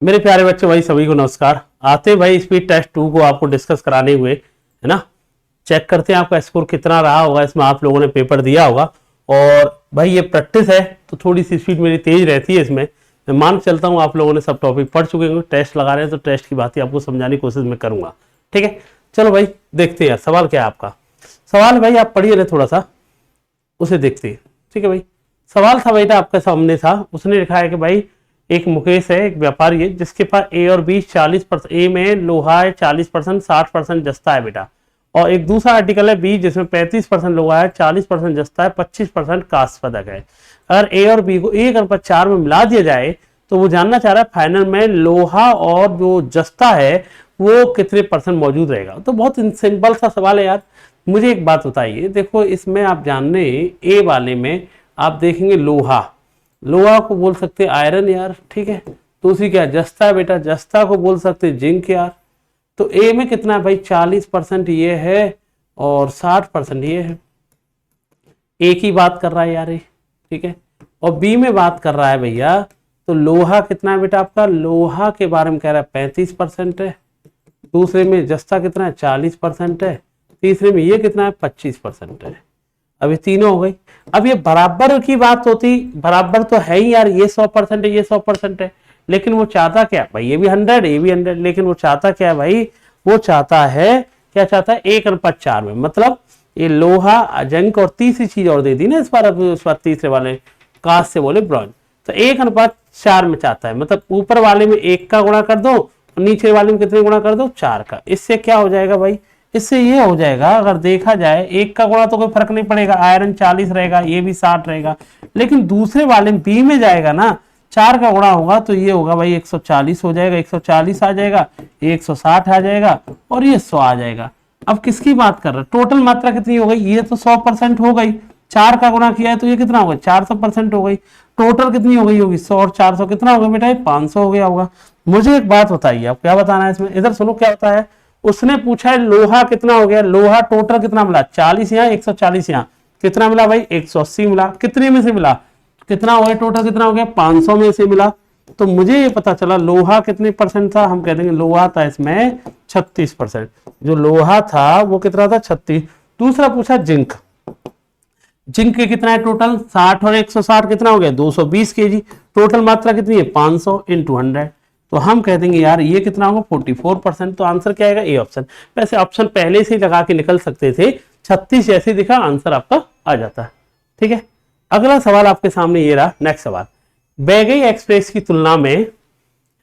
मेरे प्यारे बच्चों भाई सभी को नमस्कार। आते भाई स्पीड टेस्ट 2 को आपको डिस्कस कराने हुए, है ना। चेक करते हैं आपका स्कोर कितना रहा होगा। इसमें आप लोगों ने पेपर दिया होगा और भाई ये प्रैक्टिस है तो थोड़ी सी स्पीड मेरी तेज रहती है। इसमें मैं मान चलता हूँ आप लोगों ने सब टॉपिक पढ़ चुके होंगे। टेस्ट लगा रहे हैं तो टेस्ट की बातें आपको समझाने की कोशिश मैं करूंगा। ठीक है, चलो भाई देखते हैं सवाल क्या है आपका। सवाल भाई आप पढ़िए ना थोड़ा सा, उसे देखते हैं। ठीक है भाई, सवाल था भाई आपके सामने था, उसने लिखा है कि भाई एक मुकेश है, एक व्यापारी है जिसके पास ए और बी 40%, ए में लोहा है 40%, 60% जस्ता है बेटा। और एक दूसरा आर्टिकल है बी जिसमें 35% लोहा है, 40% जस्ता है, 25% कांस्य पदक है। अगर ए और बी को 1/4 में मिला दिया जाए तो वो जानना चाह रहा है फाइनल में लोहा और जो जस्ता है वो कितने परसेंट मौजूद रहेगा। तो बहुत सिंपल सा सवाल है यार। मुझे एक बात बताइए, देखो इसमें आप जानने ए वाले में आप देखेंगे लोहा, लोहा को बोल सकते आयरन यार। ठीक है, तो उसी क्या जस्ता है बेटा, जस्ता को बोल सकते जिंक यार। तो ए में कितना है भाई 40% ये है और 60% ये है। ए की बात कर रहा है यार ये, ठीक है। और बी में बात कर रहा है भैया, तो लोहा कितना है बेटा आपका, लोहा के बारे में कह रहा है 35% है। दूसरे में जस्ता कितना है 40% है। तीसरे में ये कितना है 25% है। अब ये तीनों हो गई। अब ये बराबर की बात होती, बराबर तो है ही यार, ये 100% है ये 100% है। लेकिन वो चाहता क्या भाई, ये भी 100 ये भी 100, लेकिन वो चाहता क्या है भाई, वो चाहता है क्या, चाहता है 1/4 में। मतलब ये लोहा जंक और तीसरी चीज और दे दी ना इस बार तीसरे वाले कांस्य से बोले ब्रॉन्ज, तो 1/4 में चाहता है। मतलब ऊपर वाले में 1 का गुणा कर दो और नीचे वाले में कितने गुणा कर दो 4 का। इससे क्या हो जाएगा भाई, इससे ये हो जाएगा, अगर देखा जाए 1 का गुणा तो कोई फर्क नहीं पड़ेगा, आयरन 40 रहेगा, ये भी 60 रहेगा। लेकिन दूसरे वाले में बी में जाएगा ना, 4 का गुणा होगा तो ये होगा भाई 140 हो जाएगा, 140 आ जाएगा, 160 आ जाएगा और ये 100 आ जाएगा। अब किसकी बात कर रहे हैं, टोटल मात्रा कितनी हो गई, ये तो 100% हो गई। 4 का गुणा किया है तो ये कितना होगा 400% हो गई। टोटल कितनी हो गई होगी 100 और 400 कितना होगा बेटा, 500 हो गया होगा। मुझे एक बात बताइए, आप क्या बताना है इसमें, इधर सुनो क्या होता है। उसने पूछा है लोहा कितना हो गया, लोहा टोटल कितना मिला 40 यहाँ 140 यहाँ, कितना मिला भाई 180 मिला। कितने में से मिला, कितना हो गया टोटल, कितना हो गया 500 में से मिला। तो मुझे ये पता चला लोहा कितने परसेंट था, हम कह देंगे लोहा था इसमें 36%। जो लोहा था वो कितना था 36। दूसरा पूछा जिंक, जिंक के कितना है टोटल 60 और 160 कितना हो गया 220 kg। टोटल मात्रा कितनी है 500 × 100। तो हम कह देंगे यार ये कितना होगा 44%। तो आंसर क्या आएगा ए ऑप्शन। वैसे ऑप्शन पहले से ही लगा के निकल सकते थे, 36 जैसे दिखा आंसर आपका आ जाता है। ठीक है, अगला सवाल आपके सामने ये रहा। नेक्स्ट सवाल, बैगई एक्सप्रेस की तुलना में,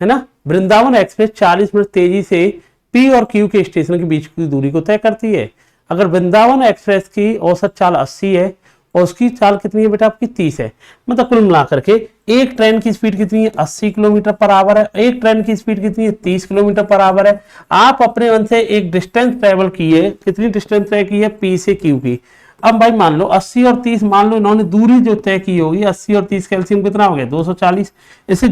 है ना, वृंदावन एक्सप्रेस 40 मिनट तेजी से पी और क्यू के स्टेशन के बीच की दूरी को तय करती है। अगर वृंदावन एक्सप्रेस की औसत चाल 80 है और उसकी चाल कितनी है बेटा आपकी 30 है, मतलब कुल मिलाकर के एक ट्रेन की स्पीड कितनी है 80 किलोमीटर पर आवर है, एक ट्रेन की स्पीड कितनी है 30 किलोमीटर पर आवर है। आप अपने मन से एक डिस्टेंस ट्रेवल किए, कितनी डिस्टेंस तय की है पी से क्यू की। अब भाई मान लो 80 और 30, मान लो इन्होंने दूरी जो तय की होगी 80 और 30 कैल्सियम कितना हो गया 240। इसे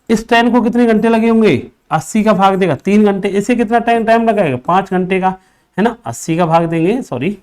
इस ट्रेन को कितने घंटे लगे होंगे, 80 का भाग देगा 3 घंटे, इसे कितना टाइम लगेगा 5 घंटे का, है ना। 80 का भाग देंगे, सॉरी,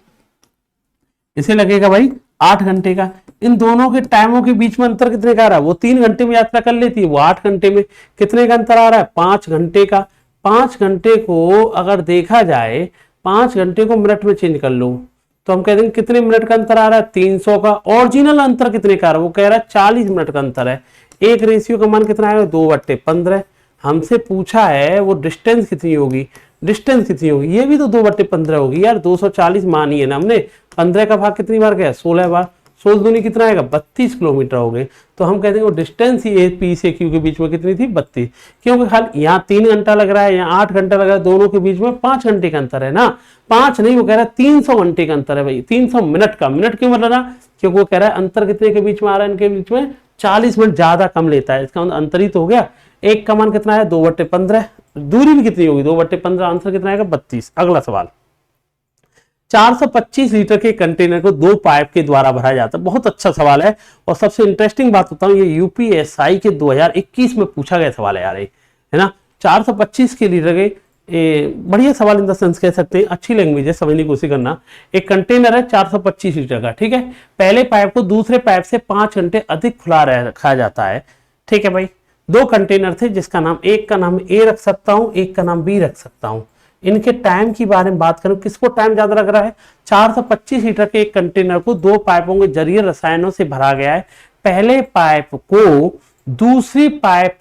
इसे लगेगा भाई 8 घंटे का। इन दोनों के टाइमों के बीच में अंतर कितने का आ रहा है, वो 3 घंटे में यात्रा कर लेती है, वो 8 घंटे में। कितने का अंतर आ रहा है 5 घंटे का। 5 घंटे को अगर देखा जाए, 5 घंटे को मिनट में चेंज कर लो तो हम कह देंगे कितने मिनट का अंतर आ रहा है 300 का। ओरिजिनल अंतर कितने का आ रहा है, वो कह रहा है 40 मिनट का अंतर है। एक रेशियो का मान कितना आएगा 2/15। हमसे पूछा है वो डिस्टेंस कितनी होगी, डिस्टेंस कितनी होगी, ये भी तो 2/15 होगी यार। 240 मानी है ना हमने, 15 का भाग कितनी बार गया 16 बार, 16 दूनी कितना आएगा 32 किलोमीटर हो गए। तो हम कहते हैं वो डिस्टेंस ही पी से क्यू के बीच में कितनी थी 32, क्योंकि खाली यहाँ 3 घंटा लग रहा है, यहाँ 8 घंटा लग रहा है, दोनों के बीच में 5 घंटे का अंतर है ना। 5 नहीं, वो कह रहा है 300 घंटे का अंतर है भाई, 300 मिनट का। मिनट क्यों बन रहा, क्योंकि वो कह रहा है अंतर कितने के बीच में आ रहा है, इनके बीच में 40 मिनट ज्यादा कम लेता है, इसका अंतर ही तो हो गया। एक का मान कितना है 2/15, दूरी भी कितनी होगी 2/15, आंसर कितना आएगा 32। अगला सवाल, 425 लीटर के कंटेनर को 2 पाइप के द्वारा भरा जाता है। बहुत अच्छा सवाल है और सबसे इंटरेस्टिंग बात बताऊं, ये यूपीएसआई के 2021 में पूछा गया सवाल है यार, है ना। 425 के लीटर के बढ़िया सवाल इन द सेंस कह सकते हैं, अच्छी लैंग्वेज है, समझने की कोशिश करना। एक कंटेनर है 425 लीटर का, ठीक है। पहले पाइप को दूसरे पाइप से 5 घंटे अधिक खुला रखा जाता है, ठीक है भाई। दो कंटेनर थे जिसका नाम, एक का नाम ए रख सकता हूं, एक का नाम बी रख सकता हूं। इनके टाइम की बारे में बात करूं, किसको टाइम ज्यादा लग रहा है? 425 लीटर के एक कंटेनर को दो पाइपों के जरिए रसायनों से भरा गया है। पहले पाइप को दूसरी पाइप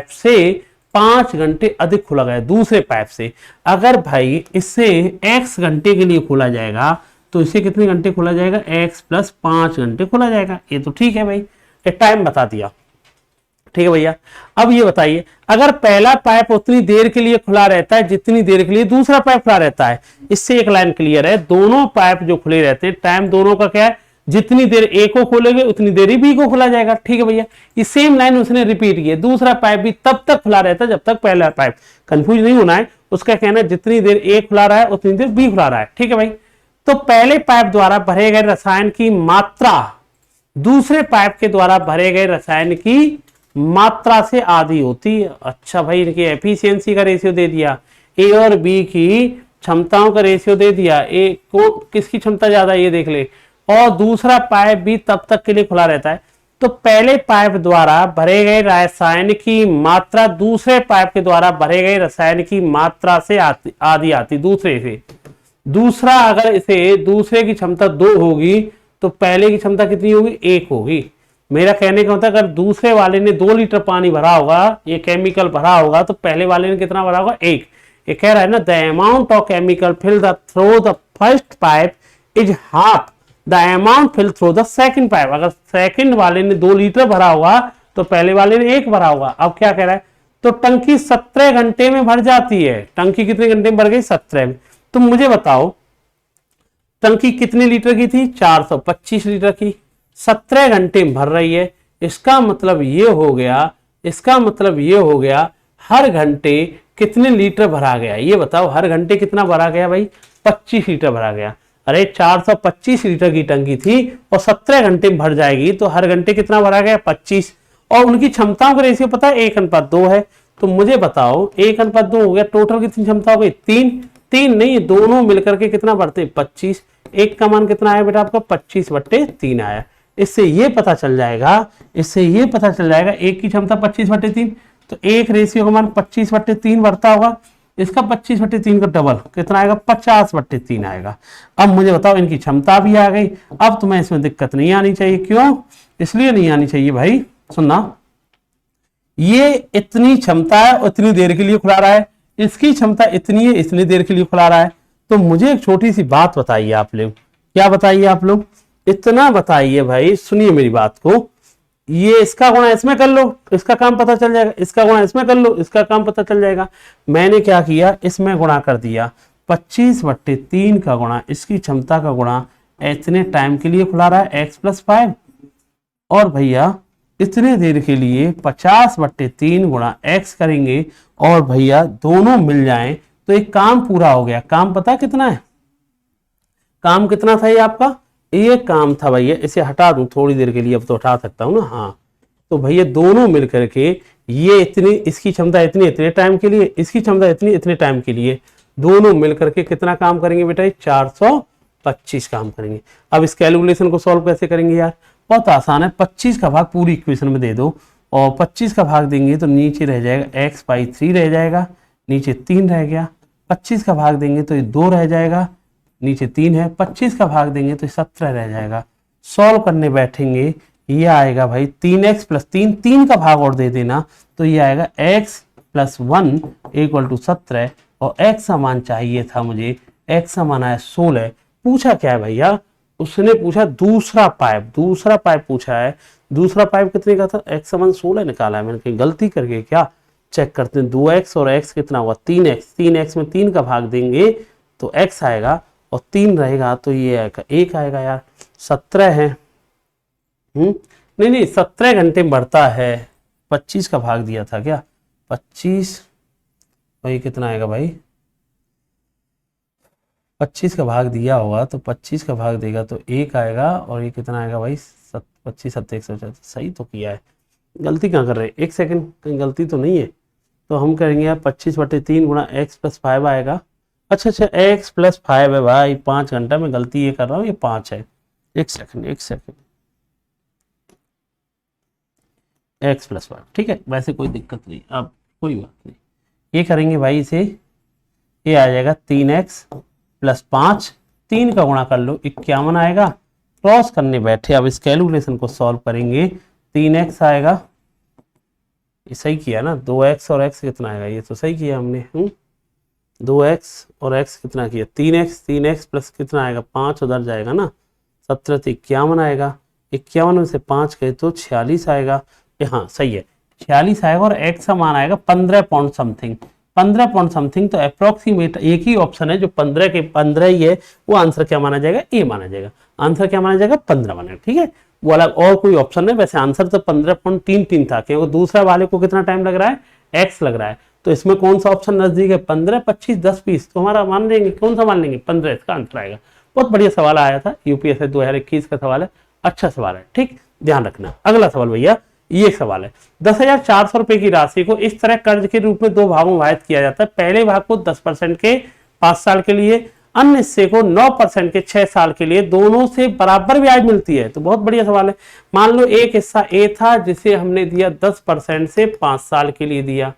से 5 घंटे अधिक खोला गया, दूसरे पाइप से। अगर भाई इसे x घंटे के लिए खोला जाएगा तो इसे कितने घंटे खोला जाएगा? x प्लस 5 घंटे खोला जाएगा। ये तो ठीक है भाई, ये टाइम बता दिया। ठीक है भैया, अब ये बताइए, अगर पहला पाइप उतनी देर के लिए खुला रहता है जितनी देर के लिए दूसरा पाइप खुला रहता है, इससे एक लाइन क्लियर है, दोनों पाइप जो खुले रहते हैं टाइम दोनों का क्या है? जितनी देर ए को खोलेंगे उतनी देर ही बी को खुला जाएगा। ठीक है भैया, ये सेम लाइन उसने रिपीट की है, दूसरा पाइप भी तब तक खुला रहता है जब तक पहला पाइप, कंफ्यूज नहीं होना है, उसका कहना है जितनी देर ए खुला रहा है उतनी देर बी खुला रहा है। ठीक है भाई, तो पहले पाइप द्वारा भरे गए रसायन की मात्रा दूसरे पाइप के द्वारा भरे गए रसायन की मात्रा से आधी होती है। अच्छा भाई, इनकी एफिशिएंसी का रेशियो दे दिया, ए और बी की क्षमताओं का रेशियो दे दिया, ए को किसकी क्षमता ज्यादा ये देख ले, और दूसरा पाइप भी तब तक के लिए खुला रहता है। तो पहले पाइप द्वारा भरे गए रसायन की मात्रा दूसरे पाइप के द्वारा भरे गए रसायन की मात्रा से आधी आती, दूसरे से। दूसरा, अगर इसे दूसरे की क्षमता 2 होगी तो पहले की क्षमता कितनी होगी? 1 होगी। मेरा कहने का मतलब, अगर दूसरे वाले ने 2 लीटर पानी भरा होगा, ये केमिकल भरा होगा, तो पहले वाले ने कितना भरा होगा? 1। ये कह रहा है ना, the amount of chemical fill the through the first pipe is half the amount fill through the second pipe. अगर सेकंड वाले ने 2 लीटर भरा होगा तो पहले वाले ने 1 भरा होगा। अब क्या कह रहा है? तो टंकी 17 घंटे में भर जाती है। टंकी कितने घंटे में भर गई? 17 में। तो मुझे बताओ, टंकी कितने लीटर की थी? 425 लीटर की, 17 घंटे में भर रही है। इसका मतलब ये हो गया हर घंटे कितने लीटर भरा गया? ये बताओ, हर घंटे कितना भरा गया भाई? 25 लीटर भरा गया। अरे 425 लीटर की टंकी थी और 17 घंटे में भर जाएगी, तो हर घंटे कितना भरा गया? 25। और उनकी क्षमताओं का रेशियो पता है 1:2 है। तो मुझे बताओ, 1:2 हो गया, टोटल कितनी क्षमता हो गई? 3 नहीं, दोनों मिलकर के कितना बढ़ते? 25। एक का मान कितना आया बेटा आपका? 25/3 आया। इससे ये पता चल जाएगा, एक की क्षमता 25/3, तो एक रेशियो का मान 25/3 बढ़ता होगा। इसका 25/3 का डबल कितना आएगा? 50/3 आएगा। अब मुझे बताओ, इनकी क्षमता भी आ गई। अब तुम्हें इसमें दिक्कत नहीं आनी चाहिए। क्यों? इसलिए नहीं आनी चाहिए भाई, सुनना, ये इतनी क्षमता है, उतनी देर के लिए खुला रहा है, इसकी क्षमता इतनी है, इतनी देर के लिए खुला रहा है। तो मुझे एक छोटी सी बात बताइए आप लोग। क्या बताइए आप लोग? इतना बताइए भाई, सुनिए मेरी बात को, ये इसका गुणा इसमें कर लो, इसका काम पता चल जाएगा, इसका गुणा इसमें कर लो, इसका काम पता चल जाएगा। मैंने क्या किया? इसमें गुणा कर दिया, 25/3 का गुणा इसकी क्षमता का गुणा, इतने टाइम के लिए खुला रहा है x+5, और भैया इतने देर के लिए 50/3 गुणा x करेंगे, और भैया दोनों मिल जाएं तो एक काम पूरा हो गया। काम पता कितना है? काम कितना था ये आपका? ये काम था भैया, इसे हटा दूं थोड़ी देर के लिए, अब तो हटा सकता हूं ना। हाँ, तो भैया दोनों मिलकर के ये इतनी, इसकी क्षमता इतनी इतने टाइम के लिए, इसकी क्षमता इतनी इतने टाइम के लिए, दोनों मिलकर के कितना काम करेंगे बेटा? 425 काम करेंगे। अब इस कैलकुलेशन को सॉल्व कैसे करेंगे यार? बहुत आसान है, 25 का भाग पूरी इक्वेशन में दे दो, और 25 का भाग देंगे तो नीचे रह जाएगा x/3 रह जाएगा, नीचे 3 रह गया। 25 का भाग देंगे तो ये 2 रह जाएगा, नीचे 3 है। 25 का भाग देंगे तो 17 रह जाएगा। सॉल्व करने बैठेंगे, ये आएगा भाई 3x + 3, 3 का भाग और दे देना, तो ये आएगा x+1 = 17, और x का मान चाहिए था मुझे, x का मान आया 16। पूछा क्या है भैया? उसने पूछा दूसरा पाइप पूछा है। दूसरा पाइप कितने का था? x का मान 16 निकाला है। मैंने कहीं गलती करके क्या? चेक करते हैं, 2x और x कितना हुआ? 3x। 3x में 3 का भाग देंगे तो x आएगा, और 3 रहेगा तो ये आएगा 1 आएगा यार। 17 है, नहीं 17 घंटे में बढ़ता है। 25 का भाग दिया था क्या? 25, वही कितना आएगा भाई? 25 का भाग दिया होगा तो 25 का भाग देगा तो 1 आएगा, और ये कितना आएगा भाई? 25 7 140। सही तो किया है, गलती कहाँ कर रहे हैं? 1 सेकंड, कहीं गलती तो नहीं है? तो हम करेंगे यार 25/3 गुणा x+5 आएगा। अच्छा x+5 है भाई, 5 घंटा में गलती ये कर रहा हूँ, ये 5 है। 1 सेकंड, एक्स प्लस 5, ठीक है, वैसे कोई दिक्कत नहीं, अब कोई बात नहीं। ये करेंगे भाई इसे, ये आ जाएगा 3x प्लस 5, 3 का गुणा कर लो 51 आएगा। क्रॉस करने बैठे, अब इस कैलकुलेशन को सॉल्व करेंगे, 3x आएगा, ये सही किया ना, 2x और x कितना आएगा, ये तो सही किया हमने, 2x और x कितना किया, 3x प्लस कितना आएगा 5 उधर जाएगा ना, 17 तो 51 आएगा, 51 में से 5 गए तो 46 आएगा, हाँ सही है 46 आएगा, और x का मान आएगा 15 पॉइंट समथिंग, 15 पॉइंट समथिंग। तो अप्रोक्सीमेट एक ही ऑप्शन है जो 15 के 15 ही है, वो आंसर क्या माना जाएगा, ए माना जाएगा, आंसर क्या माना जाएगा 15 माना, ठीक है, वो अलग और कोई ऑप्शन नहीं। वैसे आंसर तो 15.33 था, क्योंकि दूसरा वाले को कितना टाइम लग रहा है, x लग रहा है, तो इसमें कौन सा ऑप्शन नजदीक है, 15, 25, 10, 20, तो हमारा मान लेंगे, कौन सा मान लेंगे, 15 इसका आंसर आएगा। बहुत बढ़िया सवाल आया था, यूपीएससी 2021 का सवाल है, अच्छा सवाल है, ठीक, ध्यान रखना। अगला सवाल भैया, ये एक सवाल है, 10,400 रुपए की राशि को इस तरह कर्ज के रूप में 2 भागों में विभाजित किया जाता है। पहले भाग को 10% के 5 साल के लिए, अन्य हिस्से को 9% के 6 साल के लिए, दोनों से बराबर ब्याज मिलती है। तो बहुत बढ़िया सवाल है। मान लो एक हिस्सा ए था जिसे हमने दिया 10% से 5 साल के लिए दिया,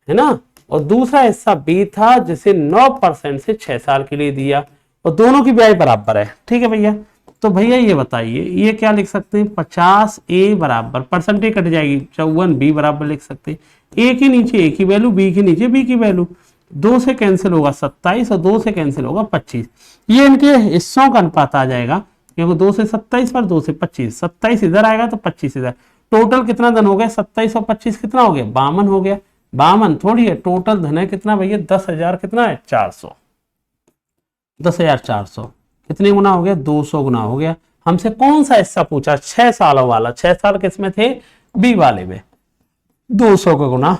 है ना, और दूसरा हिस्सा बी था जिसे 9% से 6 साल के लिए दिया, और दोनों की ब्याज बराबर है, ठीक है भैया। तो भैया ये बताइए, ये क्या लिख सकते हैं, 50 ए बराबर, परसेंटेज कट जाएगी, 54 बी बराबर लिख सकते हैं, ए के नीचे ए की वैल्यू, बी के नीचे बी की वैल्यू, 2 से कैंसिल होगा 27 और 2 से कैंसिल होगा 25, ये इनके हिस्सों का अनुपात आ जाएगा, क्योंकि 2 से 27 पर 2 से 25, 27 इधर आएगा तो 25 इधर, टोटल कितना धन हो गया, 27 और 25 कितना हो गया, 52 हो गया, 52 थोड़ी है, टोटल धन है कितना भैया, 10,000 कितना है, 400, 10,400 कितने गुना हो गया, 200 गुना हो गया। हमसे कौन सा हिस्सा पूछा, 6 सालों वाला, 6 साल किसमें थे, बी वाले में, 200 का गुना,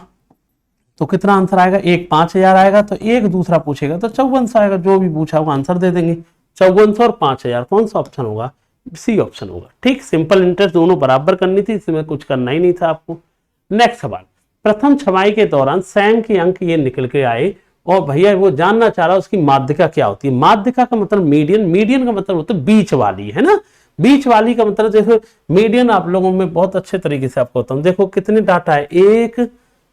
तो कितना आंसर आएगा, एक 5,000 आएगा, तो एक दूसरा पूछेगा तो 5400 आएगा, जो भी पूछा वो आंसर दे देंगे, 5400 और 5,000, कौन सा ऑप्शन होगा, सी ऑप्शन होगा, ठीक। सिंपल इंटरेस्ट दोनों बराबर करनी थी, इसमें कुछ करना ही नहीं था आपको। नेक्स्ट सवाल, प्रथम छमाही के दौरान सैम के अंक ये निकल के आए, और भैया वो जानना चाह रहा उसकी माध्यिका क्या होती है। माध्यिका का मतलब मीडियन, मीडियन का मतलब होता है बीच वाली, है ना, बीच वाली का मतलब देखो मीडियन आप लोगों में बहुत अच्छे तरीके से आपको बताऊं, देखो कितने डाटा है,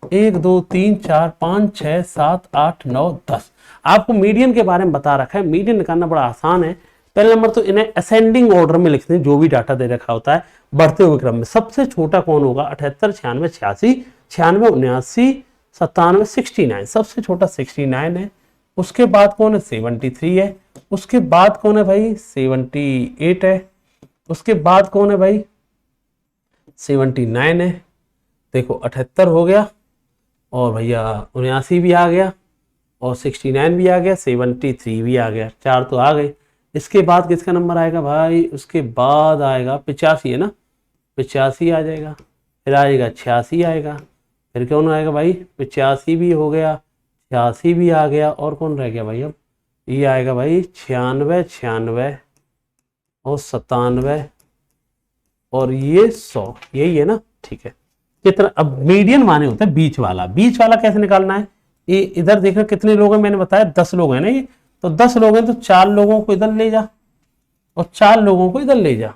1 2 3 4 5 6 7 8 9 10, आपको मीडियन के बारे में बता रखा है। मीडियन निकालना बड़ा आसान है। पहले नंबर तो इन्हें असेंडिंग ऑर्डर में लिखते हैं, जो भी डाटा दे रखा होता है बढ़ते हुए क्रम में। सबसे छोटा कौन होगा, 78, 96, 86, 96, 79, 97, 69, सबसे छोटा 69 है। उसके बाद कौन है, 73 है। उसके बाद कौन है भाई, 78 है। उसके बाद कौन है भाई, 79 है। देखो 78 हो गया, और भैया 79 भी आ गया, और 69 भी आ गया, 73 भी आ गया, 4 तो आ गए। इसके बाद किसका नंबर आएगा भाई, उसके बाद आएगा 85 है ना, 85 आ जाएगा, फिर आएगा 86 आएगा, फिर कौन आएगा भाई, 85 भी हो गया, 86 भी आ गया, और कौन रह गया भाई, अब ये आएगा भाई 96, 96 और 97 और ये 100, यही है ना, ठीक है। कितना, अब मीडियन माने होता है बीच वाला। बीच वाला कैसे निकालना है, ये इधर देखना कितने लोग हैं, मैंने बताया 10 लोग हैं ना, ये तो 10 लोग हैं, तो 4 लोगों को इधर ले जा और 4 लोगों को इधर ले जा,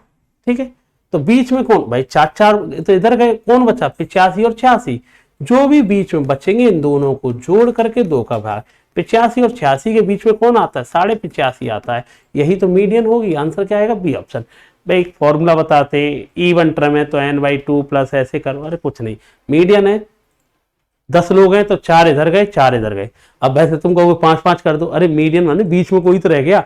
ठीक है। तो बीच में कौन भाई, 4 तो इधर गए, कौन बचा, 85 और 86, जो भी बीच में बचेंगे इन दोनों को जोड़ करके 2 का भाग, 85 और 86 के बीच में कौन आता है, 85.5 आता है, यही तो मीडियन होगी। आंसर क्या आएगा, बी ऑप्शन। भाई एक फॉर्मूला बताते हैं, इवन टर्म है तो n/2 प्लस ऐसे करो, अरे कुछ नहीं, मीडियन है, 10 लोग हैं तो 4 इधर गए 4 इधर गए। अब वैसे तुम कहोगे 5-5 कर दो, अरे मीडियन माने बीच में कोई तो रह गया,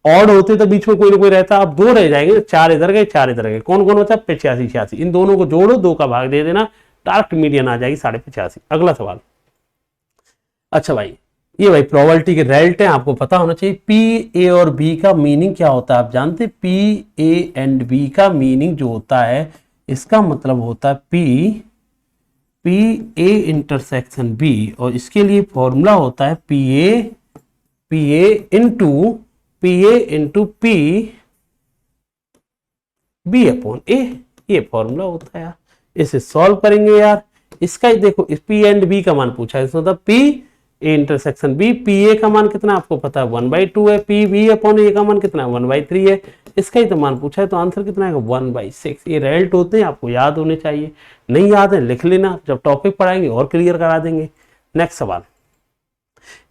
ऑड होते तो बीच में कोई ना कोई रहता, अब 2 रह जाएंगे, 4 इधर गए 4 इधर गए, कौन कौन बचा, 85, 86, इन दोनों को जोड़ो, 2 का भाग दे देना, डायरेक्ट मीडियन आ जाएगी 85.5। अगला सवाल, अच्छा भाई ये भाई प्रोबेबिलिटी के रिजल्ट है, आपको पता होना चाहिए। पी, ए और बी का मीनिंग क्या होता है, आप जानते हैं, पी, ए एंड बी का मीनिंग जो होता है, इसका मतलब होता है पी ए इंटरसेक्शन बी, और इसके लिए फॉर्मूला होता है P A into P B upon A, ये फॉर्मूला होता है यार। इसे सॉल्व करेंगे यार, इसका ही देखो, पी एंड बी का मान पूछा है, इसमें मतलब P A intersection B, P A का मान कितना आपको पता है 1/2 है, पी बी अपॉन ए का मान कितना है 1/3 है, इसका ही तो मान पूछा है, तो आंसर कितना है 1/6। ये रिजल्ट होते हैं, आपको याद होने चाहिए, नहीं याद है लिख लेना, जब टॉपिक पढ़ाएंगे और क्लियर करा देंगे। नेक्स्ट सवाल,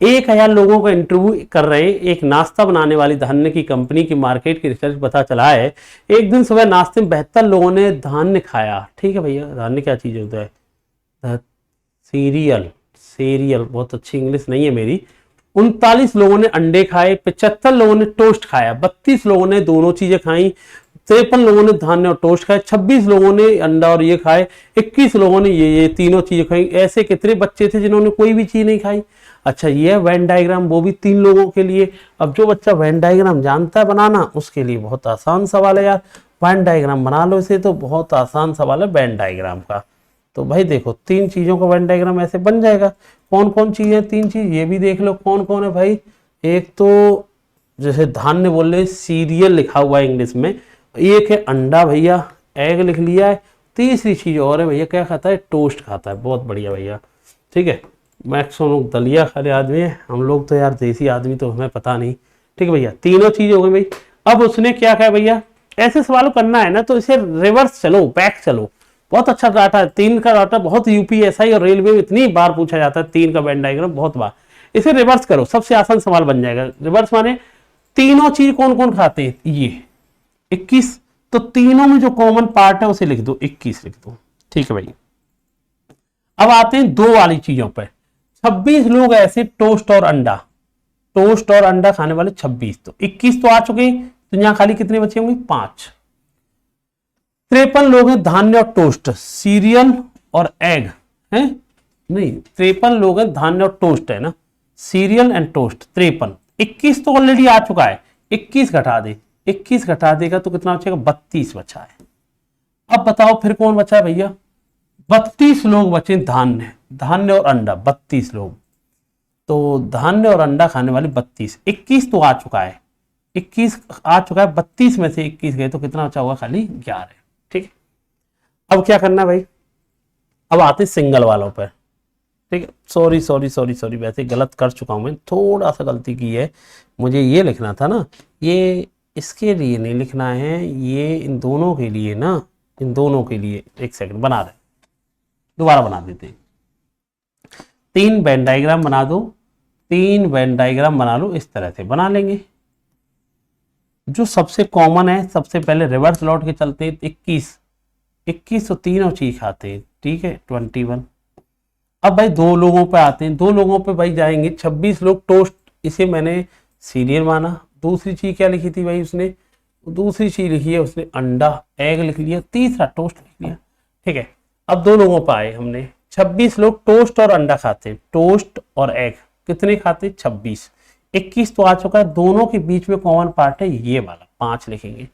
1000 लोगों का इंटरव्यू कर रहे एक नाश्ता बनाने वाली धान्य की कंपनी की मार्केट की रिसर्च पता चला है, एक दिन सुबह नाश्ते में 72 लोगों ने धान्य खाया। ठीक है भैया, धान्य क्या चीज होता है, सीरियल, सीरियल, बहुत अच्छी इंग्लिश नहीं है मेरी। 39 लोगों ने अंडे खाए, 75 लोगों ने टोस्ट खाया, 32 लोगों ने दोनों चीजें खाई, 53 लोगों ने धान्य और टोस्ट खाए, 26 लोगों ने अंडा और ये खाए, 21 लोगों ने ये तीनों चीजें खाई। ऐसे कितने बच्चे थे जिन्होंने कोई भी चीज नहीं खाई? अच्छा, ये है वेन डायग्राम, वो भी 3 लोगों के लिए। अब जो बच्चा वेन डायग्राम जानता है बनाना, उसके लिए बहुत आसान सवाल है यार, वेन डायग्राम बना लो इसे, तो बहुत आसान सवाल है वेन डायग्राम का। तो भाई देखो 3 चीजों का वेन डायग्राम ऐसे बन जाएगा। कौन कौन चीज है? 3 चीज, ये भी देख लो कौन कौन है भाई। एक तो जैसे धान्य बोल रहे, सीरियल लिखा हुआ है इंग्लिश में, एक है अंडा भैया, एग लिख लिया है, तीसरी चीज और है भैया, क्या खाता है? टोस्ट खाता है। बहुत बढ़िया भैया, ठीक है। मैक्सिमम लोग दलिया खाने आदमी है, हम लोग तो यार देसी आदमी, तो हमें पता नहीं। ठीक है भैया, तीनों चीज हो गई भाई। अब उसने क्या कहा भैया, ऐसे सवाल करना है ना तो इसे रिवर्स चलो, बैक चलो। बहुत अच्छा डाटा है, 3 का डाटा बहुत यूपीएसआई और रेलवे में इतनी बार पूछा जाता है, 3 का वेन डायग्राम बहुत बार। इसे रिवर्स करो, सबसे आसान सवाल बन जाएगा। रिवर्स माने तीनों चीज कौन कौन खाते हैं? ये 21, तो तीनों में जो कॉमन पार्ट है उसे लिख दो, 21 लिख दो। ठीक है भाई, अब आते हैं 2 वाली चीजों पर। 26 लोग ऐसे टोस्ट और अंडा, टोस्ट और अंडा खाने वाले 26, तो 21 तो आ चुके, तो यहां खाली कितने बचे होंगे? 5। 53 लोग हैं धान्य और टोस्ट, सीरियल और एग है, नहीं 53 लोग हैं धान्य और टोस्ट है ना, सीरियल एंड टोस्ट 53। 21 तो ऑलरेडी आ चुका है, 21 घटा दे, 21 घटा देगा तो कितना बचेगा? 32 बचा है। अब बताओ फिर कौन बचा है भैया? 32 लोग बचे धान्य, धान्य और अंडा 32 लोग, तो धान्य और अंडा खाने वाले 32। 21 तो आ चुका है, 21 आ चुका है, 32 में से 21 गए तो कितना बचा होगा? खाली 11। ठीक है, अब क्या करना है भाई? अब आते सिंगल वालों पर। ठीक है, सॉरी सॉरी सॉरी सॉरी, वैसे गलत कर चुका हूं मैं, थोड़ा सा गलती की है, मुझे ये लिखना था ना, ये इसके लिए नहीं लिखना है, ये इन दोनों के लिए ना, इन दोनों के लिए। एक सेकंड, बना रहे, दोबारा बना देते हैं। 3 वेन डायग्राम बना दो, 3 वेन डायग्राम बना लो, इस तरह से बना लेंगे। जो सबसे कॉमन है, सबसे पहले रिवर्स लौट के चलते हैं। 21 तो तीनों चीज खाते हैं, ठीक है 21। अब भाई 2 लोगों पे आते हैं, 2 लोगों पे भाई जाएंगे 26 लोग टोस्ट, इसे मैंने सीरियल माना। दूसरी चीज क्या लिखी थी भाई उसने? दूसरी चीज लिखी है उसने अंडा, एग लिख लिया, तीसरा टोस्ट लिख लिया। ठीक है, अब 2 लोगों पर आए हमने, 26 लोग टोस्ट और अंडा खाते हैं, टोस्ट और एग कितने खाते? 26। 21 तो आ चुका है, दोनों के बीच में कॉमन पार्ट है ये वाला, 5 लिखेंगे।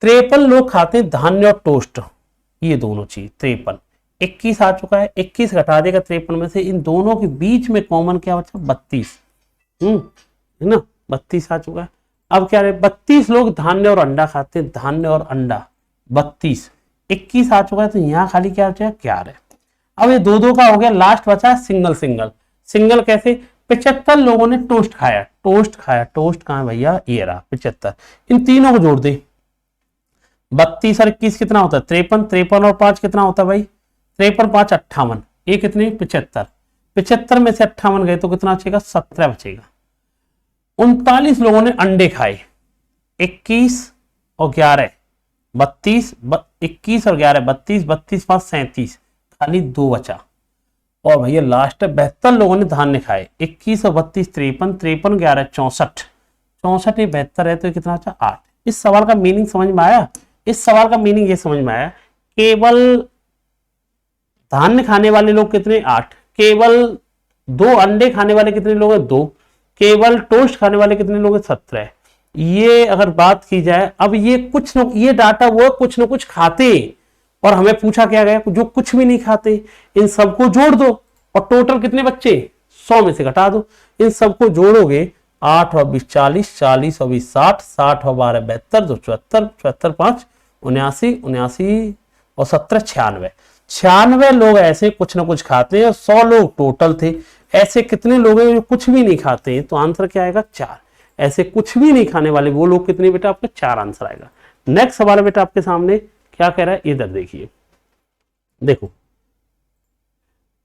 53 लोग खाते हैं धान्य और टोस्ट, ये दोनों चीज 53। 21 आ चुका है, 21 घटा देगा 53 में से, इन दोनों के बीच में कॉमन क्या बचा? 32, है ना, 32 आ चुका है। अब क्या है? 32 लोग धान्य और अंडा खाते हैं, धान्य और अंडा 32। 21 आ चुका है, तो यहाँ खाली क्या बचा? 11। अब ये 2-2 का हो गया, लास्ट बचा सिंगल सिंगल। सिंगल कैसे? 75 लोगों ने टोस्ट खाया, टोस्ट खाया, टोस्ट कहां भैया? ये रहा 75। इन तीनों को जोड़ दे, 32 और 21 कितना होता है? 53। 53 और 5 कितना होता है भाई? 53 5 58, ये कितने? 75। 75 में से 58 गए तो कितना बचेगा? 17 बचेगा। 39 लोगों ने अंडे खाए, 21 और 11 32, 21 और 11 32, 32 5 37, खाली 2 बचा। और भैया लास्ट है 72 लोगों ने धान्य खाए, 21 और 32 53, 53 11 64, 64 ये 72 है, तो कितना बचा? 8। इस सवाल का मीनिंग समझ में आया? इस सवाल का मीनिंग ये समझ में आया, केवल धान्य खाने वाले लोग कितने? 8। केवल 2 अंडे खाने वाले कितने लोग हैं? 2। केवल टोस्ट खाने वाले कितने लोग हैं? 17। ये अगर बात की जाए, अब ये कुछ न, ये डाटा वो कुछ न कुछ खाते, और हमें पूछा क्या गया? जो कुछ भी नहीं खाते, इन सबको जोड़ दो, और टोटल कितने बच्चे? 100 में से घटा दो। इन सबको जोड़ोगे, 8 और 20 40, 40 और 20 60, 60 और 12 72, 2 74, 74 5 79, 79 और 17 96। 96 लोग ऐसे कुछ ना कुछ खाते हैं, 100 लोग टोटल थे। ऐसे कितने लोग हैं जो कुछ भी नहीं खाते हैं, तो आंसर क्या आएगा 4। ऐसे कुछ भी नहीं खाने वाले वो लोग कितने बेटा, आपके 4 आंसर आएगा। नेक्स्ट सवाल है बेटा आपके सामने, क्या कह रहा है इधर देखिए, देखो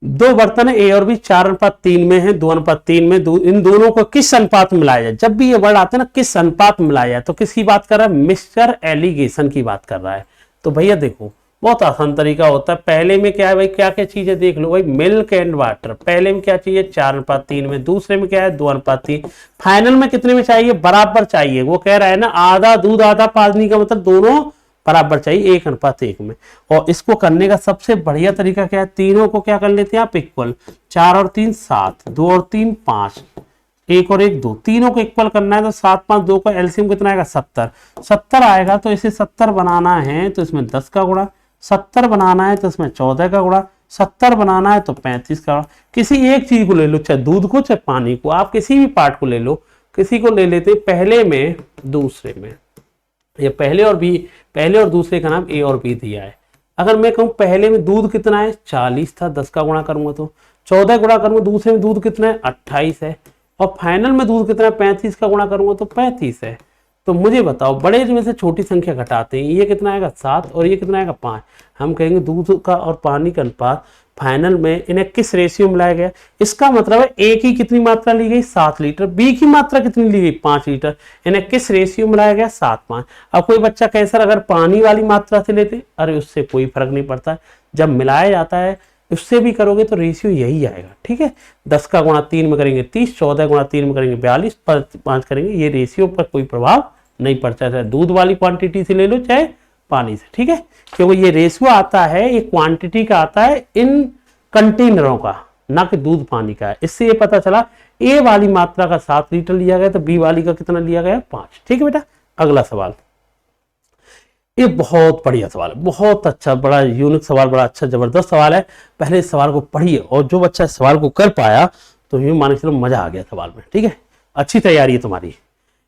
2 बर्तन है ए और बी, 4:3 में है, 2:3 में, इन दोनों को किस अनुपात में मिलाया जाए। जब भी ये वर्ड आते हैं ना किस अनुपात में मिलाया जाए, तो किसकी बात कर रहा है, मिस्टर एलिगेशन की बात कर रहा है। तो भैया देखो बहुत आसान तरीका होता है। पहले में क्या है भाई, क्या क्या चीजें देख लो भाई, मिल्क एंड वाटर। पहले में क्या चाहिए 4:3 में, दूसरे में क्या है 2:3, फाइनल में कितने में चाहिए, बराबर चाहिए। वो कह रहा है ना आधा दूध आधा पानी, का मतलब दोनों बराबर चाहिए 1:1 में। और इसको करने का सबसे बढ़िया तरीका क्या है, तीनों को क्या कर लेते हैं आप इक्वल, 4 और 3 7, 2 और 3 5, 1 और 1 2, तीनों को इक्वल करना है। तो 7 5 2 का एलसीएम कितना आएगा 70, 70 आएगा। तो इसे 70 बनाना है तो इसमें 10 का गुणा, 70 बनाना है तो इसमें 14 का गुणा, 70 बनाना है तो 35 का गुणा। किसी एक चीज को ले लो, चाहे दूध को चाहे पानी को, आप किसी भी पार्ट को ले लो। किसी को ले लेते पहले में दूसरे में, ये पहले और दूसरे का नाम ए और बी दिया है। अगर मैं कहूं पहले में दूध कितना है 40 था, 10 का गुणा करूंगा तो 14 गुणा करूंगा, दूसरे में दूध कितना है 28 है, और फाइनल में दूध कितना है 35 का गुणा करूंगा तो 35 है। तो मुझे बताओ बड़े में से छोटी संख्या घटाते हैं, ये कितना आएगा 7 और ये कितना आएगा 5। हम कहेंगे दूध का और पानी का अनुपात फाइनल में इन्हें किस रेशियो में लाया गया। इसका मतलब है ए की कितनी मात्रा ली गई 7 लीटर, बी की मात्रा कितनी ली गई 5 लीटर, इन्हें किस रेशियो में लाया गया 7:5। अब कोई बच्चा कहे सर अगर पानी वाली मात्रा से लेते, अरे उससे कोई फर्क नहीं पड़ता, जब मिलाया जाता है उससे भी करोगे तो रेशियो यही आएगा। ठीक है, 10 का गुणा 3 में करेंगे 30, 14 गुणा 3 में करेंगे 42, 5 करेंगे, ये रेशियो पर कोई प्रभाव नहीं पड़ता, चाहे दूध वाली क्वांटिटी से ले लो चाहे पानी से। ठीक है, क्योंकि ये रेशियो आता है, ये क्वांटिटी का आता है इन कंटेनरों का, ना कि दूध पानी का है। इससे ये पता चला ए वाली मात्रा का 7 लीटर लिया गया तो बी वाली का कितना लिया गया 5। ठीक है बेटा, अगला सवाल, ये बहुत बढ़िया सवाल है, बहुत अच्छा, बड़ा यूनिक सवाल, बड़ा अच्छा जबरदस्त सवाल है। पहले इस सवाल को पढ़िए और जो बच्चा इस सवाल को कर पाया तो यूं मान के चलो मजा आ गया सवाल में। ठीक है, अच्छी तैयारी है तुम्हारी।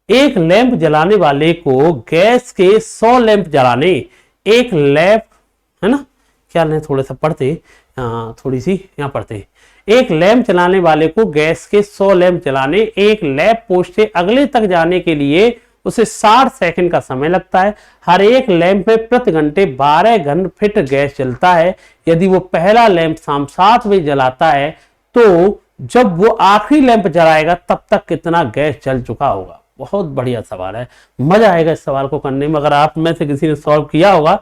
एक लैंप जलाने वाले को गैस के 100 लैंप जलाने, एक लैंप है ना, क्या लें थोड़ा सा पढ़ते, थोड़ी सी यहाँ पढ़ते। एक लैंप जलाने वाले को गैस के 100 लैंप जलाने, एक लैंप पोस्ट से अगले तक जाने के लिए उसे 60 सेकंड का समय लगता है। हर एक लैंप में प्रति घंटे 12 घन फीट गैस जलता है। यदि वो पहला लैंप शाम 7 बजे जलाता है तो जब वो आखिरी लैंप जलाएगा तब तक कितना गैस जल चुका होगा। बहुत बढ़िया सवाल है, मजा आएगा इस सवाल को करने में। अगर आप में से किसी ने सॉल्व किया होगा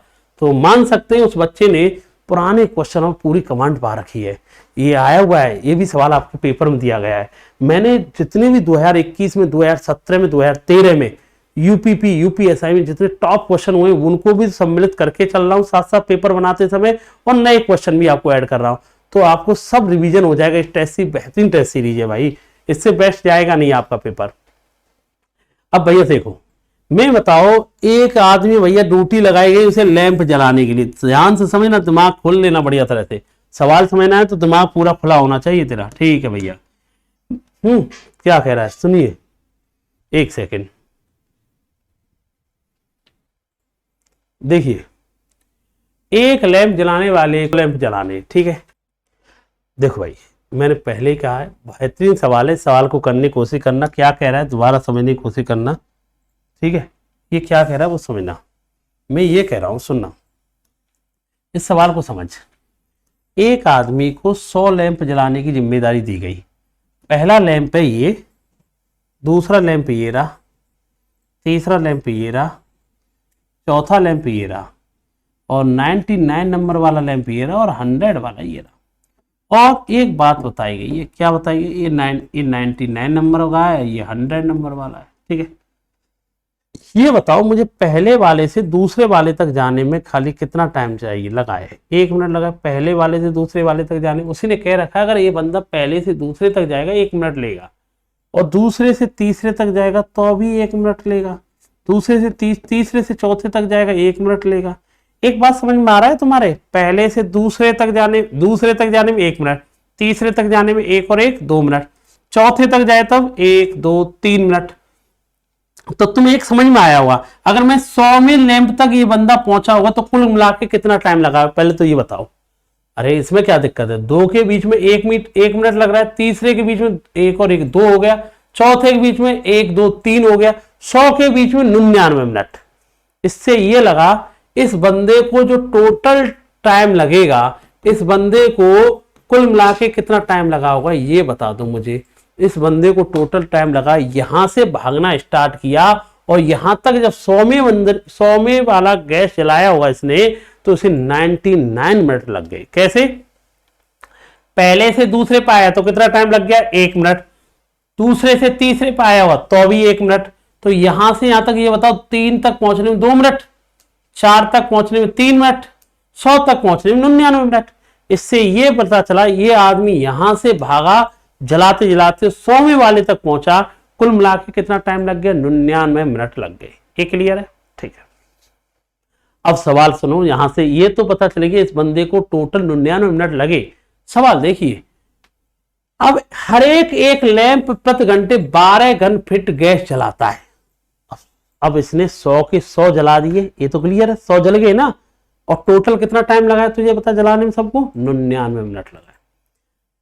तो मान सकते हैं उस बच्चे ने पुराने क्वेश्चनों में पूरी कमांड पा रखी है। ये आया हुआ है, ये भी सवाल आपके पेपर में दिया गया है। मैंने जितने भी 2021 में, 2017 में, 2013 में यूपीपी यूपीएसआई में जितने टॉप क्वेश्चन हुए उनको भी सम्मिलित करके चल रहा हूँ साथ साथ पेपर बनाते समय, और नए क्वेश्चन भी आपको ऐड कर रहा हूँ, तो आपको सब रिवीजन हो जाएगा। इस टेस्ट सीरीज बेहतरीन टेस्ट सीरीज है भाई, इससे बेस्ट जाएगा नहीं आपका पेपर। अब भैया देखो, मैं बताओ एक आदमी भैया ड्यूटी लगाई गई उसे लैंप जलाने के लिए, ध्यान से समझना, दिमाग खोल लेना बढ़िया तरह से। सवाल समझना है तो दिमाग पूरा खुला होना चाहिए तेरा। ठीक है भैया, क्या कह रहा है सुनिए, एक सेकेंड देखिए। एक लैंप जलाने वाले एक लैंप जलाने, ठीक है। देखो भाई मैंने पहले ही कहा है बेहतरीन सवाल है, सवाल को करने की कोशिश करना, क्या कह रहा है दोबारा समझने की कोशिश करना। ठीक है, ये क्या कह रहा है वो समझना, मैं ये कह रहा हूं सुनना, इस सवाल को समझ। एक आदमी को 100 लैंप जलाने की जिम्मेदारी दी गई। पहला लैंप है ये, दूसरा लैंप ये रहा, तीसरा लैंप ये रहा, चौथा लैंप ये रहा, और 99 नंबर वाला लैंप ये रहा, और 100 वाला ये रहा। और एक बात बताई गई, ये क्या बताई गई, ये 99 नंबर का है, ये 100 नंबर वाला है। ठीक है, ये बताओ मुझे पहले वाले से दूसरे वाले तक जाने में खाली कितना टाइम चाहिए, लगा है 1 मिनट लगा। पहले वाले से दूसरे वाले तक जाने, उसी ने कह रखा है अगर ये बंदा पहले से दूसरे तक जाएगा 1 मिनट लेगा, और दूसरे से तीसरे तक जाएगा तो भी 1 मिनट लेगा, दूसरे से तीसरे से चौथे तक जाएगा 1 मिनट लेगा। एक बात समझ में आ रहा है तुम्हारे, पहले से दूसरे तक जाने में 1 मिनट, तीसरे तक जाने में 1 और 1 2 मिनट, चौथे तक जाए तब 1 2 3 मिनट। तो तुम्हें एक समझ में आया होगा, अगर मैं 100वें लैंप तक ये बंदा पहुंचा होगा तो कुल मिला के कितना टाइम लगा, पहले तो ये बताओ। अरे इसमें क्या दिक्कत है, दो के बीच में 1 मिनट लग रहा है, तीसरे के बीच में 1 और 1 2 हो गया, चौथे के बीच में 1 2 3 हो गया, 100 के बीच में 99 मिनट। इससे ये लगा इस बंदे को जो टोटल टाइम लगेगा, इस बंदे को कुल मिला के कितना टाइम लगा होगा ये बता दो मुझे। इस बंदे को टोटल टाइम लगा, यहां से भागना स्टार्ट किया और यहां तक जब 100वें वाला गैस जलाया होगा इसने, तो इसे 99 मिनट लग गए। कैसे? पहले से दूसरे पे आया तो कितना टाइम लग गया? 1 मिनट। दूसरे से तीसरे पे आया हुआ तो भी 1 मिनट। तो यहां से यहां तक ये बताओ, 3 तक पहुंचने में 2 मिनट, 4 तक पहुंचने में 3 मिनट, 100 तक पहुंचने में 99 मिनट। इससे ये पता चला ये आदमी यहां से भागा, जलाते जलाते 100वें वाले तक पहुंचा, कुल मिला के कितना टाइम लग गया? 99 मिनट लग गए। ये क्लियर है? ठीक है। अब सवाल सुनो, यहां से ये तो पता चलेगा इस बंदे को टोटल 99 मिनट लगे। सवाल देखिए, अब हर एक लैंप प्रति घंटे 12 घन फीट गैस जलाता है। अब इसने 100 के 100 जला दिए, ये तो क्लियर है, 100 जल गए ना। और टोटल कितना टाइम लगा है तुझे बता जलाने में सबको? 99 मिनट लगा।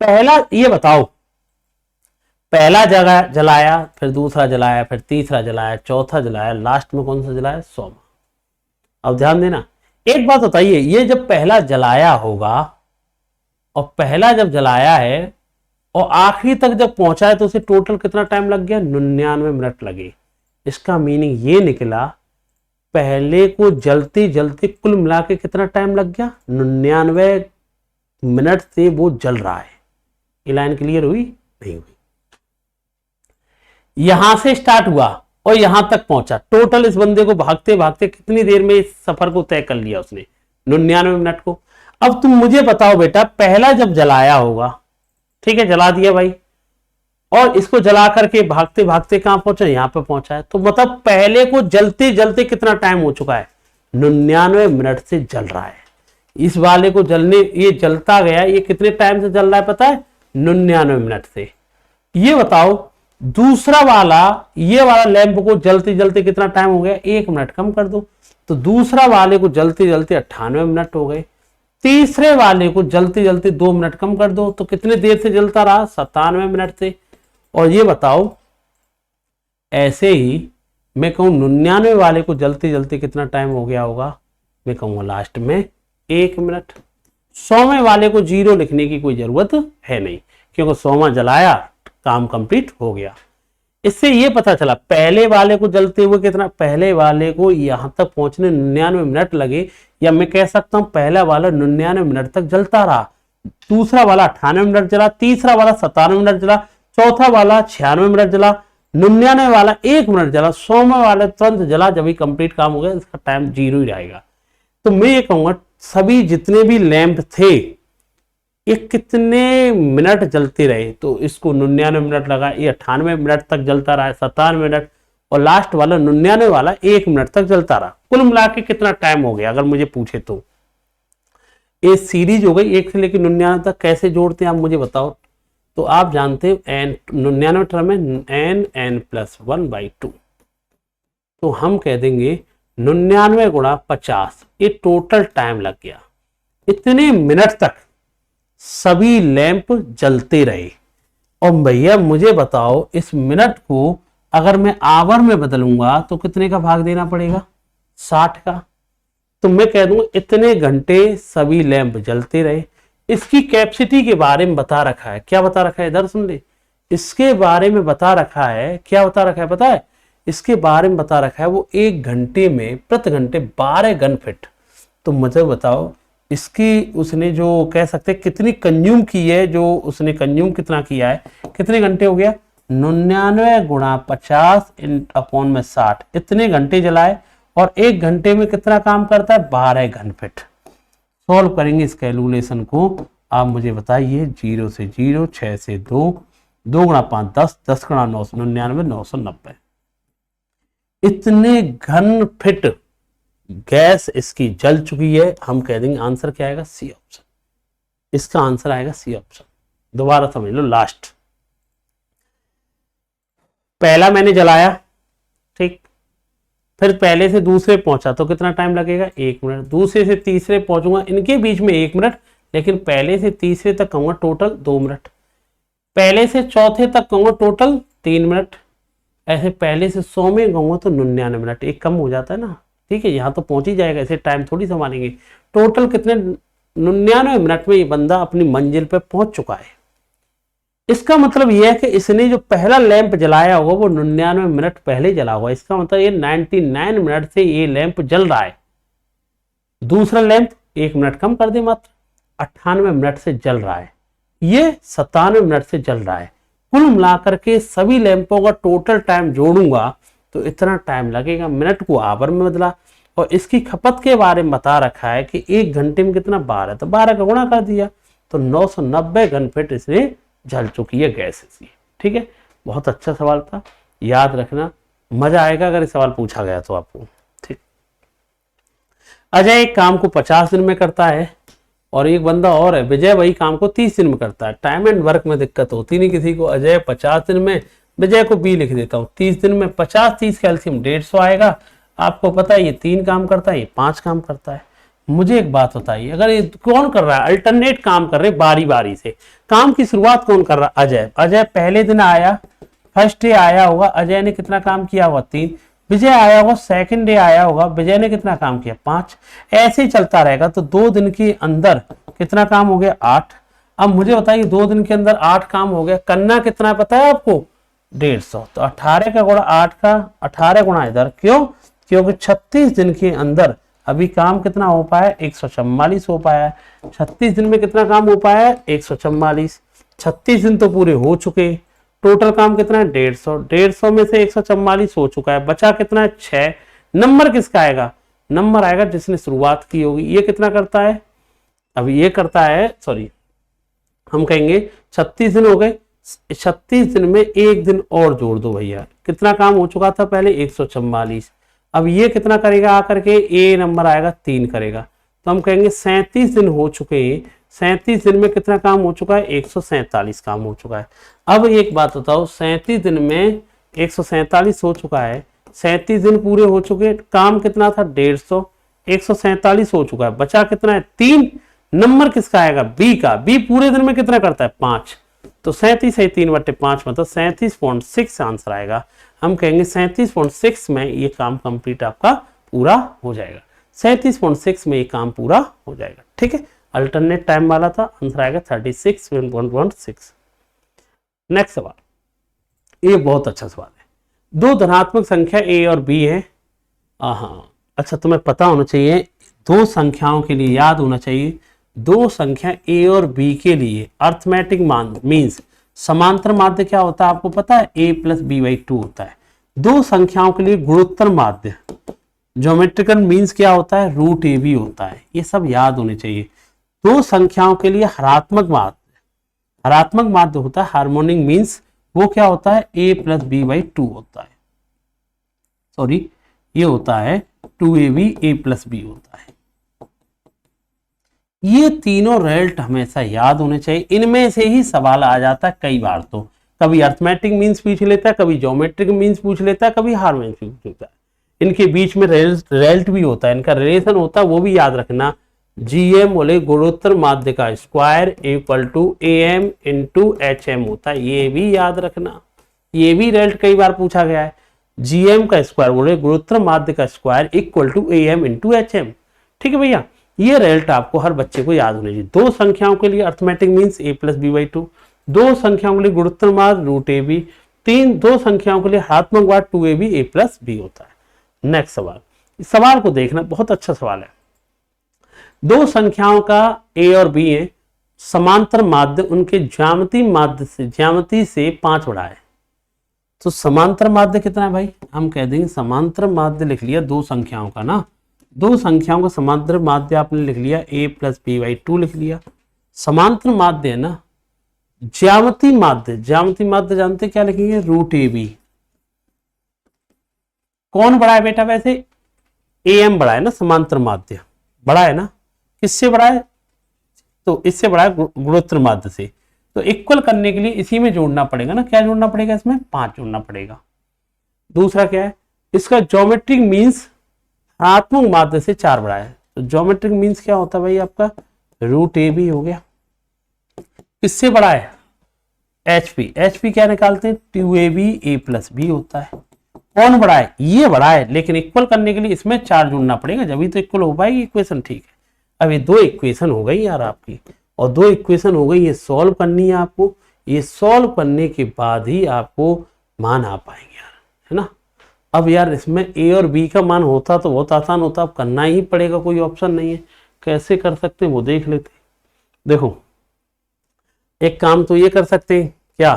पहला ये बताओ, पहला जगह जलाया, फिर दूसरा जलाया, फिर तीसरा जलाया, चौथा जलाया, लास्ट में कौन सा जलाया? 100। अब ध्यान देना, एक बात बताइए, ये जब पहला जलाया होगा और पहला जब जलाया है और आखिरी तक जब पहुंचा है तो उसे टोटल कितना टाइम लग गया? 99 मिनट लगे। इसका मीनिंग ये निकला, पहले को जलते जलते कुल मिला के कितना टाइम लग गया? 99 मिनट से वो जल रहा है। ये लाइन क्लियर हुई? नहीं हुई। यहां से स्टार्ट हुआ और यहां तक पहुंचा, टोटल इस बंदे को भागते भागते कितनी देर में इस सफर को तय कर लिया उसने? 99 मिनट को। अब तुम मुझे बताओ बेटा, पहला जब जलाया होगा, ठीक है, जला दिया भाई, और इसको जला करके भागते भागते कहां पहुंचा? यहां पे पहुंचा है। तो मतलब पहले को जलते जलते कितना टाइम हो चुका है? 99 मिनट से जल रहा है। इस वाले को जलने, ये जलता गया, ये कितने टाइम से जल रहा है पता है? 99 मिनट से। ये बताओ दूसरा वाला, ये वाला लैंप को जलते जलते कितना टाइम हो गया? 1 मिनट कम कर दो, तो दूसरा वाले को जलते जलते 98 मिनट हो गए। तीसरे वाले को जलते जलते 2 मिनट कम कर दो, तो कितने देर से जलता रहा? 97 मिनट से। और ये बताओ, ऐसे ही मैं कहूं 99 वाले को जलते जलते कितना टाइम हो गया होगा? मैं कहूंगा लास्ट में 1 मिनट। 100वें वाले को 0 लिखने की कोई जरूरत है नहीं, क्योंकि 100वां जलाया, काम कंप्लीट हो गया। इससे ये पता चला पहले वाले को जलते हुए कितना, पहले वाले को यहां तक पहुंचने 99 मिनट लगे, या मैं कह सकता हूं पहला वाला 99 मिनट तक जलता रहा, दूसरा वाला 98 मिनट जला, तीसरा वाला 97 मिनट जला, चौथा वाला 96 मिनट जला, 99 वाला 1 मिनट जला, 100वां वाला तुरंत जला जब ही कंप्लीट काम हो गया, इसका टाइम 0 ही रहेगा। तो मैं ये कहूंगा सभी जितने भी लैंप थे ये कितने मिनट जलते रहे? तो इसको 99 मिनट लगा, ये 98 मिनट तक जलता रहा, 97 मिनट, और लास्ट वाला 99 वाला 1 मिनट तक जलता रहा। कुल मिला के कितना टाइम हो गया अगर मुझे पूछे तो? ये सीरीज हो गई 1 से लेकर 99 तक। कैसे जोड़ते हैं आप मुझे बताओ? तो आप जानते हो एन 99 टर्म में n+1/2, तो हम कह देंगे 99 गुणा 50, ये टोटल टाइम लग गया। इतने मिनट तक सभी लैंप जलते रहे। और भैया मुझे बताओ, इस मिनट को अगर मैं आवर में बदलूंगा तो कितने का भाग देना पड़ेगा? 60 का। तो मैं कह दूंगा इतने घंटे सभी लैंप जलते रहे। इसकी कैपेसिटी के बारे में बता रखा है। क्या बता रखा है? इधर सुन ले, इसके बारे में बता रखा है। क्या बता रखा है पता है? इसके बारे में बता रखा है वो 1 घंटे में प्रति घंटे 12 घन फीट। तो मुझे बताओ इसकी उसने जो कह सकते कितनी कंज्यूम की है, जो उसने कंज्यूम कितना किया है, कितने घंटे हो गया? 99 गुणा 50 अपॉन में 60, इतने घंटे जलाए। और 1 घंटे में कितना काम करता है? 12 घन फीट। सॉल्व करेंगे इस कैलकुलेशन को। आप मुझे बताइए, 0 से 0, 6 से 2, 2 गुणा 5 10, 10 गुणा 9 99, 990। इतने घन फीट गैस इसकी जल चुकी है। हम कह देंगे आंसर क्या आएगा? C option. इसका आंसर आएगा सी ऑप्शन। दोबारा समझ लो, लास्ट पहला मैंने जलाया, ठीक, फिर पहले से दूसरे पहुंचा तो कितना टाइम लगेगा? 1 मिनट। दूसरे से तीसरे पहुंचूंगा, इनके बीच में 1 मिनट, लेकिन पहले से तीसरे तक कहूंगा टोटल 2 मिनट, पहले से चौथे तक कहूंगा टोटल 3 मिनट, ऐसे पहले से 100 में कहूंगा तो 99 मिनट, एक कम हो जाता है ना, ठीक है, यहाँ तो पहुंच ही जाएगा, ऐसे टाइम थोड़ी संभालेंगे। टोटल कितने 99 मिनट में ये बंदा अपनी मंजिल पे पहुंच चुका है। इसका मतलब यह है कि इसने जो पहला लैंप जलाया होगा वो 99 मिनट पहले जला हुआ, इसका मतलब ये 99 मिनट से ये लैंप जल रहा है। दूसरा लैंप 1 मिनट कम कर दे, मात्र 98 मिनट से जल रहा है, ये 97 मिनट से जल रहा है। कुल मिलाकर के सभी लैंपों का टोटल टाइम जोड़ूंगा तो इतना टाइम लगेगा। मिनट को आवर में बदला और इसकी खपत के बारे में बता रखा है कि 1 घंटे में कितना बार है, तो 12 का गुणा कर दिया तो 990 घन फीट इसने जल चुकी है गैस इसकी। ठीक है, बहुत अच्छा सवाल था, याद रखना, मजा आएगा अगर ये सवाल पूछा गया तो आपको। ठीक, अजय एक काम को 50 दिन में करता है और एक बंदा और है विजय, वही काम को 30 दिन में करता है। टाइम एंड वर्क में दिक्कत होती नहीं किसी को। अजय 50 दिन में, विजय को बी लिख देता हूँ, 30 दिन में 50 30 कैल्शियम 150 आएगा। आपको पता है ये 3 काम करता है, ये 5 काम करता है। मुझे एक बात बताइए, अगर ये कौन कर रहा है, अल्टरनेट काम कर रहे बारी बारी से, काम की शुरुआत कौन कर रहा है, अजय। अजय पहले दिन आया, फर्स्ट डे आया होगा, अजय ने कितना काम किया होगा 3। विजय आया होगा, सेकंड डे आया होगा, विजय ने कितना काम किया 5। ऐसे ही चलता रहेगा तो 2 दिन के अंदर कितना काम हो गया 8। अब मुझे बताइए 2 दिन के अंदर 8 काम हो गया, करना कितना पता है आपको 150। तो 18 का गुणा 8 का 18 गुणा इधर, क्यों, क्योंकि 36 दिन के अंदर अभी काम कितना हो पाया 144 हो पाया है। 36 दिन में कितना काम हो पाया है 144। 36 दिन तो पूरे हो चुके, टोटल काम कितना है 150। 150 में से 144 हो चुका है, बचा कितना है 6। नंबर किसका आएगा, नंबर आएगा जिसने शुरुआत की होगी। ये कितना करता है, अभी ये करता है, सॉरी हम कहेंगे 36 दिन हो गए, 36 दिन में 1 दिन और जोड़ दो भैया, कितना काम हो चुका था पहले 144। अब ये कितना करेगा आकर के, ए नंबर आएगा 3 करेगा, तो हम कहेंगे 37 दिन हो चुके हैं। 37 दिन में कितना काम हो चुका है 147 काम हो चुका है। अब एक बात बताओ, 37 दिन में 147 हो चुका है, 37 दिन पूरे हो चुके, काम कितना था 150, 147 हो चुका है, बचा कितना है 3। नंबर किसका आएगा, बी का। बी पूरे दिन में कितना करता है 5, तो 37 है 3/5 मतलब 37.6 आंसर आएगा। हम कहेंगे 37.6 में ये काम कंप्लीट आपका पूरा हो जाएगा। 37.6 में ये काम पूरा हो जाएगा। ठीक है, अल्टरनेट टाइम वाला था, आंसर आएगा 36.16। नेक्स्ट सवाल, ये बहुत अच्छा सवाल है। 2 धनात्मक संख्या ए और बी है। हाँ अच्छा, तुम्हें पता होना चाहिए, 2 संख्याओं के लिए याद होना चाहिए, 2 संख्या ए और बी के लिए अर्थमेटिक मान मीन्स समांतर माध्य क्या होता है आपको पता है, a + b/2 होता है। 2 संख्याओं के लिए गुणोत्तर माध्य ज्योमेट्रिकल मीन्स क्या होता है, √ab होता है। ये सब याद होने चाहिए। 2 संख्याओं के लिए हरात्मक माध्य होता है, हार्मोनिक मीन्स वो क्या होता है, a + b/2 होता है, सॉरी ये होता है 2ab, a + b होता है। ये तीनों रिजल्ट हमेशा याद होने चाहिए, इनमें से ही सवाल आ जाता है कई बार। तो कभी अर्थमेटिक मीन्स पूछ लेता है, कभी ज्योमेट्रिक मीन्स पूछ लेता है, कभी हार्मोनिक पूछ लेता है। इनके बीच में रिजल्ट भी होता है, इनका रिलेशन होता है, वो भी याद रखना। GM बोले गुणोत्तर माध्य का स्क्वायर = AM × HM होता है, ये भी याद रखना। ये भी रिजल्ट कई बार पूछा गया है। GM का स्क्वायर बोले गुणोत्तर माध्य का स्क्वायर = AM × HM। ठीक है भैया, ये रिजल्ट आपको हर बच्चे को याद होने चाहिए। 2 संख्याओं के लिए अर्थमेटिक मीन्स a + b/2, 2 संख्याओं के लिए गुणोत्तर माध्य √ab, 2 संख्याओं के लिए हरात्मक माध्य 2ab, a + b होता है। नेक्स्ट सवाल, इस सवाल को देखना, बहुत अच्छा सवाल है। 2 संख्याओं का a और b है, समांतर माध्य उनके ज्यामिति से 5 बड़ा है। तो समांतर माध्य कितना है भाई, हम कह देंगे समांतर माध्य लिख लिया 2 संख्याओं का ना, 2 संख्याओं का समांतर माध्य आपने लिख लिया a + b/2 लिख लिया। समांतर माध्य है ना, ज्यामिति माध्य जानते क्या लिखेंगे, √ab। कौन बड़ा है बेटा, वैसे am बड़ा है ना, समांतर माध्य बड़ा है ना, किससे बड़ा है, तो इससे बड़ा है गुणोत्तर माध्य से। तो इक्वल करने के लिए इसी में जोड़ना पड़ेगा ना, क्या जोड़ना पड़ेगा इसमें, 5 जोड़ना पड़ेगा। दूसरा क्या है, इसका ज्योमेट्रिक मीन्स हरात्मक माध्य से 4 बड़ा है। तो ज्योमेट्रिक मीन्स क्या होता है भाई आपका, रूट ए बी हो गया। किससे बड़ा है? H P. एच पी क्या निकालते हैं? 2ab a प्लस बी होता है। कौन बड़ा है? ये बड़ा है, लेकिन इक्वल करने के लिए इसमें 4 जोड़ना पड़ेगा, जब तो इक्वल हो पाएगी इक्वेशन। ठीक है, अब ये 2 इक्वेशन हो गई यार आपकी, और 2 इक्वेशन हो गई, ये सॉल्व करनी है आपको। ये सॉल्व करने के बाद ही आपको मान आ पाएंगे यार, है ना। अब यार इसमें ए और बी का मान होता तो बहुत आसान होता, अब करना ही पड़ेगा, कोई ऑप्शन नहीं है। कैसे कर सकते हैं वो देख लेते हैं। देखो, एक काम तो ये कर सकते हैं क्या,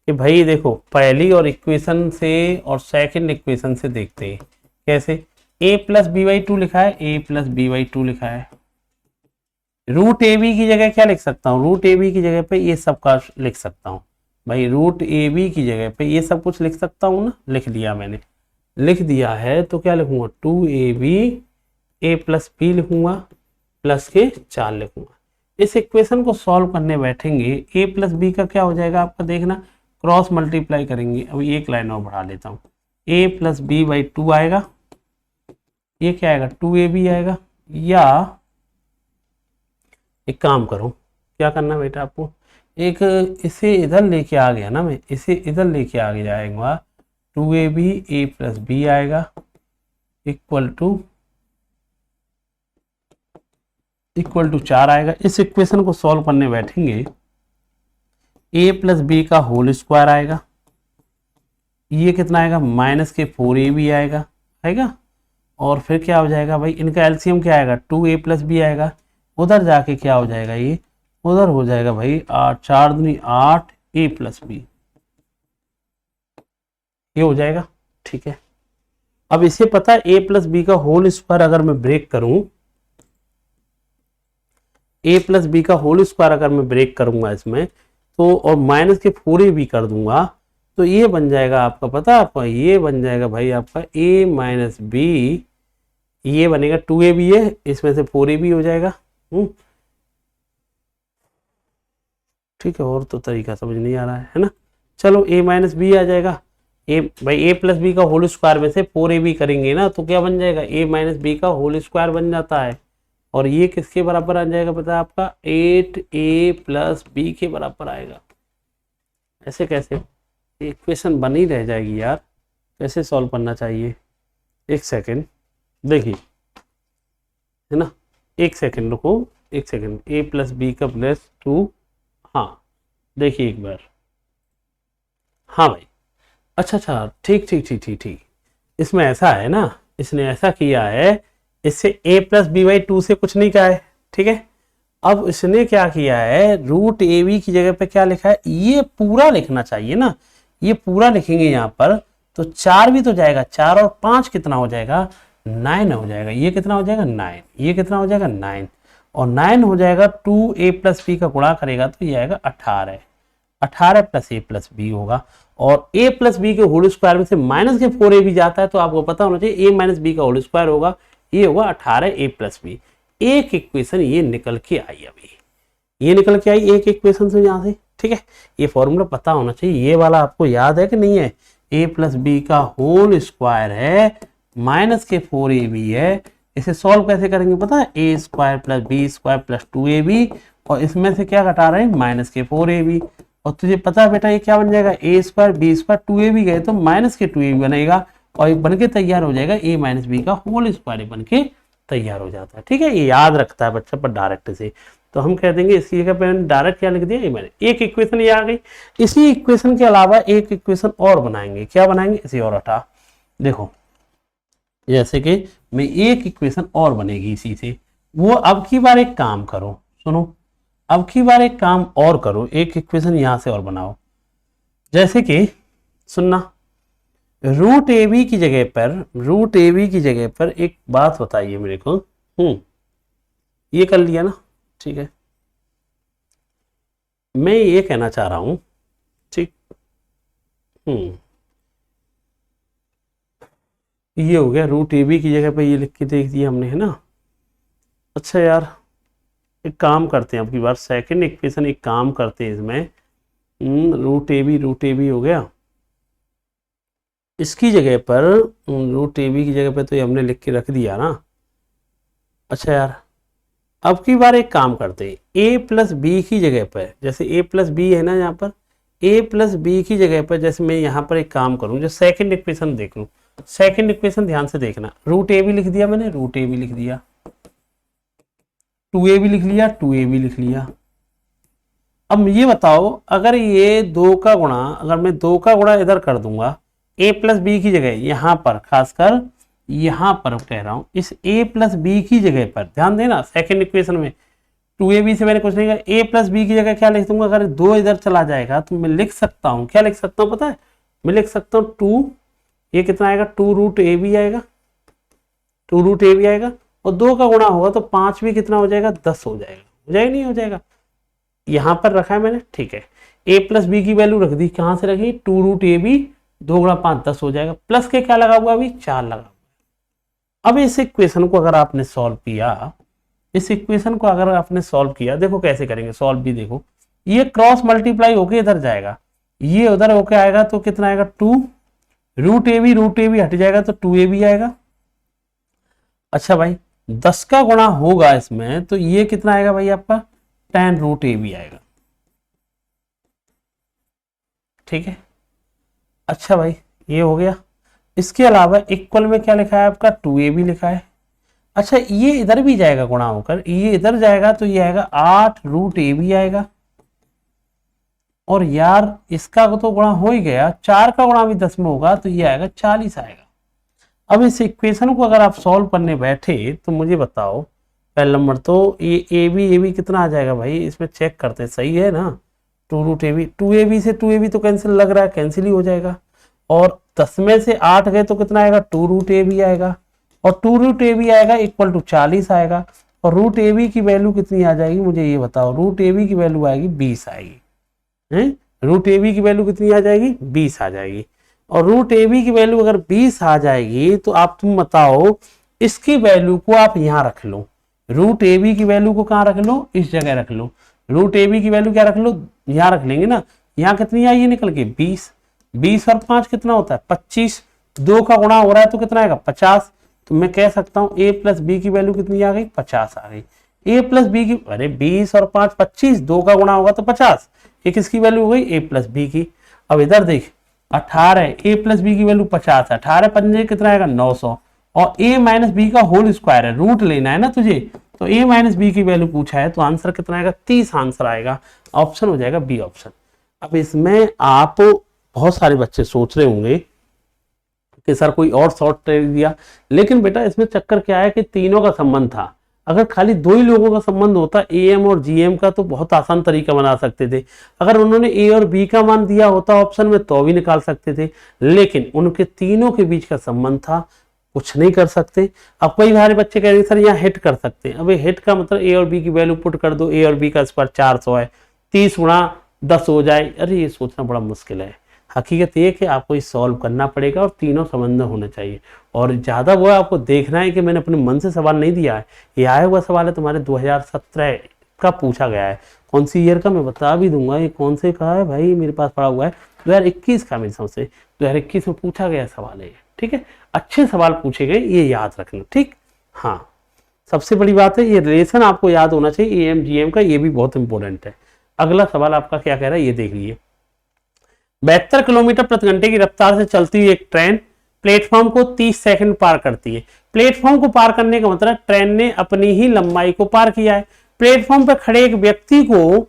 कि भाई देखो पहली और इक्वेशन से और सेकंड इक्वेशन से देखते हैं कैसे। a plus b by two लिखा है, a plus b by two लिखा है। रूट ए बी की जगह क्या लिख सकता हूँ? रूट ए बी की जगह पे ये सब का लिख सकता हूँ भाई। रूट ए बी की जगह पे ये सब कुछ लिख सकता हूँ ना, लिख दिया मैंने। लिख दिया है तो क्या लिखूंगा? 2ab a प्लस बी लिखूंगा, प्लस के 4 लिखूंगा। इस इक्वेशन को सॉल्व करने बैठेंगे, a प्लस बी का क्या हो जाएगा आपका, देखना क्रॉस मल्टीप्लाई करेंगे। अभी एक लाइन और बढ़ा लेता हूँ, a plus b by two आएगा, ये क्या आएगा? 2ab आएगा। या एक काम करो, क्या करना बेटा आपको, एक इसे इधर लेके आ गया ना, मैं इसे इधर लेके आ जाएगा, 2ab a प्लस बी आएगा इक्वल टू 4 आएगा। इस इक्वेशन को सॉल्व करने बैठेंगे, a प्लस बी का होल स्क्वायर आएगा, ये कितना आएगा? माइनस के 4ab आएगा। और फिर क्या हो जाएगा भाई, इनका एलसीएम क्या आएगा? 2a प्लस बी आएगा। उधर जाके क्या हो जाएगा, ये उधर हो जाएगा भाई 8 4 दूनी 8 a प्लस बी, ये हो जाएगा। ठीक है, अब इसे पता है a प्लस बी का होल स्क्वायर अगर मैं ब्रेक करूं, a प्लस बी का होल स्क्वायर अगर मैं ब्रेक करूंगा इसमें तो, और माइनस के 4ab कर दूंगा, तो ये बन जाएगा आपका, पता है आपका, ये बन जाएगा भाई आपका a माइनस बी, ये बनेगा 2ab है, इसमें से 4ab हो जाएगा। ठीक है, और तो तरीका समझ नहीं आ रहा है ना। चलो a माइनस बी आ जाएगा, ए भाई a प्लस बी का होल स्क्वायर में से 4ab करेंगे ना, तो क्या बन जाएगा? a माइनस बी का होल स्क्वायर बन जाता है, और ये किसके बराबर आ जाएगा पता है आपका? 8a प्लस बी के बराबर आएगा। ऐसे कैसे? इक्वेशन बनी रह जाएगी यार, कैसे सॉल्व करना चाहिए? एक सेकेंड देखिए, है ना, एक सेकेंड रुको, एक सेकेंड। a प्लस बी का प्लस 2, हाँ देखिए एक बार, हाँ भाई, अच्छा ठीक ठीक ठीक ठीक ठीक। इसमें ऐसा है ना, इसने ऐसा किया है, इससे a plus b by two से कुछ नहीं कहा है। ठीक है, अब इसने क्या किया है, रूट ए बी की जगह पे क्या लिखा है, ये पूरा लिखना चाहिए ना, ये पूरा लिखेंगे यहाँ पर तो 4 भी तो जाएगा, 4 और 5 कितना हो जाएगा? 9 हो जाएगा। ये कितना हो जाएगा? 9। ये कितना हो जाएगा? 9। और 9 हो जाएगा 2a प्लस बी का गुणा करेगा तो ये आएगा 18। 18 प्लस a प्लस बी होगा, और a प्लस बी के होल स्क्वायर में से माइनस के 4a भी जाता है, तो आपको पता होना चाहिए a माइनस बी का होल स्क्वायर होगा, ये होगा 18a प्लस बी। एक इक्वेशन ये निकल के आई, अभी ये निकल के आई एक इक्वेशन से यहाँ से। ठीक है, ये फॉर्मूला पता होना चाहिए, ये वाला आपको याद है कि नहीं है? a प्लस बी का होल स्क्वायर है, माइनस के 4ab है। इसे सॉल्व कैसे करेंगे पता है? a square plus b square plus 2ab, और इसमें से क्या घटा रहे हैं? माइनस के 4ab। और तुझे पता है बेटा ये क्या बन जाएगा? a square B square 2ab गए तो माइनस के 2ab बनेगा, और ये बन के तैयार हो जाएगा a माइनस बी का होल स्क्वायर बन के तैयार हो जाता है। ठीक है, ये याद रखता है बच्चा पर डायरेक्ट से, तो हम कह देंगे इसकी जगह पे डायरेक्ट क्या लिख दिया, ये मैंने एक इक्वेशन ये आ गई। इसी इक्वेशन के अलावा एक इक्वेशन और बनाएंगे, क्या बनाएंगे? इसे और हटा, देखो जैसे कि मैं एक इक्वेशन और बनेगी इसी से, वो अब की बार एक काम करो, सुनो, अब की बार एक काम और करो, एक इक्वेशन यहां से और बनाओ। जैसे कि सुनना, रूट ए बी की जगह पर एक बात बताइए मेरे को। ये कर लिया ना, ठीक है, मैं ये कहना चाह रहा हूं, ठीक, ये हो गया, रूट ए बी की जगह पे ये लिख के देख दिया हमने, है ना। अच्छा यार, एक काम करते हैं, अब की बार सेकंड इक्वेशन एक काम करते हैं इसमें, रूट ए बी हो गया, इसकी जगह पर रूट ए बी की जगह पे तो ये हमने लिख के रख दिया ना। अच्छा यार, अब की बार एक काम करते हैं, ए प्लस बी की जगह पर, जैसे ए प्लस बी है ना यहाँ पर, ए प्लस बी की जगह पर जैसे मैं यहाँ पर एक काम करूँ, जो सेकंड इक्वेशन देख लूँ। सेकंड इक्वेशन ध्यान से देखना, रूट ए भी लिख दिया मैंने, रूट ए भी लिख दिया, 2a भी लिख लिया, 2a भी लिख लिया। अब ये बताओ, अगर ये 2 का गुणा, अगर मैं 2 का गुणा इधर कर दूंगा a प्लस बी की जगह, यहां पर खासकर यहां पर कह रहा हूं, इस a प्लस बी की जगह पर ध्यान देना, सेकंड इक्वेशन में 2ab से मैंने कुछ नहीं कहा, a प्लस बी की जगह क्या लिख दूंगा, अगर 2 इधर चला जाएगा तो मैं लिख सकता हूं, क्या लिख सकता हूं पता है, मैं लिख सकता हूं 2, ये कितना आएगा, 2 रूट ए भी आएगा, 2 रूट ए भी आएगा, और 2 का गुणा होगा तो 5 भी कितना हो जाएगा, 10 हो जाएगा, हो जाएगा नहीं हो जाएगा, यहां पर रखा है मैंने, ठीक है। a प्लस बी की वैल्यू रख दी, कहां से रखी, 2 रूट ए बी, 2 गुणा 5 10 हो जाएगा, प्लस के क्या लगा हुआ अभी, 4 लगा हुआ। अब इस इक्वेशन को अगर आपने सॉल्व किया, इस इक्वेशन को अगर आपने सॉल्व किया, देखो कैसे करेंगे सॉल्व भी, देखो ये क्रॉस मल्टीप्लाई होके इधर जाएगा, ये उधर होके आएगा तो कितना आएगा, 2 रूट ए बी हट जाएगा तो 2a भी आएगा। अच्छा भाई 10 का गुणा होगा इसमें तो ये कितना आएगा भाई आपका, 10 रूट ए भी आएगा, ठीक है। अच्छा भाई ये हो गया, इसके अलावा इक्वल में क्या लिखा है आपका, 2a भी लिखा है। अच्छा ये इधर भी जाएगा गुणा होकर, ये इधर जाएगा तो ये आएगा 8 रूट ए भी आएगा, और यार इसका तो गुणा हो ही गया, 4 का गुणा भी 10 में होगा तो ये आएगा 40 आएगा। अब इस इक्वेशन को अगर आप सॉल्व करने बैठे तो मुझे बताओ, पहला नंबर तो ये ए बी कितना आ जाएगा भाई, इसमें चेक करते हैं, सही है ना, 2 रूट ए बी, 2ab से 2ab तो कैंसिल लग रहा है, कैंसिल ही हो जाएगा, और 10 में से 8 गए तो कितना आएगा, 2 रूट ए बी आएगा, और 2 रूट ए बी आएगा इक्वल टू 40 आएगा, और रूट ए बी की वैल्यू कितनी आ जाएगी मुझे ये बताओ, रूट ए बी की वैल्यू आएगी 20 आएगी, रूट ए बी की वैल्यू कितनी आ जाएगी, 20 आ जाएगी, और रूट ए बी की वैल्यू अगर 20 आ जाएगी तो आप तुम बताओ इसकी वैल्यू को आप यहाँ रख लो, रूट ए बी की वैल्यू को कहाँ रख लो, इस जगह रख लो, रूट ए बी की वैल्यू क्या रख लो, यहाँ रख लेंगे ना, यहाँ कितनी आई है निकल के 20, 20 और 5 कितना होता है 25, 2 का गुणा हो रहा है तो कितना आएगा 50, तो मैं कह सकता हूँ a प्लस बी की वैल्यू कितनी आ गई, 50 आ गई, a प्लस बी की, अरे 20 और 5 25, 2 का गुणा होगा तो 50, ये किसकी वैल्यू हो गई, a प्लस बी की। अब इधर देख 18, a प्लस बी की वैल्यू 50, 18 पंजे कितना आएगा 900, और a माइनस बी का होल स्क्वायर है, रूट लेना है ना तुझे, तो a माइनस बी की वैल्यू पूछा है तो आंसर कितना आएगा, 30 आंसर आएगा, ऑप्शन हो जाएगा बी ऑप्शन। अब इसमें आप बहुत सारे बच्चे सोच रहे होंगे कि सर कोई और शॉर्ट ट्रिक दिया, लेकिन बेटा इसमें चक्कर क्या है कि तीनों का संबंध था, अगर खाली 2 ही लोगों का संबंध होता am और gm का तो बहुत आसान तरीका बना सकते थे, अगर उन्होंने a और b का मान दिया होता ऑप्शन में तो भी निकाल सकते थे, लेकिन उनके तीनों के बीच का संबंध था, कुछ नहीं कर सकते। अब कई सारे बच्चे कह रहे हैं सर यहाँ हिट कर सकते हैं, अब हिट का मतलब a और b की वैल्यू पुट कर दो, a और b का स्क्वायर 400 है, 30 गुणा 10 हो जाए, अरे ये सोचना बड़ा मुश्किल है। हकीकत ये कि आपको इस सॉल्व करना पड़ेगा और तीनों संबंध होने चाहिए, और ज़्यादा वो आपको देखना है कि मैंने अपने मन से सवाल नहीं दिया है, ये आया हुआ सवाल है तुम्हारे 2017 का पूछा गया है, कौन सी ईयर का मैं बता भी दूंगा, ये कौन से का है भाई मेरे पास पड़ा हुआ है, 2021 का मेरे हिसाब से 2021 में पूछा गया सवाल है, ठीक है। अच्छे सवाल पूछे गए ये याद रखना, ठीक। हाँ सबसे बड़ी बात है ये रिलेशन आपको याद होना चाहिए am gm का, ये भी बहुत इंपॉर्टेंट है। अगला सवाल आपका क्या कह रहा है ये देख लीजिए, 72 किलोमीटर प्रति घंटे की रफ्तार से चलती हुई एक ट्रेन प्लेटफॉर्म को 30 सेकंड पार करती है। प्लेटफॉर्म को पार करने का मतलब ट्रेन ने अपनी ही लंबाई को पार किया है, प्लेटफॉर्म पर खड़े एक व्यक्ति को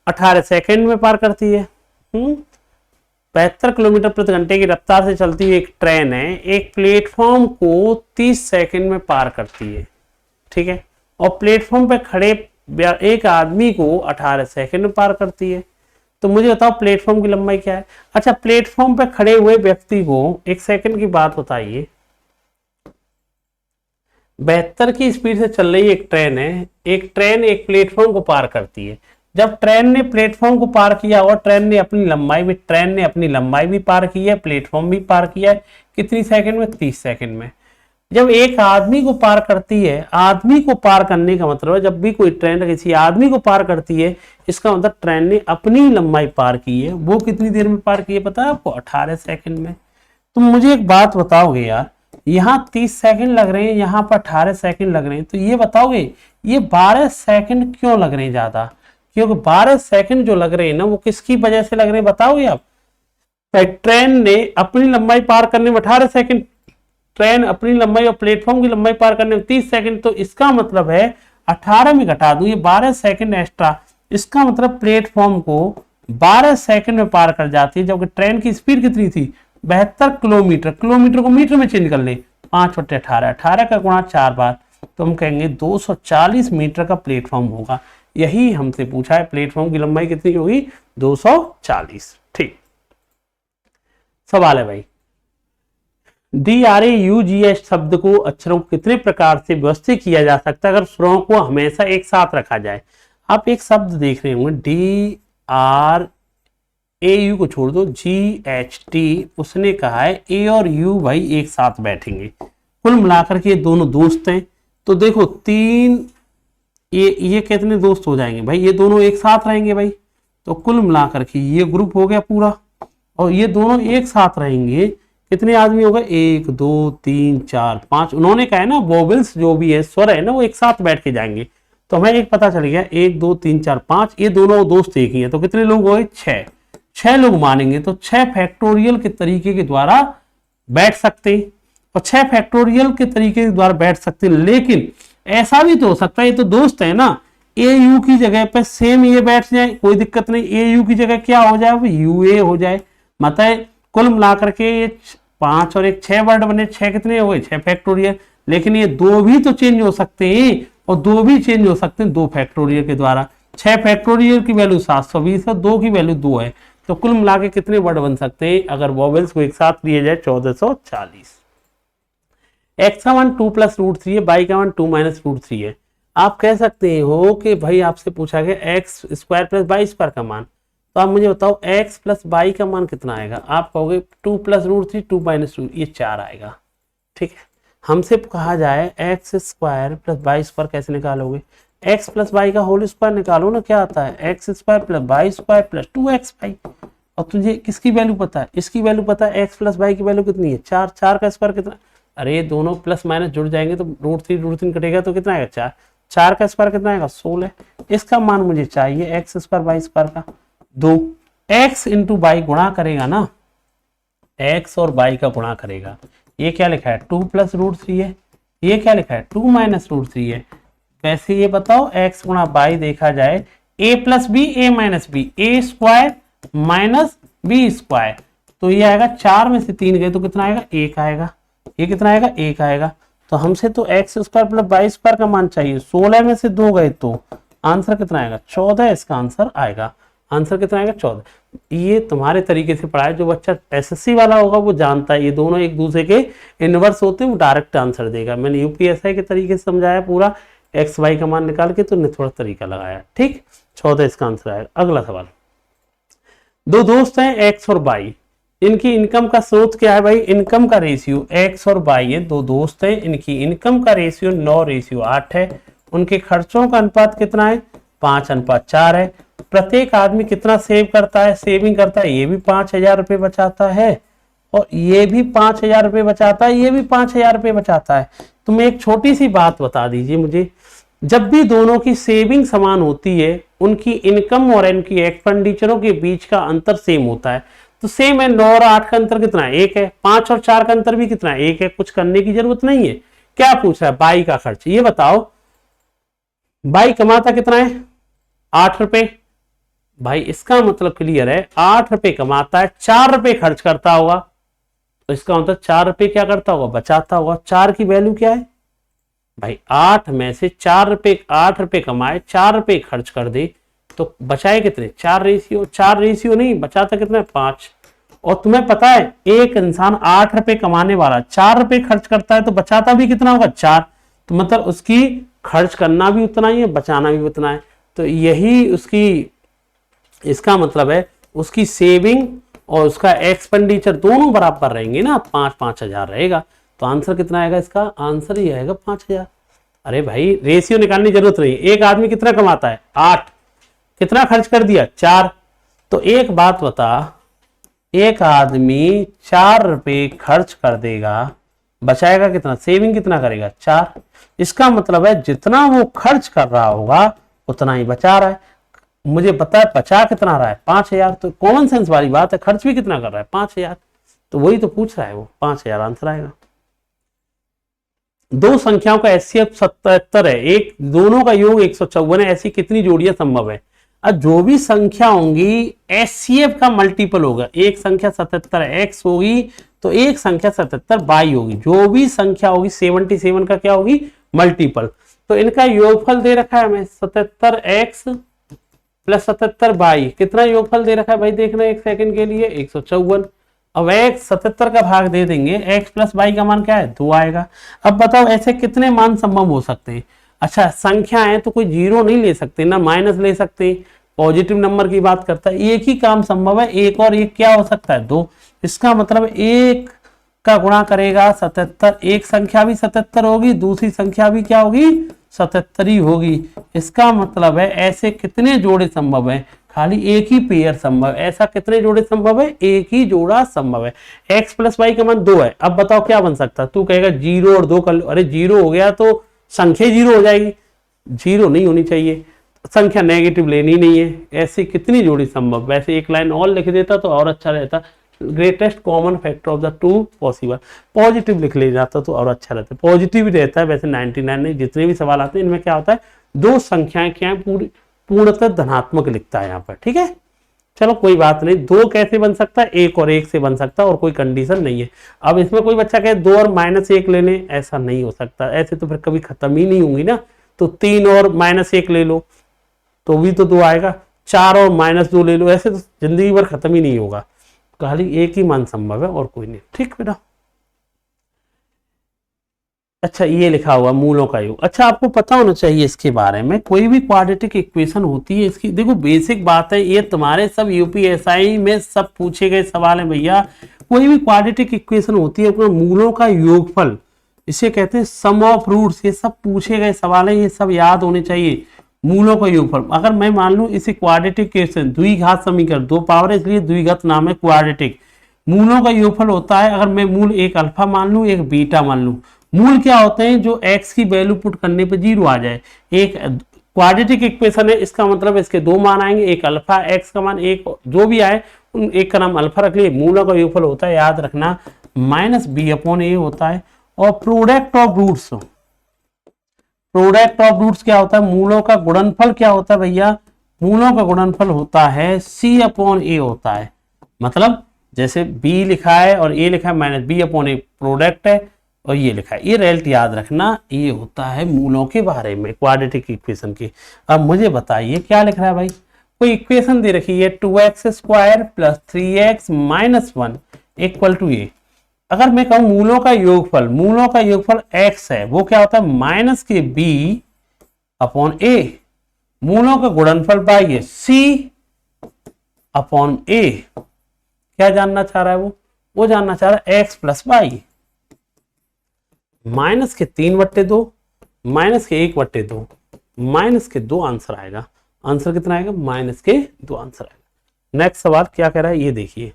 18 सेकंड में पार करती है। 72 किलोमीटर प्रति घंटे की रफ्तार से चलती हुई एक ट्रेन है, एक प्लेटफॉर्म को 30 सेकंड में पार करती है, ठीक है, और प्लेटफॉर्म पर खड़े एक आदमी को 18 सेकंड में पार करती है। तो मुझे बताओ प्लेटफॉर्म की लंबाई क्या है। अच्छा प्लेटफॉर्म पे खड़े हुए व्यक्ति को, एक सेकंड की बात बताइए, 72 की स्पीड से चल रही एक ट्रेन है, एक ट्रेन एक प्लेटफॉर्म को पार करती है, जब ट्रेन ने प्लेटफॉर्म को पार किया और ट्रेन ने अपनी लंबाई भी पार की है, प्लेटफॉर्म भी पार किया है, कितनी सेकंड में, 30 सेकंड में। जब एक आदमी को पार करती है, आदमी को पार करने का मतलब है जब भी कोई ट्रेन किसी आदमी को पार करती है, इसका मतलब ट्रेन ने अपनी लंबाई पार की है, वो कितनी देर में पार की है पता है आपको, 18 सेकंड में। तुम मुझे एक बात बताओगे यार, यहाँ 30 सेकंड लग रहे हैं, यहाँ पर 18 सेकंड लग रहे हैं, तो ये बताओगे ये 12 सेकंड क्यों लग रहे हैं ज्यादा? क्योंकि 12 सेकंड जो लग रहे हैं ना वो किसकी वजह से लग रहे हैं बताओगे आप? ट्रेन ने अपनी लंबाई पार करने में 18 सेकंड, ट्रेन अपनी लंबाई और प्लेटफॉर्म की लंबाई पार करने में 30 सेकंड, तो इसका मतलब है 18 में घटा दूं ये 12 सेकंड एक्स्ट्रा, इसका मतलब प्लेटफॉर्म को 12 सेकंड में पार कर जाती है, जबकि ट्रेन की स्पीड कितनी थी 72 किलोमीटर, किलोमीटर को मीटर में चेंज कर ले 5/18, 18 का गुणा 4 बार, तो हम कहेंगे 240 मीटर का प्लेटफॉर्म होगा। यही हमसे पूछा है, प्लेटफॉर्म की लंबाई कितनी होगी 240। ठीक सवाल है भाई, DRAUGH शब्द को अक्षरों को कितने प्रकार से व्यवस्थित किया जा सकता है अगर स्वरों को हमेशा एक साथ रखा जाए? आप एक शब्द देख रहे होंगे DRAU को छोड़ दो, GHT, उसने कहा है A और U भाई एक साथ बैठेंगे, कुल मिलाकर के ये दोनों दोस्त हैं, तो देखो 3 ये कितने दोस्त हो जाएंगे भाई, ये दोनों एक साथ रहेंगे भाई, तो कुल मिलाकर के ये ग्रुप हो गया पूरा, और ये दोनों एक साथ रहेंगे, कितने आदमी हो गए 1 2 3 4 5, उन्होंने कहा है ना वोवेल्स जो भी है स्वर है ना वो एक साथ बैठ के जाएंगे, तो हमें एक पता चल गया 1 2 3 4 5, ये दोनों दोस्त एक ही है, तो कितने लोग हो गए 6 लोग मानेंगे, तो 6 फैक्टोरियल के तरीके के द्वारा बैठ सकते हैं, और 6 फैक्टोरियल के तरीके के द्वारा बैठ सकते हैं, लेकिन ऐसा भी तो हो सकता है ये तो दोस्त है ना, AU की जगह पे सेम ये बैठ जाए, कोई दिक्कत नहीं, AU की जगह क्या हो जाए UA हो जाए, मतलब कुल मिलाकर के ये 5 और 1 6 वर्ड बने, 6 कितने हो गए 6 फैक्टोरियल, लेकिन ये 2 भी तो चेंज हो सकते हैं, और 2 भी चेंज हो सकते हैं 2 फैक्टोरियल के द्वारा, 6 फैक्टोरियल की वैल्यू 720 है, 2 की वैल्यू 2 है, तो कुल मिला के कितने वर्ड बन सकते हैं अगर वोवेल्स को एक साथ लिए जाए 1440। x का मान 2 + √3 है, y का मान 2 - √3 है। आप कह सकते हो कि भाई आपसे पूछा गया x² + y² का मान, तो आप मुझे बताओ x + y का मान कितना आएगा? आप कहोगे 2 + √3 2 - √3 ये 4 आएगा। ठीक है, हमसे कहा जाए x² + y² कैसे निकालोगे? x + y का होल स्क्वायर निकालो ना, क्या आता है x² + y² + 2xy, और तुझे किसकी वैल्यू पता है? इसकी वैल्यू पता है, x + y की वैल्यू कितनी है 4, 4 का स्क्वायर कितना, अरे दोनों प्लस माइनस जुड़ जाएंगे तो √3 कटेगा तो कितना आएगा 4, 4 का स्क्वायर कितना आएगा 16, इसका मान मुझे चाहिए x² y² का 2, x × y गुणा करेगा ना, x और y का गुणा करेगा, ये क्या लिखा है 2 + √3 है, ये क्या लिखा है 2 - √3 है। वैसे ये बताओ x गुणा y देखा जाए a + b a - b a² - b², तो ये आएगा 4 में से 3 गए तो कितना आएगा 1 आएगा, ये कितना आएगा 1 आएगा, तो हमसे तो x² + y² का मान चाहिए, 16 में से 2 गए तो आंसर कितना आएगा 14, इसका आंसर आएगा, आंसर कितना आएगा 14। ये तुम्हारे तरीके से पढ़ा है, जो बच्चा SSC वाला होगा वो जानता है ये दोनों एक दूसरे के इनवर्स होते हैं, वो डायरेक्ट आंसर देगा। मैंने UPSI के तरीके से समझाया पूरा, x y का मान निकाल के, तो थोड़ा तरीका लगाया, ठीक 14 इसका आंसर आएगा। अगला सवाल, दो दोस्त हैं x और y, इनकी इनकम का स्रोत क्या है भाई? इनकम का रेशियो x और y है, दो दोस्त हैं, इनकी इनकम का रेशियो 9:8 है, उनके खर्चों का अनुपात कितना है 5:4 है, प्रत्येक आदमी कितना सेव करता है, सेविंग करता है, ये भी 5000 रुपये बचाता है और ये भी 5000 रुपये बचाता है, ये भी 5000 रुपये बचाता है। तो मैं एक छोटी सी बात बता दीजिए मुझे, जब भी दोनों की सेविंग समान होती है, उनकी इनकम और इनकी एक्सपेंडिचरों के बीच का अंतर सेम होता है, तो सेम है 9 और 8 का अंतर कितना है 1 है, 5 और 4 का अंतर भी कितना है 1 है, कुछ करने की जरूरत नहीं है। क्या पूछ रहा है? बाई का खर्च, ये बताओ बाई कमाता कितना है 8 रुपए, भाई इसका मतलब क्लियर है 8 रुपए कमाता है, 4 रुपए खर्च करता होगा, तो इसका मतलब 4 रुपए क्या करता होगा बचाता होगा। 4 की वैल्यू क्या है भाई, 8 में से 4 रुपए, 8 रुपए कमाए 4 रुपए खर्च कर दे तो बचाए कितने 4 रेशियो नहीं, बचाता कितना है 5। और तुम्हें पता है एक इंसान 8 रुपए कमाने वाला 4 रुपए खर्च करता है तो बचाता भी कितना होगा 4, तो मतलब उसकी खर्च करना भी उतना ही है, बचाना भी उतना है। तो यही उसकी, इसका मतलब है उसकी सेविंग और उसका एक्सपेंडिचर दोनों बराबर रहेंगे ना, 5-5 हजार रहेगा। तो आंसर कितना आएगा? इसका आंसर ही आएगा 5000। अरे भाई रेशियो निकालने की जरूरत नहीं, एक आदमी कितना कमाता है 8, कितना खर्च कर दिया 4। तो एक बात बता, एक आदमी 4 रुपए खर्च कर देगा बचाएगा कितना, सेविंग कितना करेगा 4। इसका मतलब है जितना वो खर्च कर रहा होगा उतना ही बचा रहा है। मुझे पता है बचा कितना रहा है 5000, तो कॉमन सेंस वाली बात है, खर्च भी कितना कर रहा है 5000, तो वही तो पूछ रहा है वो 5000 आंसर आएगा। दो संख्याओं का एचसीएफ 77 है, एक दोनों का योग 154 है, ऐसी कितनी जोड़ियां संभव है। अब जो भी संख्या होंगी एचसीएफ का मल्टीपल होगा, एक संख्या 77 एक्स होगी तो एक संख्या 77 वाई होगी, जो भी संख्या होगी 77 का क्या होगी मल्टीपल, तो इनका योगफल दे रखा है हमें 77 एक्स प्लस 77 वाई, कितना योगफल दे रखा है भाई देखना एक सेकंड के लिए 154। अब x 77 का भाग दे देंगे, x प्लस वाई का मान क्या है 2 आएगा। अब बताओ ऐसे कितने मान संभव हो सकते हैं। अच्छा संख्या है तो कोई जीरो नहीं ले सकते ना माइनस ले सकते, पॉजिटिव नंबर की बात करता है, एक ही काम संभव है, एक और एक क्या हो सकता है 2। इसका मतलब एक का गुणा करेगा 77, एक संख्या भी 77 होगी, दूसरी संख्या भी क्या होगी 77 ही होगी। इसका मतलब है ऐसे कितने जोड़े संभव है, खाली एक ही पेयर संभव, ऐसा कितने जोड़े संभव है, एक ही जोड़ा संभव है। x प्लस वाई का मान 2 है। अब बताओ क्या बन सकता है, तू कहेगा 0 और 2 कर लो, अरे 0 हो गया तो संख्या 0 हो जाएगी, 0 नहीं होनी चाहिए, संख्या नेगेटिव लेनी नहीं है। ऐसी कितनी जोड़ी संभव, वैसे एक लाइन और लिख देता तो और अच्छा रहता, greatest common factor of the two possible, positive लिख ले जाता तो और अच्छा रहता, पॉजिटिव ही रहता है वैसे 99 नहीं, जितने भी सवाल आते हैं इनमें क्या होता है दो संख्याएं क्या है पूरी पूर्णतः धनात्मक लिखता है यहाँ पर, ठीक है। चलो कोई बात नहीं, दो कैसे बन सकता है, एक और एक से बन सकता है और कोई कंडीशन नहीं है। अब इसमें कोई बच्चा कहे 2 और -1 ले लें, ऐसा नहीं हो सकता, ऐसे तो फिर कभी खत्म ही नहीं होंगी ना। तो 3 और -1 ले लो तो भी तो 2 आएगा, 4 और -2 ले लो, ऐसे तो जिंदगी भर खत्म ही नहीं होगा, खाली एक ही मान संभव है और कोई नहीं, ठीक बेटा। अच्छा ये लिखा हुआ मूलों का योग, अच्छा आपको पता होना चाहिए इसके बारे में, कोई भी क्वाड्रेटिक इक्वेशन होती है इसकी देखो बेसिक बात है, ये तुम्हारे सब यूपीएसआई में सब पूछे गए सवाल है भैया। कोई भी क्वाड्रेटिक इक्वेशन होती है अपने मूलों का योगफल, इसे कहते हैं सम ऑफ रूट्स, ये सब पूछे गए सवाल है, ये सब याद होने चाहिए। मूलों का योगफल, अगर मैं मान लूं इसे क्वाड्रेटिक इक्वेशन द्विघात समीकरण, 2 पावर है इसलिए द्विघात नाम है क्वाड्रेटिक, मूलों का योगफल होता है, अगर मैं मूल एक अल्फा मान लूं एक बीटा मान लूं, मूल क्या होते हैं जो x की वैल्यू पुट करने पे 0 आ जाए। एक क्वाड्रेटिक इक्वेशन है, इसका मतलब इसके 2 मान आएंगे, एक अल्फा x का मान एक जो भी आए उन एक का नाम अल्फा रख लिए, मूलों का योगफल होता है याद रखना -b/a होता है। और product of roots, product of roots क्या होता है, मूलों का गुणनफल क्या होता है भैया, मूलों का गुणनफल होता है c/a होता है। मतलब जैसे b लिखा है और a लिखा है -b/a प्रोडक्ट है और ये लिखा है, ये रिजल्ट याद रखना, ये होता है मूलों के बारे में क्वाड्रेटिक इक्वेशन की। अब मुझे बताइए क्या लिख रहा है भाई, कोई इक्वेशन दे रखी है 2x² + 3x - 1 = a। अगर मैं कहूं मूलों का योगफल, मूलों का योगफल x है, वो क्या होता है -b/a, मूलों का गुणनफल y है c/a। क्या जानना चाह रहा है वो जानना चाह रहा है x + y, -3/2 -1/2 -2 आंसर आएगा। आंसर कितना आएगा -2 आंसर आएगा। नेक्स्ट सवाल क्या कह रहा है ये देखिए।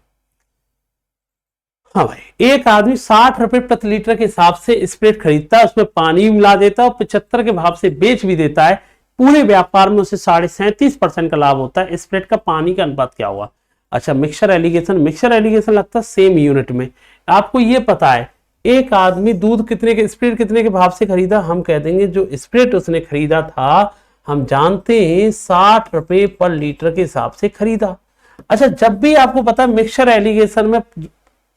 हाँ भाई, एक आदमी 60 रुपए प्रति लीटर के हिसाब से स्प्रिट खरीदता है, उसमें पानी मिला देता है और 75 के भाव से बेच भी देता है, पूरे व्यापार में उसे 37.5% का लाभ होता है, स्प्रिट का पानी का अनुपात क्या हुआ। अच्छा मिक्सचर एलिगेशन लगता है सेम यूनिट में। आपको ये पता है एक आदमी दूध कितने के स्प्रिट कितने के भाव से खरीदा, हम कह देंगे जो स्प्रिट उसने खरीदा था हम जानते हैं 60 रुपए पर लीटर के हिसाब से खरीदा। अच्छा जब भी आपको पता है मिक्सचर एलिगेशन में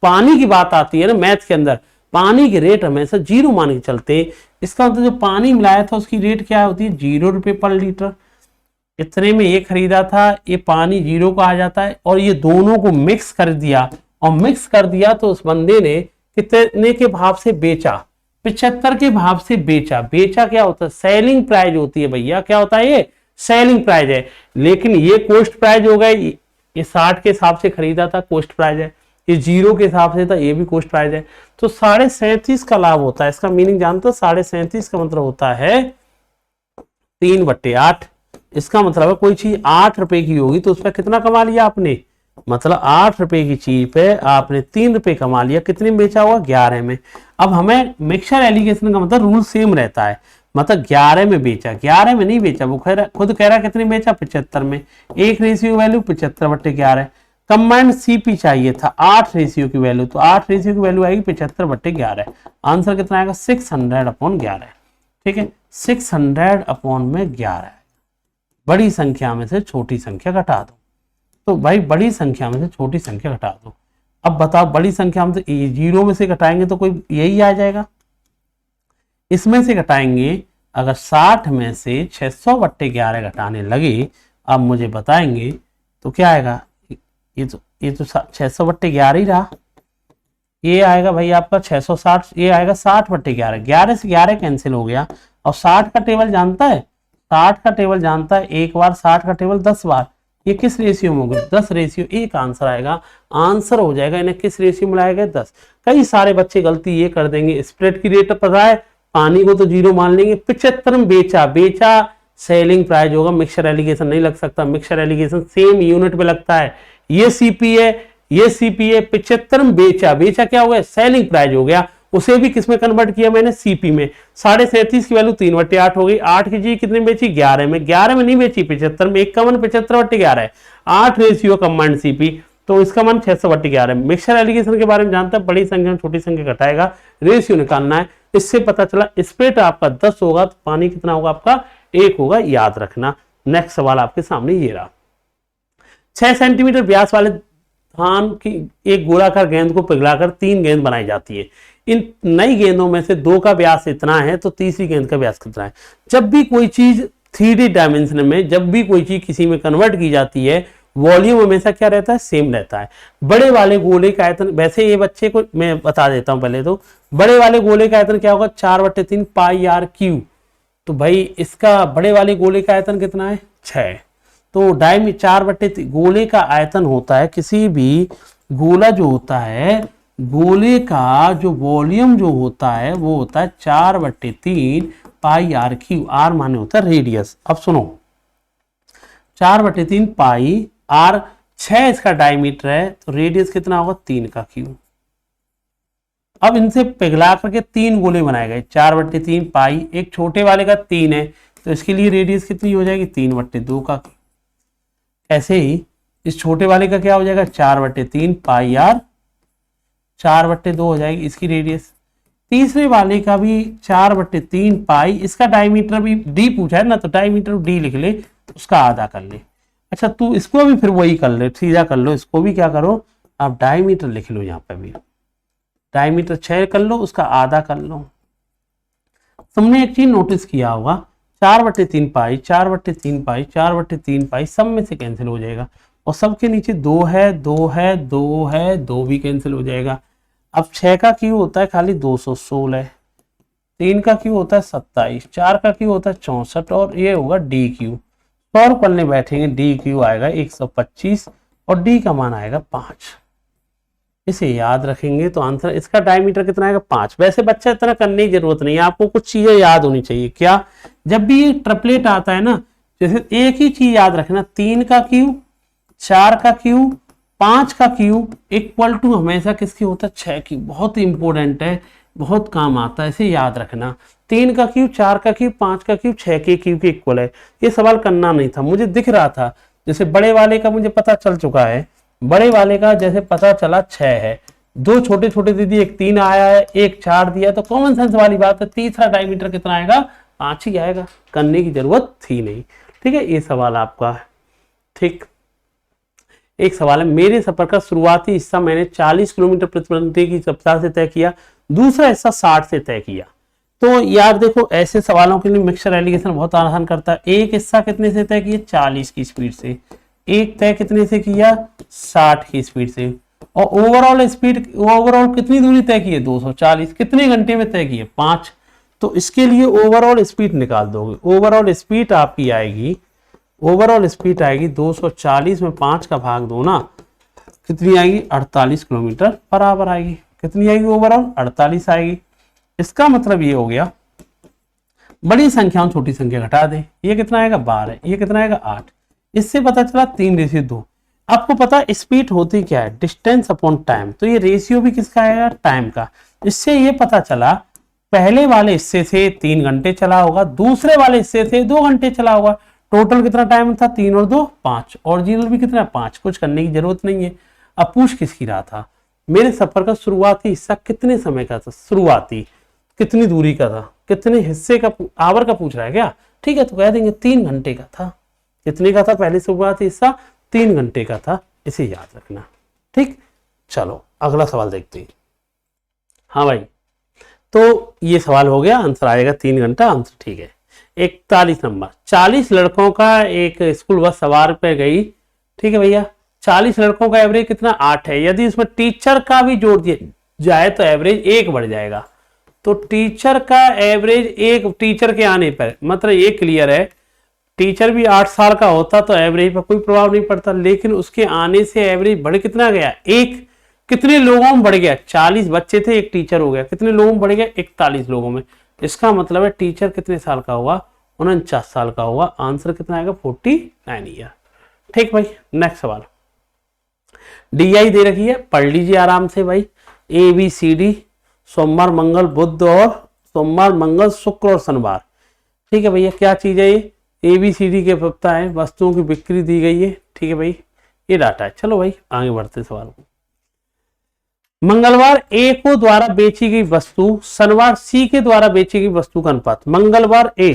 पानी की बात आती है ना, मैथ के अंदर पानी की रेट हमेशा 0 मान के चलते, इसका मतलब जो पानी मिलाया था उसकी रेट क्या होती है 0 रुपए पर लीटर। इतने में ये खरीदा था, ये पानी 0 का आ जाता है और ये दोनों को मिक्स कर दिया, और मिक्स कर दिया तो उस बंदे ने कितने के भाव से बेचा, 75 के भाव से बेचा। बेचा क्या होता है सेलिंग प्राइस होती है भैया, क्या होता है ये सेलिंग प्राइस है, लेकिन ये कॉस्ट प्राइस हो गए, ये 60 के हिसाब से खरीदा था कॉस्ट प्राइस है, ये 0 के हिसाब से था ये भी कॉस्ट प्राइस है, तो 37.5 का लाभ होता है। इसका मीनिंग जानते हो 37.5 का मतलब होता है 3/8। इसका मतलब है कोई चीज 8 रुपए की होगी तो उसमें कितना कमा लिया आपने, मतलब 8 रुपए की चीज पे आपने 3 रुपए कमा लिया, कितने में बेचा हुआ 11 में। अब हमें मिक्सचर एलिगेशन का मतलब रूल सेम रहता है, मतलब 11 में बेचा, 11 में नहीं बेचा, वो खुद कह रहा है कितने बेचा 75 में, एक रेशियो वैल्यू 75/11। कंबाइंड सीपी चाहिए था 8 रेशियो की वैल्यू, तो 8 रेशियो की वैल्यू आएगी 75/11। आंसर कितना आएगा 600/11। ठीक है, 600/11 बड़ी संख्या में से छोटी संख्या घटा दो। तो भाई बड़ी संख्या में से छोटी संख्या घटा दो। अब बताओ बड़ी संख्या में से 0 में से घटाएंगे तो कोई यही आ जाएगा, इसमें से घटाएंगे। अगर 60 में से 600/11 घटाने लगे, अब मुझे बताएंगे तो क्या आएगा, ये तो 600/11 ही रहा, ये आएगा भाई आपका 660, ये आएगा 60/11। 11 से 11 कैंसिल हो गया। और 60 का टेबल जानता है, 60 का टेबल जानता है, एक बार 60 का टेबल 10 बार, ये किस रेशियो में होगा 10:1 आंसर आएगा। आंसर हो जाएगा, इन्हें किस रेशियो में लाएगा 10। कई सारे बच्चे गलती ये कर देंगे, स्प्रेड की रेट पता है, पानी को तो 0 मान लेंगे, 75 में बेचा सेलिंग प्राइस होगा, मिक्सचर एलिगेशन नहीं लग सकता, मिक्सचर एलिगेशन सेम यूनिट पे लगता है। ये सीपी है, ये सीपी है, 75 में बेचा क्या हो गया सेलिंग प्राइस हो गया, उसे भी किसमें कन्वर्ट किया मैंने सीपी में। 37.5 की वैल्यू 3/8 हो गई। 8 की चीज कितनी बेची 11 में, 11 में नहीं बेची 75 में, 1 का मन 75/11 है, 8 रेशियो कंबाइंड सीपी, तो इसका मान 600/11। मिक्सचर एलिगेशन के बारे में जानता है, बड़ी संख्या में छोटी संख्या घटाएगा, रेशियो निकालना है। इससे पता चला स्प्रेड आपका 10 होगा तो पानी कितना होगा आपका 1 होगा, याद रखना। नेक्स्ट सवाल आपके सामने ये रहा, 6 सेंटीमीटर व्यास वाले धान की एक गोलाकार गेंद को पिघलाकर 3 गेंद बनाई जाती है। इन नई गेंदों में से 2 का व्यास इतना है, तो तीसरी गेंद का व्यास कितना है। जब भी कोई चीज 3D डायमेंशन में, जब भी कोई चीज किसी में कन्वर्ट की जाती है, वॉल्यूम हमेशा क्या रहता है सेम रहता है। बड़े वाले गोले का आयतन, वैसे ये बच्चे को मैं बता देता हूं पहले, तो बड़े वाले गोले का आयतन क्या होगा 4/3 πr3। तो भाई इसका बड़े वाले गोले का आयतन कितना है 6। तो डायमी 4/3 गोले का आयतन होता है, किसी भी गोला जो होता है, गोले का जो वॉल्यूम जो होता है वो होता है 4/3 πr3। आर माने होता है रेडियस। अब सुनो 4/3 पाई आर, 6 इसका डायमीटर है, तो रेडियस कितना होगा 3 का क्यूब। अब इनसे पिघला करके 3 गोले बनाए गए, 4/3 पाई, एक छोटे वाले का 3 है, तो इसके लिए रेडियस कितनी हो जाएगी 3/2 का। ऐसे ही इस छोटे वाले का क्या हो जाएगा 4/3 पाई आर, 4/2 हो जाएगी इसकी रेडियस। तीसरे वाले का भी 4/3 पाई, इसका डायमीटर भी डी पूछा है ना, तो डायमीटर डी लिख ले, उसका आधा कर ले। अच्छा तू इसको भी फिर वही कर ले, सीधा कर लो, इसको भी क्या करो आप डायमीटर लिख लो, यहाँ पे भी डायमीटर 6 कर लो, उसका आधा कर लो। तुमने एक चीज नोटिस किया होगा, 4/3 पाई, 4/3 पाई, 4/3 पाई, सब में से कैंसिल हो जाएगा, और सबके नीचे 2 है, 2 है, 2 है, 2 भी कैंसिल हो जाएगा। अब 6 का क्यू होता है खाली 216, 3 का क्यू होता है 27, 4 का क्यू होता है 64, और ये होगा डी क्यू। सॉल्व करने बैठेंगे, डी क्यू आएगा 125 और डी का मान आएगा 5। इसे याद रखेंगे तो आंसर, इसका डायमीटर कितना आएगा 5। वैसे बच्चा इतना करने की जरूरत नहीं है, आपको कुछ चीजें याद होनी चाहिए। क्या, जब भी ट्रिपलेट आता है ना, जैसे एक ही चीज याद रखना, 3 का क्यूब, 4 का क्यूब, 5 का क्यूब इक्वल टू हमेशा किसकी होता है 6 की। बहुत इंपॉर्टेंट है, बहुत काम आता है, इसे याद रखना। 3 का क्यूब, 4 का क्यूब, 5 का क्यूब 6 के क्यूब के इक्वल है। ये सवाल करना नहीं था, मुझे दिख रहा था, जैसे बड़े वाले का मुझे पता चल चुका है, बड़े वाले का जैसे पता चला 6 है, 2 छोटे छोटे दे दिए, एक 3 आया है, एक 4 दिया, तो कॉमन सेंस वाली बात है, तीसरा डायमीटर कितना आएगा 5 ही आएगा, करने की जरूरत थी नहीं। ठीक है, ये सवाल आपका है। ठीक, एक सवाल है, मेरे सफर का शुरुआती हिस्सा मैंने 40 किलोमीटर प्रति घंटे की रफ्तार से तय किया, दूसरा हिस्सा 60 से तय किया। तो यार देखो, ऐसे सवालों के लिए मिक्सचर एलिगेशन बहुत आसान करता है। एक हिस्सा कितने से तय किया 40 की स्पीड से, एक तय कितने से किया 60 की स्पीड से, और ओवरऑल स्पीड, ओवरऑल कितनी दूरी तय की है 240, कितने घंटे में तय की है 5। तो इसके लिए ओवरऑल स्पीड निकाल दोगे, ओवरऑल स्पीड आपकी आएगी, ओवरऑल स्पीड आएगी 240 में 5 का भाग दो ना, कितनी आएगी 48 किलोमीटर बराबर आएगी। कितनी आएगी ओवरऑल 48 आएगी। इसका मतलब ये हो गया, बड़ी संख्याओं छोटी संख्या घटा दे, ये कितना आएगा 12, ये कितना आएगा 8। इससे पता चला 3/2। आपको पता है स्पीड होती क्या है, डिस्टेंस अपॉन टाइम, तो ये रेशियो भी किसका आएगा, टाइम का। इससे ये पता चला पहले वाले हिस्से से 3 घंटे चला होगा, दूसरे वाले हिस्से से 2 घंटे चला होगा, टोटल कितना टाइम था, 3 और 2 5, ओरिजिनल भी कितना 5, कुछ करने की जरूरत नहीं है। अब पूछ किसकी रहा था, मेरे सफर का शुरुआती हिस्सा कितने समय का था, शुरुआती कितनी दूरी का था, कितने हिस्से का, आवर का पूछ रहा है क्या, ठीक है, तो कह देंगे 3 घंटे का था। कितने का था पहले शुरुआती हिस्सा, 3 घंटे का था, इसे याद रखना, ठीक। चलो अगला सवाल देखते हैं। हाँ भाई, तो ये सवाल हो गया, आंसर आएगा 3 घंटा, आंसर ठीक है। 41 नंबर, 40 लड़कों का एक स्कूल बस सवार पे गई, ठीक है भैया, 40 लड़कों का एवरेज कितना 8 है, यदि इसमें टीचर का भी जोड़ दिया जाए तो एवरेज 1 बढ़ जाएगा। तो टीचर का एवरेज 1, टीचर के आने पर मतलब ये क्लियर है, टीचर भी 8 साल का होता तो एवरेज पर कोई प्रभाव नहीं पड़ता, लेकिन उसके आने से एवरेज बढ़ कितना गया, 1, कितने लोगों में बढ़ गया, 40 बच्चे थे, एक टीचर हो गया, कितने लोगों में बढ़ गया, 41 लोगों में। इसका मतलब है टीचर कितने साल का होगा, 49 साल का होगा, आंसर कितना आएगा 49 ईयर, ठीक भाई। नेक्स्ट सवाल, DI दे रखी है, पढ़ लीजिए आराम से भाई, ABCD, सोमवार मंगल बुध और सोमवार मंगल शुक्र और शनिवार, ठीक है भैया, क्या चीज है ये, ABCD के पता है, वस्तुओं की बिक्री दी गई है, ठीक है भाई, ये डाटा है। चलो भाई आगे बढ़ते सवाल को, मंगलवार A को द्वारा बेची गई वस्तु शनिवार C के द्वारा बेची गई वस्तु का अनुपात, मंगलवार A,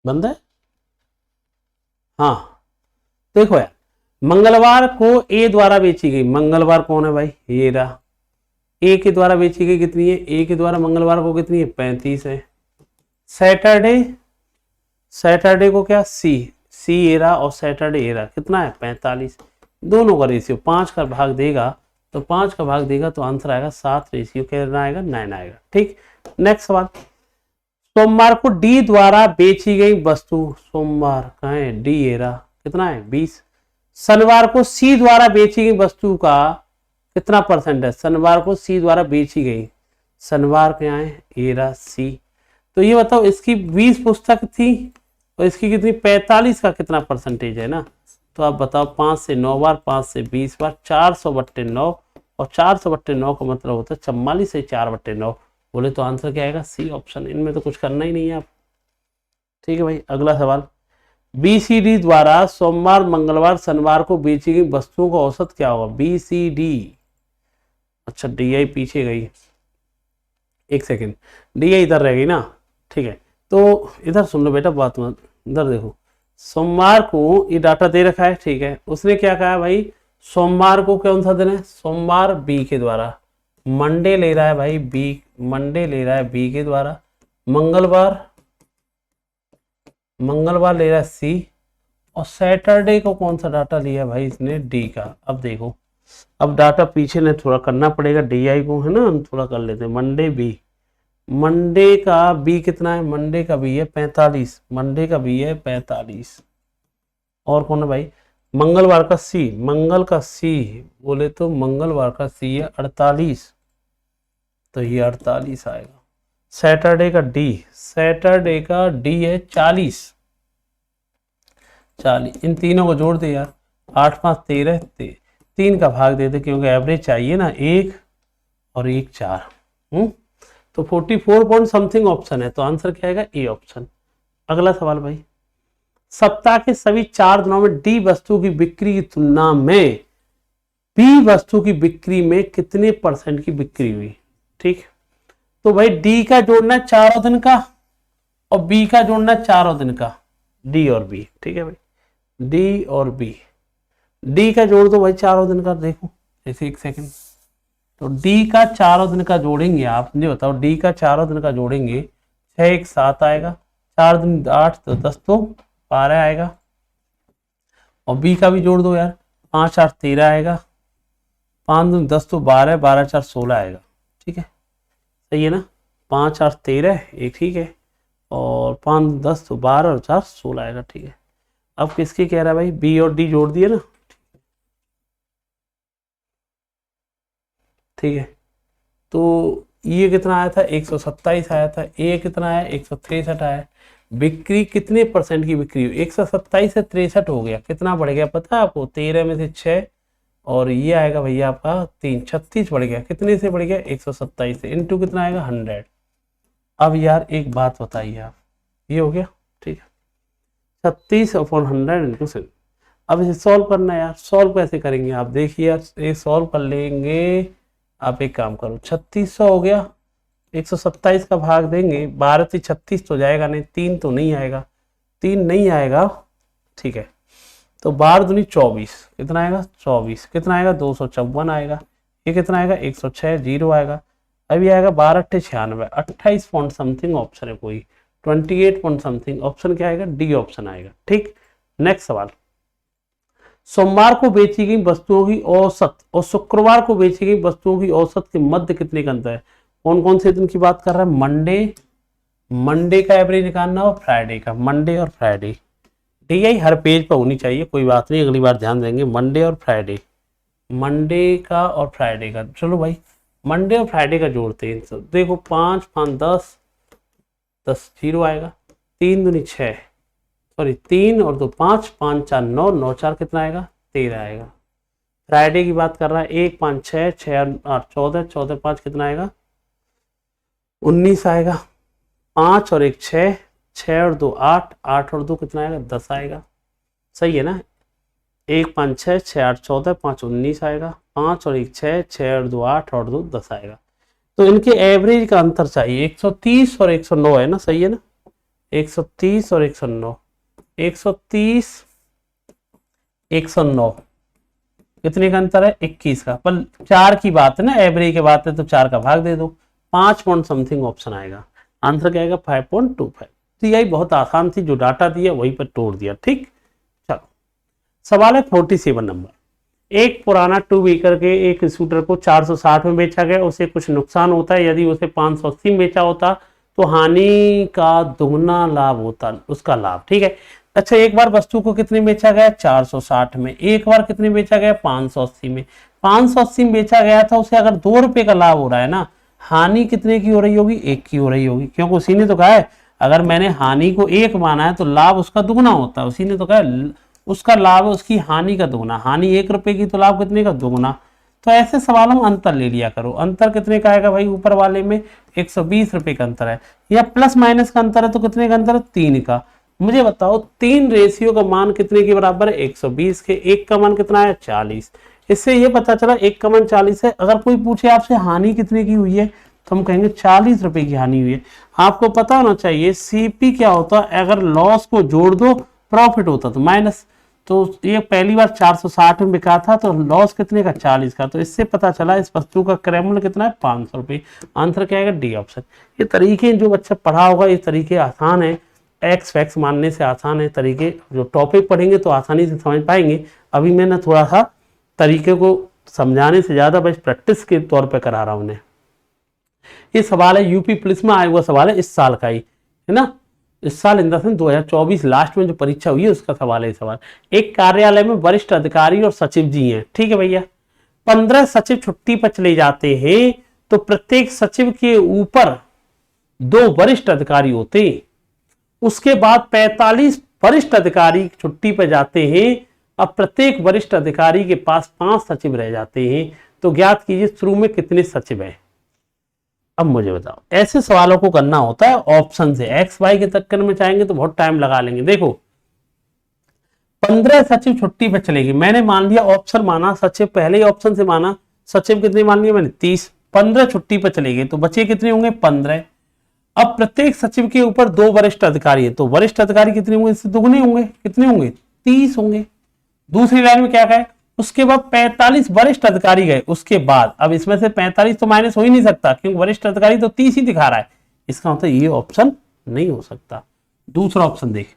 बंद है, हाँ देखो यार, मंगलवार को ए द्वारा बेची गई, मंगलवार कौन है भाई, ये रहा, ए के द्वारा बेची गई कितनी है, ए के द्वारा मंगलवार को कितनी है, 35 है। सैटरडे, सैटरडे को क्या, सी ए रहा और सैटरडे ए रहा, कितना है 45, दोनों का रेशियो 5 का भाग देगा, तो 5 का भाग देगा तो आंसर आएगा 7, रेशियो कितना आएगा 9 आएगा, ठीक। नेक्स्ट सवाल, सोमवार को डी द्वारा बेची गई वस्तु, सोमवार कहाँ है, डी ए रहा, कितना है 20, शनिवार को सी द्वारा बेची गई वस्तु का कितना परसेंट है, शनिवार को सी द्वारा बेची गई, शनिवार क्या है एरा सी, तो ये बताओ इसकी 20 पुस्तक थी और इसकी कितनी 45 का कितना परसेंटेज है ना, तो आप बताओ 5 से 9 बार, 5 से 20 बार, 400/9, और 400/9 का मतलब होता है 44 से 4/9, बोले तो आंसर क्या आएगा सी ऑप्शन, इनमें तो कुछ करना ही नहीं है आप, ठीक है भाई। अगला सवाल, BCD द्वारा सोमवार मंगलवार शनिवार को बेची गई वस्तुओं का औसत क्या होगा, BCD, अच्छा DI पीछे गई, एक सेकेंड, DI इधर रह गई ना, ठीक है, तो इधर सुन लो बेटा बात मत, इधर देखो, सोमवार को ये डाटा दे रखा है, ठीक है, उसने क्या कहा भाई, सोमवार को कौन सा दिन है, सोमवार B के द्वारा, मंडे ले रहा है भाई B, मंडे ले रहा है B के द्वारा, मंगलवार, मंगलवार ले रहा है C, और सैटरडे को कौन सा डाटा लिया भाई इसने, D का। अब देखो, अब डाटा पीछे ने थोड़ा करना पड़ेगा, DI को है ना, हम थोड़ा कर लेते हैं, मंडे B, मंडे का B कितना है, मंडे का B है 45, मंडे का B है 45, और कौन है भाई, मंगलवार का C, मंगल का C, बोले तो मंगलवार का C है 48, तो ये 48 आएगा। सैटरडे का D, सैटरडे का D है 40, इन तीनों को जोड़ दे यार, 8 5 13, 3 का भाग दे दे, क्योंकि एवरेज चाहिए ना, 1 और 1 4, तो 44 पॉइंट समथिंग ऑप्शन है, तो आंसर क्या आएगा ए ऑप्शन। अगला सवाल भाई, सप्ताह के सभी 4 दिनों में डी वस्तु की बिक्री की तुलना में बी वस्तु की बिक्री में कितने % की बिक्री हुई, ठीक। तो भाई डी का जोड़ना है 4 दिन का और बी का जोड़ना है 4 दिन का, डी और बी, ठीक है भाई, डी और बी, डी का जोड़ दो भाई 4 दिन का, देखो ऐसे, एक सेकंड, तो डी का 4 दिन का जोड़ेंगे आप, मुझे बताओ डी का 4 दिन का जोड़ेंगे, 6 1 7 आएगा, 4 दिन 8 तो 10 तो 12 आएगा, और बी का भी जोड़ दो यार, 5 8 13 आएगा, 5 दूनी 10 तो 12, 12 4 16 आएगा, ठीक है, सही है ना। 5 8 13 एक, ठीक है, और 5 10 तो 12 और 4 16 आएगा, ठीक है। अब किसकी कह रहा है भाई, बी और डी जोड़ दिए ना, ठीक है। तो ये कितना आया था, 127 आया था, ए कितना आया, 163 आया। बिक्री कितने परसेंट की बिक्री हुई, 127 से 63 हो गया, कितना बढ़ गया पता है आपको, 13 में से 6 और ये आएगा भैया आपका 3, 36 बढ़ गया, कितने से बढ़ गया, 127 से, इंटू कितना आएगा 100। अब यार एक बात बताइए आप, ये हो गया, ठीक है, 36/100 इंटू 7। अब इसे सॉल्व करना है यार, सॉल्व कैसे करेंगे आप देखिए यार, ये सॉल्व कर लेंगे आप। एक काम करो, 3600 हो गया, 127 का भाग देंगे, 12 से 36 तो जाएगा नहीं, 3 तो नहीं आएगा, 3 नहीं आएगा, ठीक है। तो 12 दूनी 24, कितना आएगा 24, कितना आएगा 254 आएगा, ये कितना आएगा 106, 0 आएगा। अभी आएगा 12 8 96, 28 पॉइंट समथिंग ऑप्शन है कोई, 28 पॉइंट समथिंग ऑप्शन क्या आएगा, डी ऑप्शन आएगा, ठीक। नेक्स्ट सवाल, सोमवार को बेची गई वस्तुओं की औसत और शुक्रवार को बेची गई वस्तुओं की औसत के मध्य कितने का अंतर है। कौन कौन से दिन की बात कर रहा है, मंडे का एवरेज निकालना और फ्राइडे का, मंडे और फ्राइडे। डी हर पेज पर होनी चाहिए, कोई बात नहीं, अगली बार ध्यान देंगे। मंडे और फ्राइडे, मंडे का और फ्राइडे का, चलो भाई मंडे और फ्राइडे का जोड़ते हैं। तो देखो 5 5 10 10 0 आएगा, 3 दूनी 6, सॉरी 3 और 2 5, 5 4 9, 9 4 कितना आएगा 13 आएगा। फ्राइडे की बात कर रहा है, 1 5 6, 6 8 14, 14 5 कितना आएगा 19 आएगा। 5 और 1 6, 6 और 2 8, 8 और 2 कितना आएगा 10 आएगा, सही है ना। 1 5 6, 6 8 14, 5 19 आएगा। 5 और 1 6, 6 और 2 8 और 2 10 आएगा। तो इनके एवरेज का अंतर चाहिए, 130 और 109 है ना, सही है ना, 130 और 109, 130 109 कितने का अंतर है 21 का, पर 4 की बात है ना, एवरेज की बात है तो 4 का भाग दे दो, 5 पॉइंट समथिंग ऑप्शन आएगा, आंसर क्या आएगा 5.25। तो यही बहुत आसान थी, जो डाटा दिया वहीं पर तोड़ दिया, ठीक। चलो सवाल है 47 नंबर, एक पुराना 2 व्हीकर के एक स्कूटर को 460 में बेचा गया, उसे कुछ नुकसान होता है, यदि उसे 580 में बेचा होता तो हानि का दुगना लाभ होता, उसका लाभ, ठीक है। अच्छा एक बार वस्तु को कितने बेचा गया 460 में, एक बार कितने बेचा गया 580 में, 580 में बेचा गया था, उसे अगर 2 रुपए का लाभ हो रहा है ना, हानि कितने की हो रही होगी 1 की हो रही होगी, क्योंकि उसी ने तो कहा है अगर मैंने हानि को 1 माना है तो लाभ उसका दुगना होता है, उसी ने तो कहा उसका लाभ उसकी हानि का दुगना, हानि 1 रुपए की तो लाभ कितने का दुगना। तो ऐसे सवालों में अंतर ले लिया करो, अंतर कितने का आएगा भाई, ऊपर वाले में 120 रुपए का अंतर है, या प्लस माइनस का अंतर है तो कितने का अंतर है 3 का। मुझे बताओ 3 रेशियो का मान कितने के बराबर है 120 के, 1 का मान कितना है 40। इससे ये पता चला 1 का मान 40 है। अगर कोई पूछे आपसे हानि कितने की हुई है तो हम कहेंगे 40 रुपए की हानि हुई है। आपको पता होना चाहिए सीपी क्या होता है, अगर लॉस को जोड़ दो प्रॉफिट होता तो माइनस, तो ये पहली बार 460 में बिका था तो लॉस कितने का 40 का, तो इससे पता चला इस वस्तु का क्रय मूल्य कितना है 500 रुपये। आंसर क्या आएगा डी ऑप्शन। ये तरीके जो बच्चा पढ़ा होगा ये तरीके आसान है, एक्स फैक्स मानने से आसान है तरीके, जो टॉपिक पढ़ेंगे तो आसानी से समझ पाएंगे। अभी मैंने थोड़ा सा तरीके को समझाने से ज्यादा बस प्रैक्टिस के तौर पर करा रहा हूं उन्हें। ये सवाल है यूपी पुलिस में आया हुआ सवाल है, इस साल का ही है ना, इस साल इन 2024 लास्ट में जो परीक्षा हुई है उसका सवाल है। सवाल, एक कार्यालय में वरिष्ठ अधिकारी और सचिव जी हैं, ठीक है भैया, 15 सचिव छुट्टी पर चले जाते हैं तो प्रत्येक सचिव के ऊपर 2 वरिष्ठ अधिकारी होते हैं। उसके बाद 45 वरिष्ठ अधिकारी छुट्टी पर जाते हैं, अब प्रत्येक वरिष्ठ अधिकारी के पास 5 सचिव रह जाते हैं, तो ज्ञात कीजिए शुरू में कितने सचिव हैं। अब मुझे बताओ, ऐसे सवालों को करना होता है ऑप्शन से, एक्स वाई के चक्कर में चाहेंगे तो बहुत टाइम लगा लेंगे। देखो 15 सचिव छुट्टी पर चलेगी, मैंने मान लिया ऑप्शन माना सचिव, पहले ही ऑप्शन से माना सचिव कितने मान लिया मैंने 30, 15 छुट्टी पर चलेगी तो बचे कितने होंगे 15। अब प्रत्येक सचिव के ऊपर 2 वरिष्ठ अधिकारी है तो वरिष्ठ अधिकारी कितने होंगे, इससे दुगने होंगे, कितने होंगे 30 होंगे। दूसरी लाइन में क्या कहे, उसके बाद 45 वरिष्ठ अधिकारी गए, उसके बाद अब इसमें से 45 तो माइनस हो ही नहीं सकता क्योंकि वरिष्ठ अधिकारी तो 30 ही दिखा रहा है, इसका मतलब ये ऑप्शन नहीं हो सकता। दूसरा ऑप्शन देख,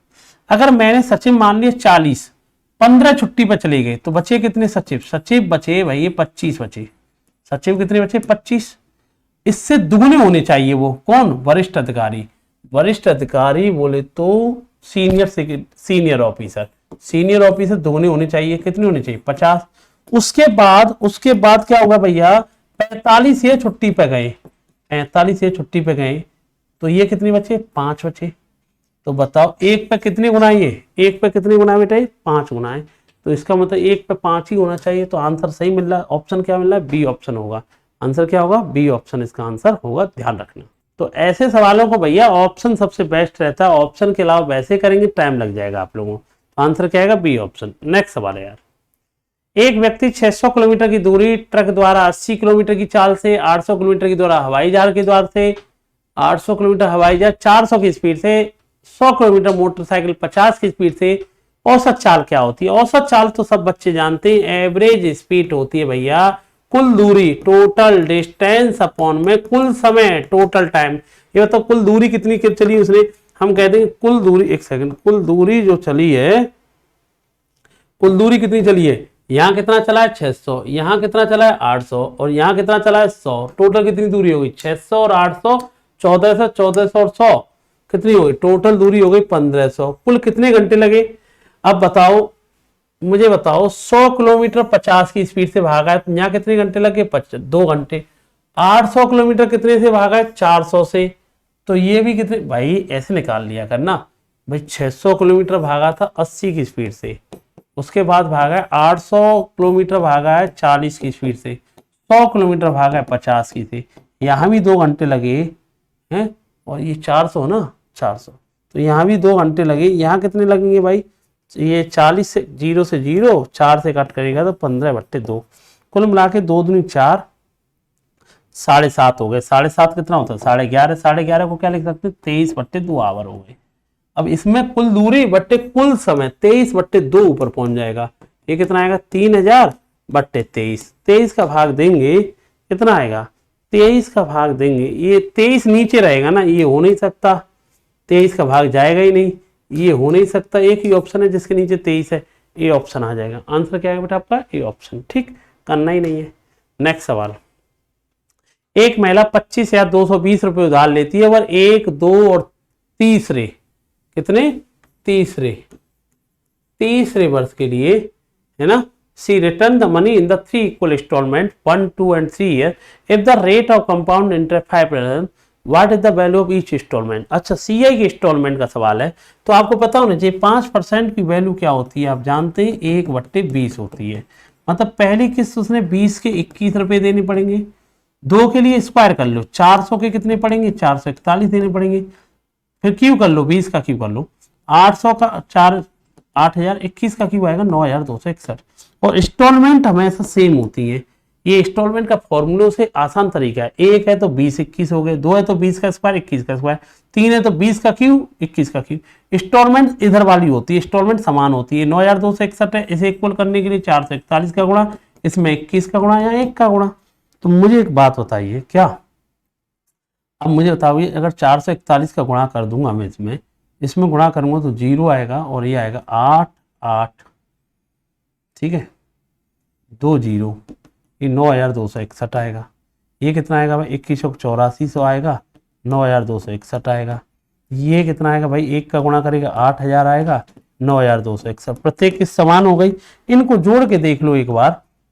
अगर मैंने सचिव मान लिया 40, 15 छुट्टी पर चले गए तो बचे कितने सचिव? सचिव बचे भाई 25 बचे। सचिव कितने बचे? 25। इससे दुगने होने चाहिए वो कौन? वरिष्ठ अधिकारी। वरिष्ठ अधिकारी बोले तो सीनियर ऑफिसर। सीनियर ऑफिसर दुगने होने चाहिए। कितने होने चाहिए? 50। उसके बाद क्या होगा भैया? 45 ये छुट्टी पे गए, 45 ये छुट्टी पे गए तो ये कितने बचे? 5 बचे। तो बताओ एक पे कितने गुनाए? एक पे कितने गुना बेटा? 5 गुनाए। तो इसका मतलब एक पे 5 ही होना चाहिए। तो आंसर सही मिल रहा है। ऑप्शन क्या मिल रहा है? बी ऑप्शन होगा। आंसर क्या होगा? बी ऑप्शन इसका आंसर होगा, ध्यान रखना। तो ऐसे सवालों को भैया ऑप्शन सबसे बेस्ट रहता है। ऑप्शन के अलावा वैसे करेंगे टाइम लग जाएगा आप लोगों को। आंसर क्या आएगा? B option. नेक्स्ट सवाल है यार, एक व्यक्ति 600 किलोमीटर की दूरी ट्रक द्वारा 80 किलोमीटर की चाल से, 800 किलोमीटर की द्वारा हवाई जहाज के द्वारा से, 800 किलोमीटर हवाई जहाज 400 की स्पीड से, 100 किलोमीटर मोटरसाइकिल 50 की स्पीड से, औसत चाल क्या होती है? औसत चाल तो सब बच्चे जानते हैं, एवरेज स्पीड होती है भैया कुल दूरी, टोटल डिस्टेंस अपॉन में कुल समय, टोटल टाइम। ये बताओ कुल दूरी कितनी चली उसने? हम कहते हैं कुल दूरी, एक सेकंड, कुल दूरी जो चली है, कुल दूरी कितनी चली है? यहाँ कितना चला है? 600। यहाँ कितना चला है? 800। और यहाँ कितना चला है? 100। टोटल कितनी दूरी होगी? 600 और 800, 1400, 1400 और 100 कितनी होगी? टोटल दूरी हो गई 1500। कुल कितने घंटे लगे? अब बताओ, मुझे बताओ 100 किलोमीटर 50 की स्पीड से भागा है तो यहाँ कितने घंटे लगे? 2 घंटे। 800 किलोमीटर कितने से भागा है? 400 से। तो ये भी कितने? भाई ऐसे निकाल लिया करना भाई। 600 किलोमीटर भागा था 80 की स्पीड से, उसके बाद भागा है 800 किलोमीटर भागा है 40 की स्पीड से, 100 किलोमीटर भागा है 50 की से। यहाँ भी 2 घंटे लगे हैं। और ये 400 ना, 400, तो यहाँ भी 2 घंटे लगे। यहाँ कितने लगेंगे भाई? ये 40 से 0 से 0, 4 से कट करेगा तो 15/2। कुल मिला के 2 दूनी 4, 7.5 हो गए। 7.5 कितना होता है? 11.5। 11.5 को क्या लिख सकते हैं? 23/2 आवर हो गए। अब इसमें कुल दूरी बट्टे कुल समय 23/2 ऊपर पहुंच जाएगा। ये कितना आएगा? 3000/23। 23 का भाग देंगे कितना आएगा? 23 का भाग देंगे, ये 23 नीचे रहेगा ना, ये हो नहीं सकता। 23 का भाग जाएगा ही नहीं, ये हो नहीं सकता। एक ही ऑप्शन है जिसके नीचे 23 है, ए ऑप्शन आ जाएगा। आंसर क्या है बेटा आपका? A option. ठीक, करना ही नहीं है। नेक्स्ट सवाल, एक महिला 25 या 220 रुपए उधार लेती है और 1, 2 और तीसरे कितने? तीसरे वर्ष के लिए, है ना, she returned the money in the 3 equal installment 1, 2 and 3 year. If the rate of compound interest 5%, what is the value of each installment? अच्छा, CI की installment का सवाल है तो आपको पता होना चाहिए 5% की वैल्यू क्या होती है। आप जानते हैं 1/20 होती है। मतलब पहली किस्त उसने 20 के 21 रुपए देने पड़ेंगे। 2 के लिए स्क्वायर कर लो, 400 के कितने पड़ेंगे? 441 देने पड़ेंगे। फिर क्यू कर लो, 20 का क्यू कर लो, 800 का 4, 8000, 21 का क्यू आएगा 9261। और इंस्टॉलमेंट हमेशा सेम होती है। ये इंस्टॉलमेंट का फॉर्मूले से आसान तरीका है। 1 है तो 20 21 हो गए, 2 है तो 20 का स्क्वायर 21 का स्क्वायर, 3 है तो 20 का क्यू 21 का क्यू। इंस्टॉलमेंट इधर वाली होती है, इंस्टॉलमेंट समान होती है। 9261 है, इसे इक्वल करने के लिए 441 का गुणा, इसमें 21 का गुणा या 1 का गुणा। तो मुझे एक बात बताइए, क्या अब मुझे बताइए, अगर 441 का गुणा कर दूंगा मैं इसमें गुणा करूंगा तो 0 आएगा और ये आएगा 8 8, ठीक है, 2 0, ये 9261 आएगा। ये कितना आएगा भाई? 2184 आएगा, 9261 आएगा। ये कितना आएगा भाई? 1 का गुणा करेगा 8000 आएगा, 9261। प्रत्येक की समान हो गई। इनको जोड़ के देख लो एक बार,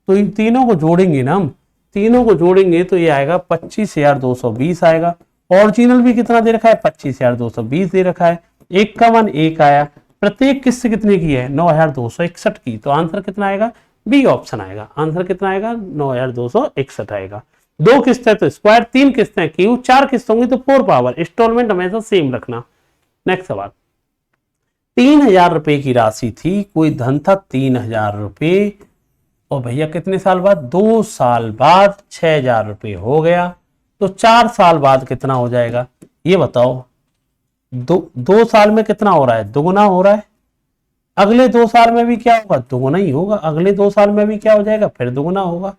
तो इन तीनों को जोड़ेंगे ना, हम तीनों को जोड़ेंगे तो ये आएगा 25220 आएगा। ओरिजिनल भी कितना दे रखा है? 25220 दे रखा है। 1 का मान 1 आया। प्रत्येक किस्त कितने की है? 9261 की। तो आंसर कितना आएगा? बी ऑप्शन आएगा। आंसर कितना आएगा? 9261 आएगा। 2 किस्तें तो स्क्वायर, 3 किस्तें क्यू, 4 किस्त होंगी तो 4 पावर। इंस्टॉलमेंट हमेशा सेम रखना। नेक्स्ट सवाल, 3000 रुपए की राशि थी, कोई धन था 3000 रुपए, और भैया कितने साल बाद? 2 साल बाद 6000 रुपए हो गया। तो 4 साल बाद कितना हो जाएगा ये बताओ? 2 साल में कितना हो रहा है? दुगुना हो रहा है। अगले 2 साल में भी क्या होगा? दुगुना ही होगा। अगले 2 साल में भी क्या हो जाएगा? फिर दुगुना होगा।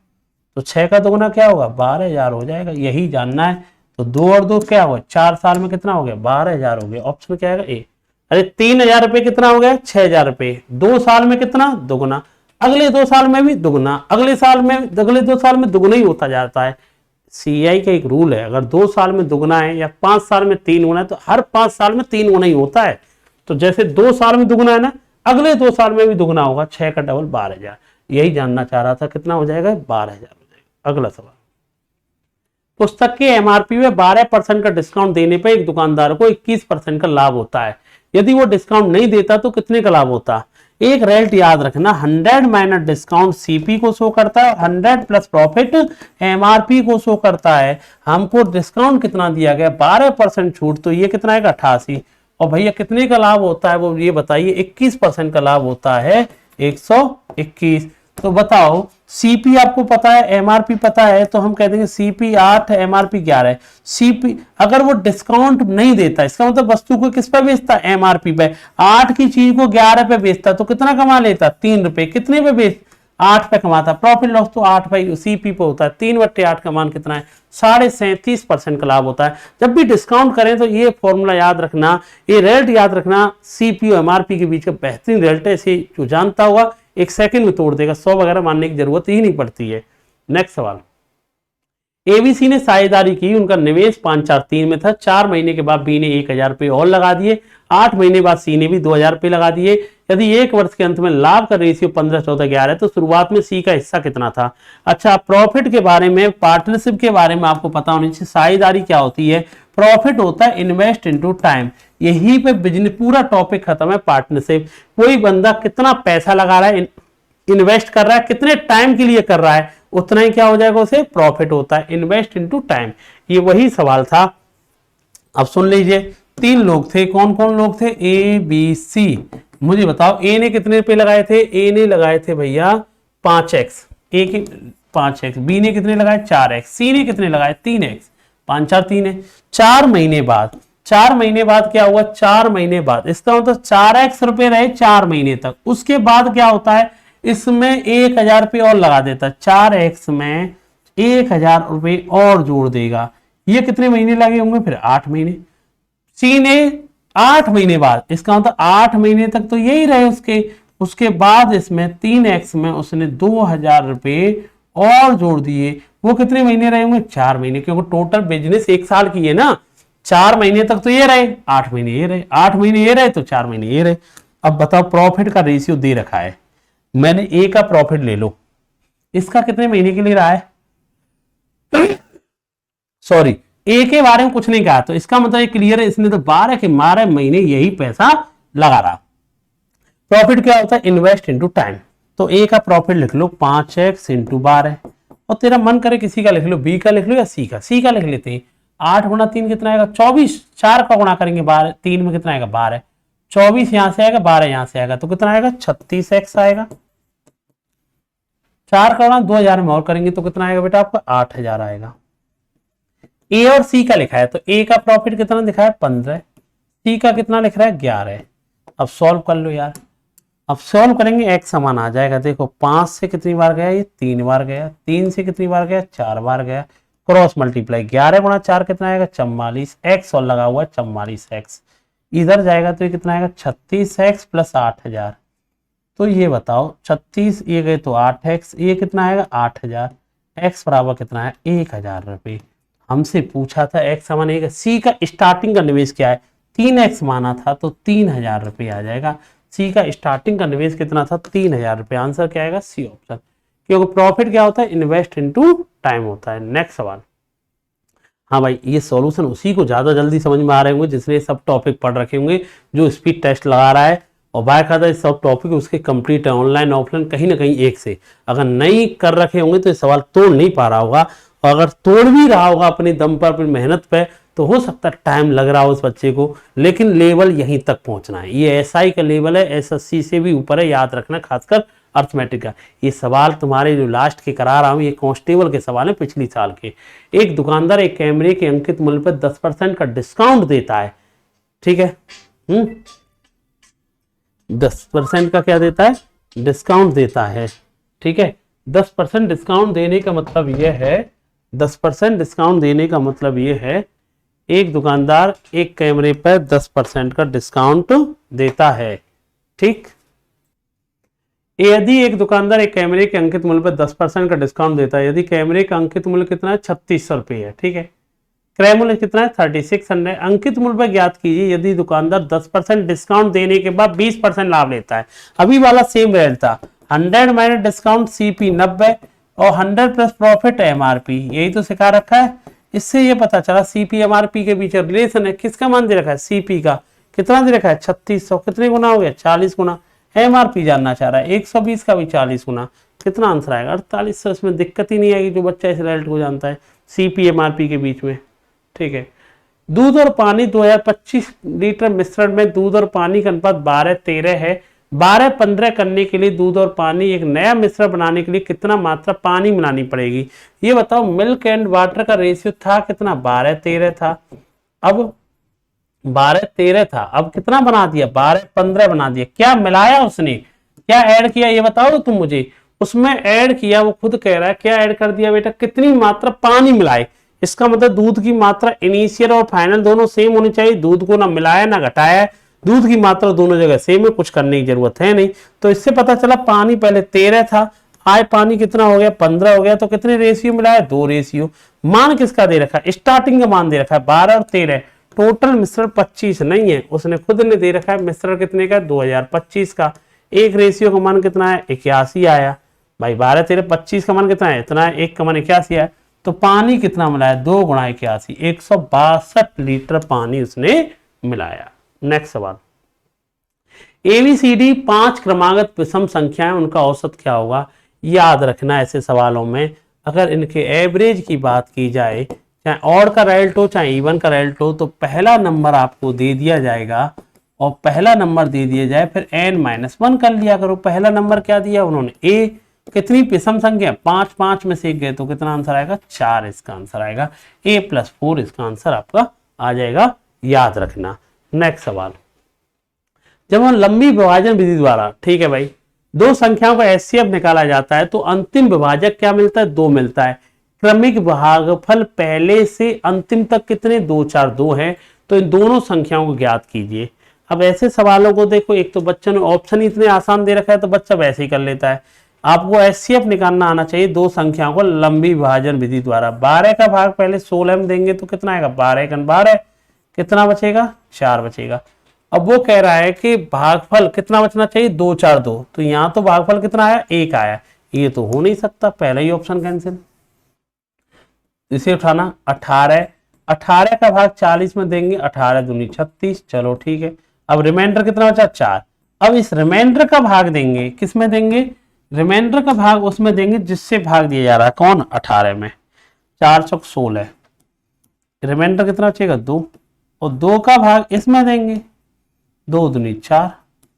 तो 6 का दुगुना क्या होगा? 12000 हो जाएगा। यही जानना है। तो 2 और 2 क्या होगा? 4 साल में कितना हो गया? 12000 हो गया। ऑप्शन क्या आएगा? ए। अरे 3,000 रुपये कितना हो गया? 6,000 रुपये। 2 साल में कितना? दुगना। अगले 2 साल में भी दुगना, अगले 2 साल में दुगना ही होता जाता है। सीआई का एक रूल है, अगर 2 साल में दुगना है या 5 साल में 3 गुना है तो हर 5 साल में 3 गुना ही होता है। तो जैसे 2 साल में दुगना है ना, अगले 2 साल में भी दुगना होगा। 6 का डबल 12,000। यही जानना चाह रहा था, कितना हो जाएगा? 12,000 हो जाएगा। अगला सवाल, पुस्तक के एमआरपी में 12% का डिस्काउंट देने पर एक दुकानदार को 21% का लाभ होता है। यदि वो डिस्काउंट नहीं देता तो कितने का लाभ होता? एक रेट याद रखना, 100 माइनस डिस्काउंट सीपी को शो करता है, 100 प्लस प्रॉफिट एमआरपी को शो करता है। हमको डिस्काउंट कितना दिया गया? 12% छूट, तो ये कितना आएगा? 88। और भैया कितने का लाभ होता है वो ये बताइए? 21% का लाभ होता है, 121। तो बताओ, सीपी आपको पता है, एमआरपी पता है, तो हम कह देंगे सीपी 8 एमआरपी 11। सीपी अगर वो डिस्काउंट नहीं देता, इसका मतलब वस्तु को किस पे बेचता? एमआरपी पे। 8 की चीज को 11 पे बेचता तो कितना कमा लेता? 3 रुपए। कितने पे बेच? 8 पे कमाता। प्रॉफिट लॉस तो 8 भाई सीपी पे होता है। 3/8 का मान कितना है? 37.5% का लाभ होता है। जब भी डिस्काउंट करें तो ये फॉर्मूला याद रखना, ये रेट याद रखना, सीपी और एमआरपी के बीच का बेहतरीन रेट है। इसे जो जानता हुआ 1 सेकंड में तोड़ देगा, 100 वगैरह मानने की जरूरत ही नहीं पड़ती है। नेक्स्ट सवाल, एबीसी ने साझेदारी की, उनका निवेश 543 में था। 4 महीने के बाद बी ने 1,000 रुपये और लगा दिए। 8 महीने बाद सी ने भी 2,000 रुपये लगा दिए। यदि 1 वर्ष के अंत में लाभ का रेशियो 15, 14, 11 है तो शुरुआत में सी का हिस्सा कितना था? अच्छा, प्रॉफिट के बारे में, पार्टनरशिप के बारे में आपको पता होनी चाहिए। साझेदारी क्या होती है? प्रॉफिट होता है इन्वेस्ट इनटू टाइम। यही पे बिजनेस पूरा टॉपिक खत्म है। पार्टनरशिप, कोई बंदा कितना पैसा लगा रहा है, इन्वेस्ट कर रहा है, कितने टाइम के लिए कर रहा है, उतना ही क्या हो जाएगा? उसे प्रॉफिट होता है, इन्वेस्ट इनटू टाइम। ये वही सवाल था। अब सुन लीजिए, 3 लोग थे। कौन कौन लोग थे? A B C. मुझे बताओ, ए ने कितने रुपए लगाए थे? ए ने लगाए थे भैया 5x। ए के 5x। बी ने कितने लगाए? 4x। सी ने कितने लगाए? 3x। 5 4 3 है। 4 महीने बाद, 4 महीने बाद क्या हुआ? 4 महीने बाद, इसका मतलब 4x रुपए रहे 4 महीने तक। उसके बाद क्या होता है? इसमें 1,000 रुपये और लगा देता। 4x में 1,000 रुपये और जोड़ देगा। ये कितने महीने लगे होंगे? फिर 8 महीने। सी ने 8 महीने बाद, इसका मतलब 8 महीने तक तो यही रहे उसके बाद इसमें 3x में उसने 2,000 रुपये और जोड़ दिए। वो कितने महीने रहे होंगे? 4 महीने, क्योंकि टोटल बिजनेस 1 साल की है ना। 4 महीने तक तो ये रहे, 8 महीने ये रहे, 8 महीने ये रहे तो 4 महीने ये रहे। अब बताओ, प्रॉफिट का रेशियो दे रखा है। मैंने ए का प्रॉफिट ले लो, इसका कितने महीने के लिए रहा है? सॉरी, ए के बारे में कुछ नहीं कहा, तो इसका मतलब क्लियर है, इसने तो 12 के 12 महीने यही पैसा लगा रहा। प्रॉफिट क्या होता है? Invest into time. तो ए का प्रॉफिट लिख लो 5x इंटू 12, और तेरा मन करे किसी का लिख लो, बी का लिख लो या सी का। सी का लिख लेते हैं। 8 गुणा 3 कितना आएगा? 24। 4 का गुणा करेंगे 12, 3 में कितना आएगा? 12। 24 यहां से आएगा, 12 यहां से आएगा, तो कितना आएगा? 36x आएगा। 4 का गुणा 2,000 में और करेंगे तो कितना आएगा बेटा? आपका 8,000 आएगा। ए और सी का लिखा है, तो ए का प्रॉफिट कितना दिखा है? 15। सी का कितना लिख रहा है? 11। अब सॉल्व कर लो यार। अब सॉल्व करेंगे, एक्स समान आ जाएगा। देखो 5 से कितनी बार गया? ये 3 बार गया। 3 से कितनी बार गया? 4 बार गया। क्रॉस मल्टीप्लाई, 11 गुणा 4 कितना आएगा? 44। एक्स और लगा हुआ है 44x। इधर जाएगा तो ये कितना आएगा? 36x plus 8,000। तो ये बताओ, 36 ये गए तो 8x, ये कितना आएगा? 8,000। x बराबर कितना है? 1,000 रुपये। हमसे पूछा था x समान 1। सी का स्टार्टिंग का निवेश क्या है? 3x माना था, तो 3,000 रुपये आ जाएगा। सी का स्टार्टिंग का निवेश कितना था? 3,000 रुपये। आंसर क्या आएगा? C option. क्योंकि प्रॉफिट क्या होता है? इन्वेस्ट इनटू टाइम होता है। नेक्स्ट सवाल। हाँ भाई, ये सॉल्यूशन उसी को ज्यादा जल्दी समझ में आ रहे होंगे जिसने सब टॉपिक पढ़ रखे होंगे, जो स्पीड टेस्ट लगा रहा है और बाकायदा सब टॉपिक उसके कंप्लीट है, ऑनलाइन ऑफलाइन कहीं ना कहीं एक से। अगर नहीं कर रखे होंगे तो ये सवाल तोड़ नहीं पा रहा होगा, और अगर तोड़ भी रहा होगा अपनी दम पर, अपनी मेहनत पे, तो हो सकता है टाइम लग रहा हो उस बच्चे को, लेकिन लेवल यहीं तक पहुंचना है। ये एसआई का लेवल है, एसएससी से भी ऊपर है, याद रखना, खासकर अर्थमेटिक का। ये सवाल तुम्हारे जो लास्ट के करा रहा हूं, ये कांस्टेबल के सवाल है पिछली साल के। एक दुकानदार एक कैमरे के अंकित मूल्य पर 10% का डिस्काउंट देता है, ठीक है। 10% का क्या देता है? डिस्काउंट देता है, ठीक है। 10% डिस्काउंट देने का मतलब यह है, 10% डिस्काउंट देने का मतलब यह है, एक दुकानदार एक कैमरे पर 10% का डिस्काउंट देता है। ठीक, यदि एक दुकानदार एक कैमरे के अंकित मूल्य पर 10% का डिस्काउंट देता है, यदि कैमरे का अंकित मूल्य कितना है 3600 रुपये है, ठीक है, क्रय मूल्य कितना है 3600, अंकित मूल्य पर ज्ञात कीजिए यदि दुकानदार 10% डिस्काउंट देने के बाद 20% लाभ लेता है। अभी वाला सेम रेट था, 100 माइनस डिस्काउंट सीपी 90 और 100 प्लस प्रॉफिट एमआरपी, यही तो सिखा रखा है। इससे ये पता चला सीपी एमआरपी के बीच रिलेशन है, किसका मान दे रखा है सीपी का, कितना दे रखा है 3600, कितने गुना हो गया 40 गुना, एमआरपी जानना चाह रहा है 120 का भी 40 गुना, कितना आंसर आएगा 4800। इसमें दिक्कत ही नहीं आएगी, जो बच्चा इस रिजल्ट को जानता है सीपी एमआरपी के बीच में। ठीक है, दूध और पानी 2025 लीटर मिश्रण में दूध और पानी का अनुपात 12:13 है। 12:15 करने के लिए दूध और पानी एक नया मिश्रण बनाने के लिए कितना मात्रा पानी मिलानी पड़ेगी, ये बताओ। मिल्क एंड वाटर का रेशियो था कितना 12:13 था, अब 12:13 था, अब कितना बना दिया 12:15 बना दिया। क्या मिलाया उसने, क्या ऐड किया ये बताओ तुम मुझे। उसमें ऐड किया, वो खुद कह रहा है क्या ऐड कर दिया बेटा, कितनी मात्रा पानी मिलाए। इसका मतलब दूध की मात्रा इनिशियल और फाइनल दोनों सेम होनी चाहिए, दूध को ना मिलाया ना घटाया, दूध की मात्रा दोनों जगह सेम है, कुछ करने की जरूरत है नहीं। तो इससे पता चला पानी पहले 13 था, आज पानी कितना हो गया 15 हो गया, तो कितने रेशियो मिलाया 2 रेशियो। मान किसका दे रखा है, स्टार्टिंग का मान दे रखा है 12 और 13, टोटल मिश्रण 25 नहीं है, उसने खुद ने दे रखा है मिश्रण कितने का 2025 का। एक रेशियो का मान कितना है 81 आया भाई, 12 13 25 का मान कितना है इतना है, एक का मान 81 है। तो पानी कितना मिलाया 2 गुणा 81, 162 लीटर पानी उसने मिलाया। नेक्स्ट सवाल, एबीसीडी 5 क्रमागत विषम संख्याएं, उनका औसत क्या होगा। याद रखना ऐसे सवालों में अगर इनके एवरेज की बात की जाए, चाहे ऑड का रिजल्ट हो चाहे इवन का रिजल्ट हो, तो पहला नंबर आपको दे दिया जाएगा और पहला नंबर दे दिया जाए, फिर n-1 कर लिया करो। पहला नंबर क्या दिया उन्होंने a, कितनी विषम संख्या 5, 5 में से एक गए तो कितना आंसर आएगा 4, इसका आंसर आएगा a+4, इसका आंसर आपका आ जाएगा, याद रखना। नेक्स्ट सवाल, जब हम लंबी विभाजन विधि द्वारा, ठीक है भाई, दो संख्याओं का एचसीएफ निकाला जाता है तो अंतिम विभाजक क्या मिलता है 2 मिलता है। क्रमिक भागफल पहले से अंतिम तक कितने 2 4 2 है, तो इन दोनों संख्याओं को ज्ञात कीजिए। अब ऐसे सवालों को देखो, एक तो बच्चों ने ऑप्शन इतने आसान दे रखा है तो बच्चा वैसे ही कर लेता है। आपको एचसीएफ निकालना आना चाहिए दो संख्याओं को लंबी विभाजन विधि द्वारा। 12 का भाग पहले 16 में देंगे तो कितना आएगा 12×12, कितना बचेगा 4 बचेगा। अब वो कह रहा है कि भागफल कितना बचना चाहिए 2 4 2, तो यहां तो भागफल कितना आया 1 आया, ये तो हो नहीं सकता, पहला ही ऑप्शन कैंसिल। इसे उठाना 18, 18 का भाग 40 में देंगे, 18 दूनी 36, चलो ठीक है। अब रिमाइंडर कितना बचा 4, अब इस रिमाइंडर का भाग देंगे, किस में देंगे, रिमाइंडर का भाग उसमें देंगे जिससे भाग दिया जा रहा है, कौन 18 में, 4 चौक 16, रिमाइंडर कितना बचेगा 2, और 2 का भाग इसमें देंगे, 2 दूनी 4,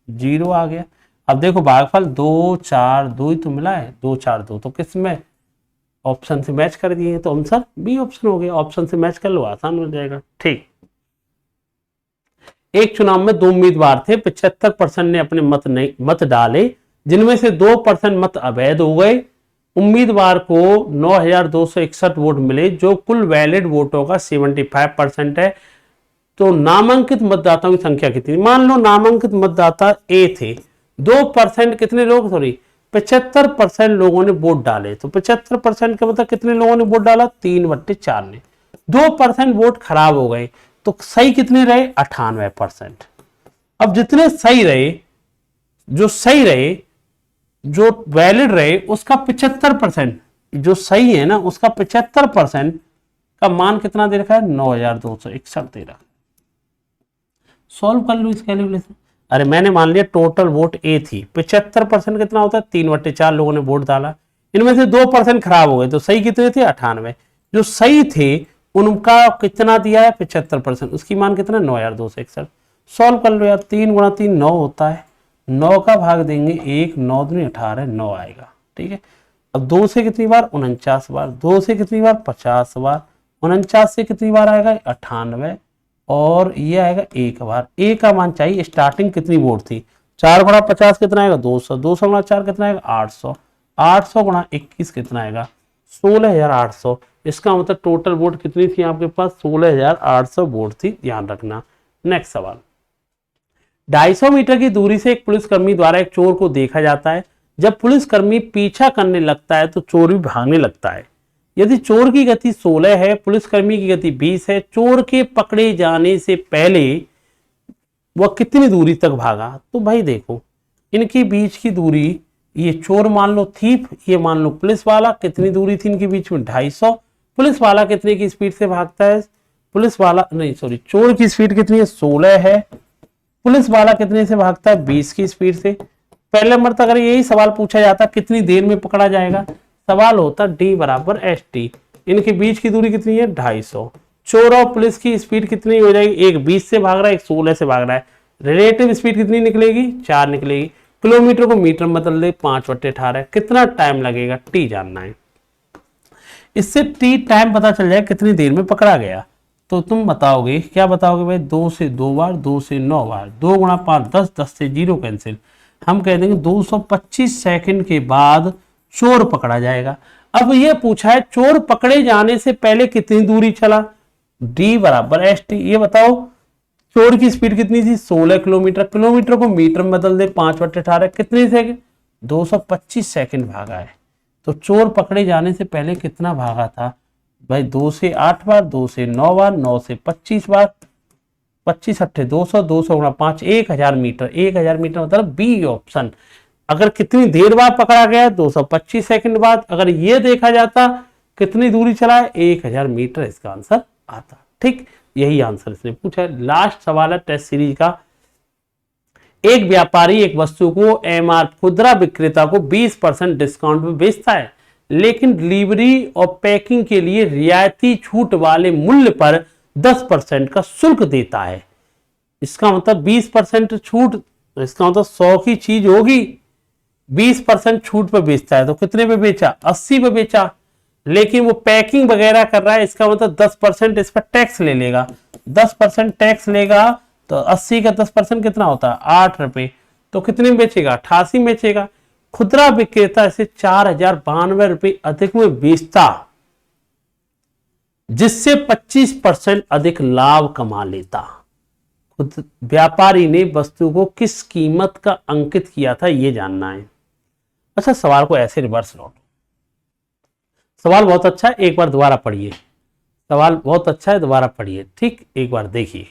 0 आ गया। अब देखो भागफल 2 4 2 ही तो मिला है, 2 4 2 तो किस में ऑप्शन से मैच कर दिए, तो आंसर बी ऑप्शन हो गया। ऑप्शन से मैच कर लो, आसान हो जाएगा। ठीक, एक चुनाव में 2 उम्मीदवार थे, 75% ने अपने मत डाले, जिनमें से 2% मत अवैध हो गए। उम्मीदवार को 9261 वोट मिले, जो कुल वैलिड वोटों का 75% है। तो नामांकित मतदाताओं की संख्या कितनी, मान लो नामांकित मतदाता ए थे, 2% कितने लोग, सॉरी 75% लोगों ने वोट डाले, तो 75% का मतलब कितने लोगों ने वोट डाला 3/4 ने, 2% वोट खराब हो गए, तो सही कितने रहे 98%। अब जितने सही रहे, जो सही रहे, जो वैलिड रहे, उसका 75%, जो सही है ना उसका 75% का मान कितना दे रखा है 9261 दे रखा है। सॉल्व कर लो इस कैलकुलेशन। अरे मैंने मान लिया टोटल वोट ए थी, 75% कितना होता है 3/4 लोगों ने वोट डाला, इनमें से 2% खराब हो गए, तो सही कितने थे 98, जो सही थे उनका कितना दिया है 75%, उसकी मान कितना 9261। सॉल्व कर लो यार, 3 × 3 9 होता है, 9 का भाग देंगे 1, 9 दूनी 18, 9 आएगा। ठीक है, अब 2 से कितनी बार 49 बार, 2 से कितनी बार 50 बार, 49 से कितनी बार आएगा 98, और ये आएगा 1 बार। ए का मान चाहिए, स्टार्टिंग कितनी वोट थी, 4 × 50 कितना आएगा 200, 200 × 4 कितना आएगा 800, 800 × 21 कितना आएगा 16800। इसका मतलब टोटल वोट कितनी थी आपके पास 16800 वोट थी, ध्यान रखना। नेक्स्ट सवाल, 250 मीटर की दूरी से एक पुलिसकर्मी द्वारा एक चोर को देखा जाता है। जब पुलिसकर्मी पीछा करने लगता है तो चोर भी भागने लगता है। यदि चोर की गति 16 है, पुलिसकर्मी की गति 20 है, चोर के पकड़े जाने से पहले वह कितनी दूरी तक भागा? तो भाई देखो, इनके बीच की दूरी, ये चोर मान लो थीप, ये मान लो पुलिस वाला, कितनी दूरी थी इनके बीच में? 250। पुलिस वाला कितने की स्पीड से भागता है? पुलिस वाला नहीं सॉरी, चोर की स्पीड कितनी है? 16 है। पुलिस वाला कितने से भागता है? 20 की स्पीड से। पहले नंबर तक अगर यही सवाल पूछा जाता कितनी देर में पकड़ा जाएगा, सवाल होता डी बराबर एस टी। इनके बीच की दूरी कितनी है? 250। चोर और पुलिस की स्पीड कितनी हो जाएगी? एक 20 से भाग रहा है, एक 16 से भाग रहा है। रिलेटिव स्पीड कितनी निकलेगी? 4 निकलेगी। किलोमीटर को मीटर में बदल दे, 5/18। कितना टाइम लगेगा? टी जानना है। इससे टी टाइम पता चल जाए कितनी देर में पकड़ा गया। तो तुम बताओगे, क्या बताओगे भाई? 2 से 2 बार, 2 से 9 बार, 2 गुणा 5 10, 10 से 0 कैंसिल। हम कह देंगे 225 सेकंड के बाद चोर पकड़ा जाएगा। अब ये पूछा है चोर पकड़े जाने से पहले कितनी दूरी चला? डी बराबर एस टी। ये बताओ चोर की स्पीड कितनी थी? 16 किलोमीटर। किलोमीटर को मीटर में बदल दे, 5/18। कितनी सेकंड? 225 सेकंड भागा है। तो चोर पकड़े जाने से पहले कितना भागा था भाई? 2 से 8 बार, 2 से 9 बार, 9 से 25 बार, 25 अट्ठे 200, 200 गुणा 5, 1000 मीटर। 1000 मीटर मतलब बी ऑप्शन। अगर कितनी देर बाद पकड़ा गया? 225 सेकंड बाद। अगर ये देखा जाता कितनी दूरी चला है? 1000 मीटर इसका आंसर आता। ठीक, यही आंसर इसने पूछा है। लास्ट सवाल है टेस्ट सीरीज का। एक व्यापारी एक वस्तु को एमआर खुदरा विक्रेता को 20% डिस्काउंट में बेचता है, लेकिन डिलीवरी और पैकिंग के लिए रियायती छूट वाले मूल्य पर 10% का शुल्क देता है। इसका मतलब 20% छूट, इसका मतलब 100 की चीज होगी, 20% छूट पर बेचता है। तो कितने पे बेचा? 80 पे बेचा। लेकिन वो पैकिंग वगैरह कर रहा है, इसका मतलब 10% इस पर टैक्स ले लेगा। 10% टैक्स लेगा तो 80 का 10% कितना होता है? 8 रुपए। तो कितने में बेचेगा? 88 में बेचेगा। खुदरा विक्रेता इसे 4092 रुपए अधिक में बेचता, जिससे 25% अधिक लाभ कमा लेता। खुद व्यापारी ने वस्तु को किस कीमत का अंकित किया था, यह जानना है। अच्छा, सवाल को ऐसे रिवर्स लौटो। सवाल बहुत अच्छा है, एक बार दोबारा पढ़िए। सवाल बहुत अच्छा है, दोबारा पढ़िए। ठीक, एक बार देखिए।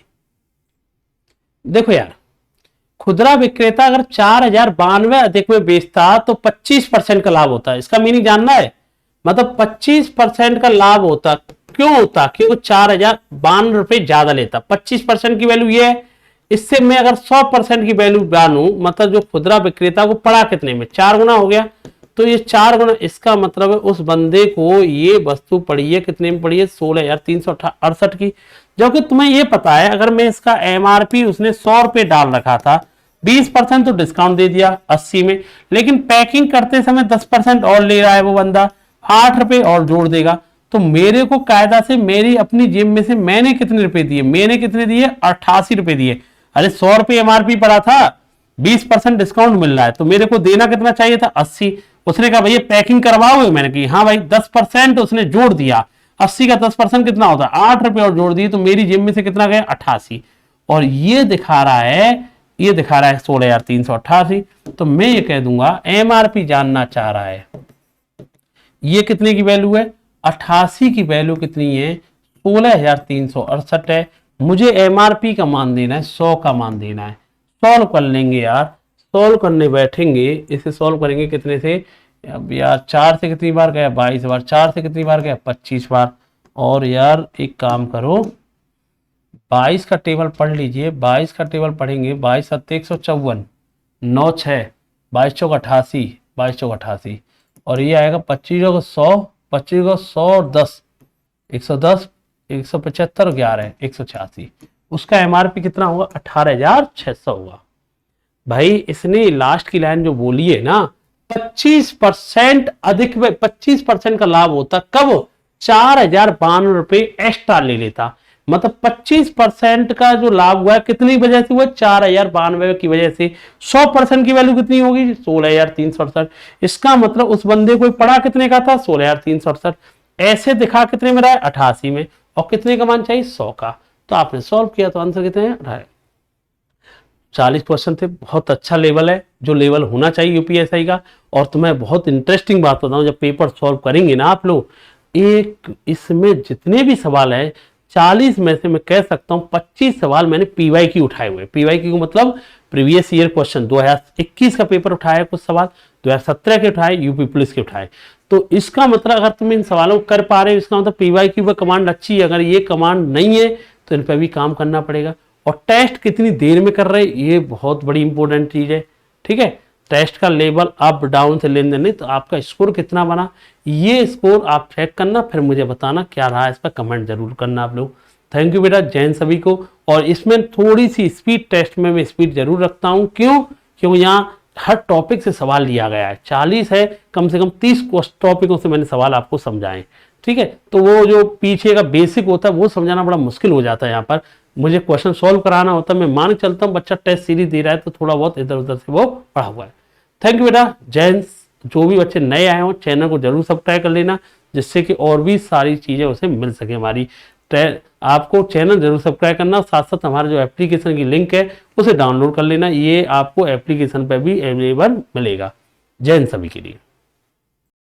देखो यार, खुदरा विक्रेता अगर 4092 अधिक में बेचता तो 25% का लाभ होता है। इसका मीनिंग जानना है, मतलब 25% का लाभ होता। क्यों होता? क्योंकि 4092 रुपए ज्यादा लेता। 25% की वैल्यू ये है। इससे मैं अगर 100% की वैल्यू जानू, मतलब जो खुदरा विक्रेता को पड़ा कितने में? 4 गुना हो गया। तो ये 4 गुना, इसका मतलब है उस बंदे को ये वस्तु पड़ी है कितने में पड़ी है? 16,368 की। जो कि तुम्हें ये पता है, अगर मैं इसका एमआरपी उसने 100 रुपए डाल रखा था, 20% तो डिस्काउंट दे दिया 80 में, लेकिन पैकिंग करते समय 10% और ले रहा है वो बंदा, 8 रुपए और जोड़ देगा। तो मेरे को कायदा से मेरी अपनी जेब में से मैंने कितने रुपए दिए? मैंने कितने दिए? 88 रुपए दिए। अरे 100 रुपए एमआरपी पड़ा था, 20% डिस्काउंट मिल रहा है, तो मेरे को देना कितना चाहिए था? 80। उसने कहा भैया पैकिंग करवाओगे? मैंने कही हाँ भाई। 10% उसने जोड़ दिया। 80 का 10% कितना होता है? 8 रुपए और जोड़ दिए, तो मेरी जेब में से कितना गया? 88। और ये दिखा रहा है, ये दिखा रहा है 16,388। तो मैं ये कह दूंगा एमआरपी जानना चाह रहा है। ये कितने की वैल्यू है? 88 की वैल्यू कितनी है? 16,368 है। मुझे एमआरपी का मान देना है, 100 का मान देना है। सॉल्व कर लेंगे यार, सॉल्व करने बैठेंगे, इसे सॉल्व करेंगे कितने से? अब यार 4 से कितनी बार गया? 22 बार। 4 से कितनी बार गया? 25 बार। और यार एक काम करो, 22 का टेबल पढ़ लीजिए। 22 का टेबल पढ़ेंगे। 22 7 154, 9 6, 22 चौक 88, 22 चौक 88। और ये आएगा 25 को 100, 25 को 100, 10, 110, 175, 11, 186। उसका एमआरपी कितना होगा? 18,600 होगा। भाई इसने लास्ट की लाइन जो बोली है ना, 25% अधिक में 25% का लाभ होता। कब? 4092 रुपए एक्स्ट्रा ले लेता। मतलब 25% का जो लाभ हुआ है कितनी वजह से हुआ? 4092 की वजह से। 100% की वैल्यू कितनी होगी? 16,368। इसका मतलब उस बंदे को पड़ा कितने का था? 16,368। ऐसे दिखा कितने में रहा है? 88 में। और कितने का मान चाहिए? 100 का। तो आपने सॉल्व किया तो आंसर कितने है? 40% थे, बहुत अच्छा लेवल है, जो लेवल होना चाहिए यूपीएसआई का। और तुम्हें बहुत इंटरेस्टिंग बात बताऊं, जब पेपर सॉल्व करेंगे ना आप लोग, एक इसमें जितने भी सवाल है 40 में से मैं कह सकता हूं 25 सवाल मैंने पीवाई की उठाए हुए। पीवाई की मतलब प्रीवियस ईयर क्वेश्चन, 2021 का पेपर उठाया कुछ सवाल, 2017 के उठाए, यूपी पुलिस के उठाए। तो इसका मतलब अगर तुम इन सवालों को कर पा रहे हो, इसका मतलब पीवाई की वह कमांड अच्छी है। अगर ये कमांड नहीं है तो इन पर भी काम करना पड़ेगा। और टेस्ट कितनी देर में कर रहे, ये बहुत बड़ी इंपॉर्टेंट चीज है। ठीक है, टेस्ट का लेवल अप डाउन से लेन देन नहीं, तो आपका स्कोर कितना बना, ये स्कोर आप चेक करना, फिर मुझे बताना क्या रहा, इस पर कमेंट जरूर करना आप लोग। थैंक यू बेटा, जय हिंद सभी को। और इसमें थोड़ी सी स्पीड, टेस्ट में मैं स्पीड जरूर रखता हूं, क्यों यहाँ हर टॉपिक से सवाल लिया गया है। 40 है, कम से कम 30 टॉपिकों से मैंने सवाल आपको समझाए। ठीक है, तो वो जो पीछे का बेसिक होता है वो समझाना बड़ा मुश्किल हो जाता है। यहाँ पर मुझे क्वेश्चन सॉल्व कराना होता है। मैं मान चलता हूँ बच्चा टेस्ट सीरीज दे रहा है तो थोड़ा बहुत इधर उधर से वो पढ़ा हुआ है। थैंक यू बेटा, जय हिंद। जो भी बच्चे नए आए हो चैनल को जरूर सब्सक्राइब कर लेना, जिससे कि और भी सारी चीजें उसे मिल सके हमारी। आपको चैनल जरूर सब्सक्राइब करना, साथ साथ हमारे जो एप्लीकेशन की लिंक है उसे डाउनलोड कर लेना, ये आपको एप्लीकेशन पर भी अवेलेबल मिलेगा। जय हिंद सभी के लिए।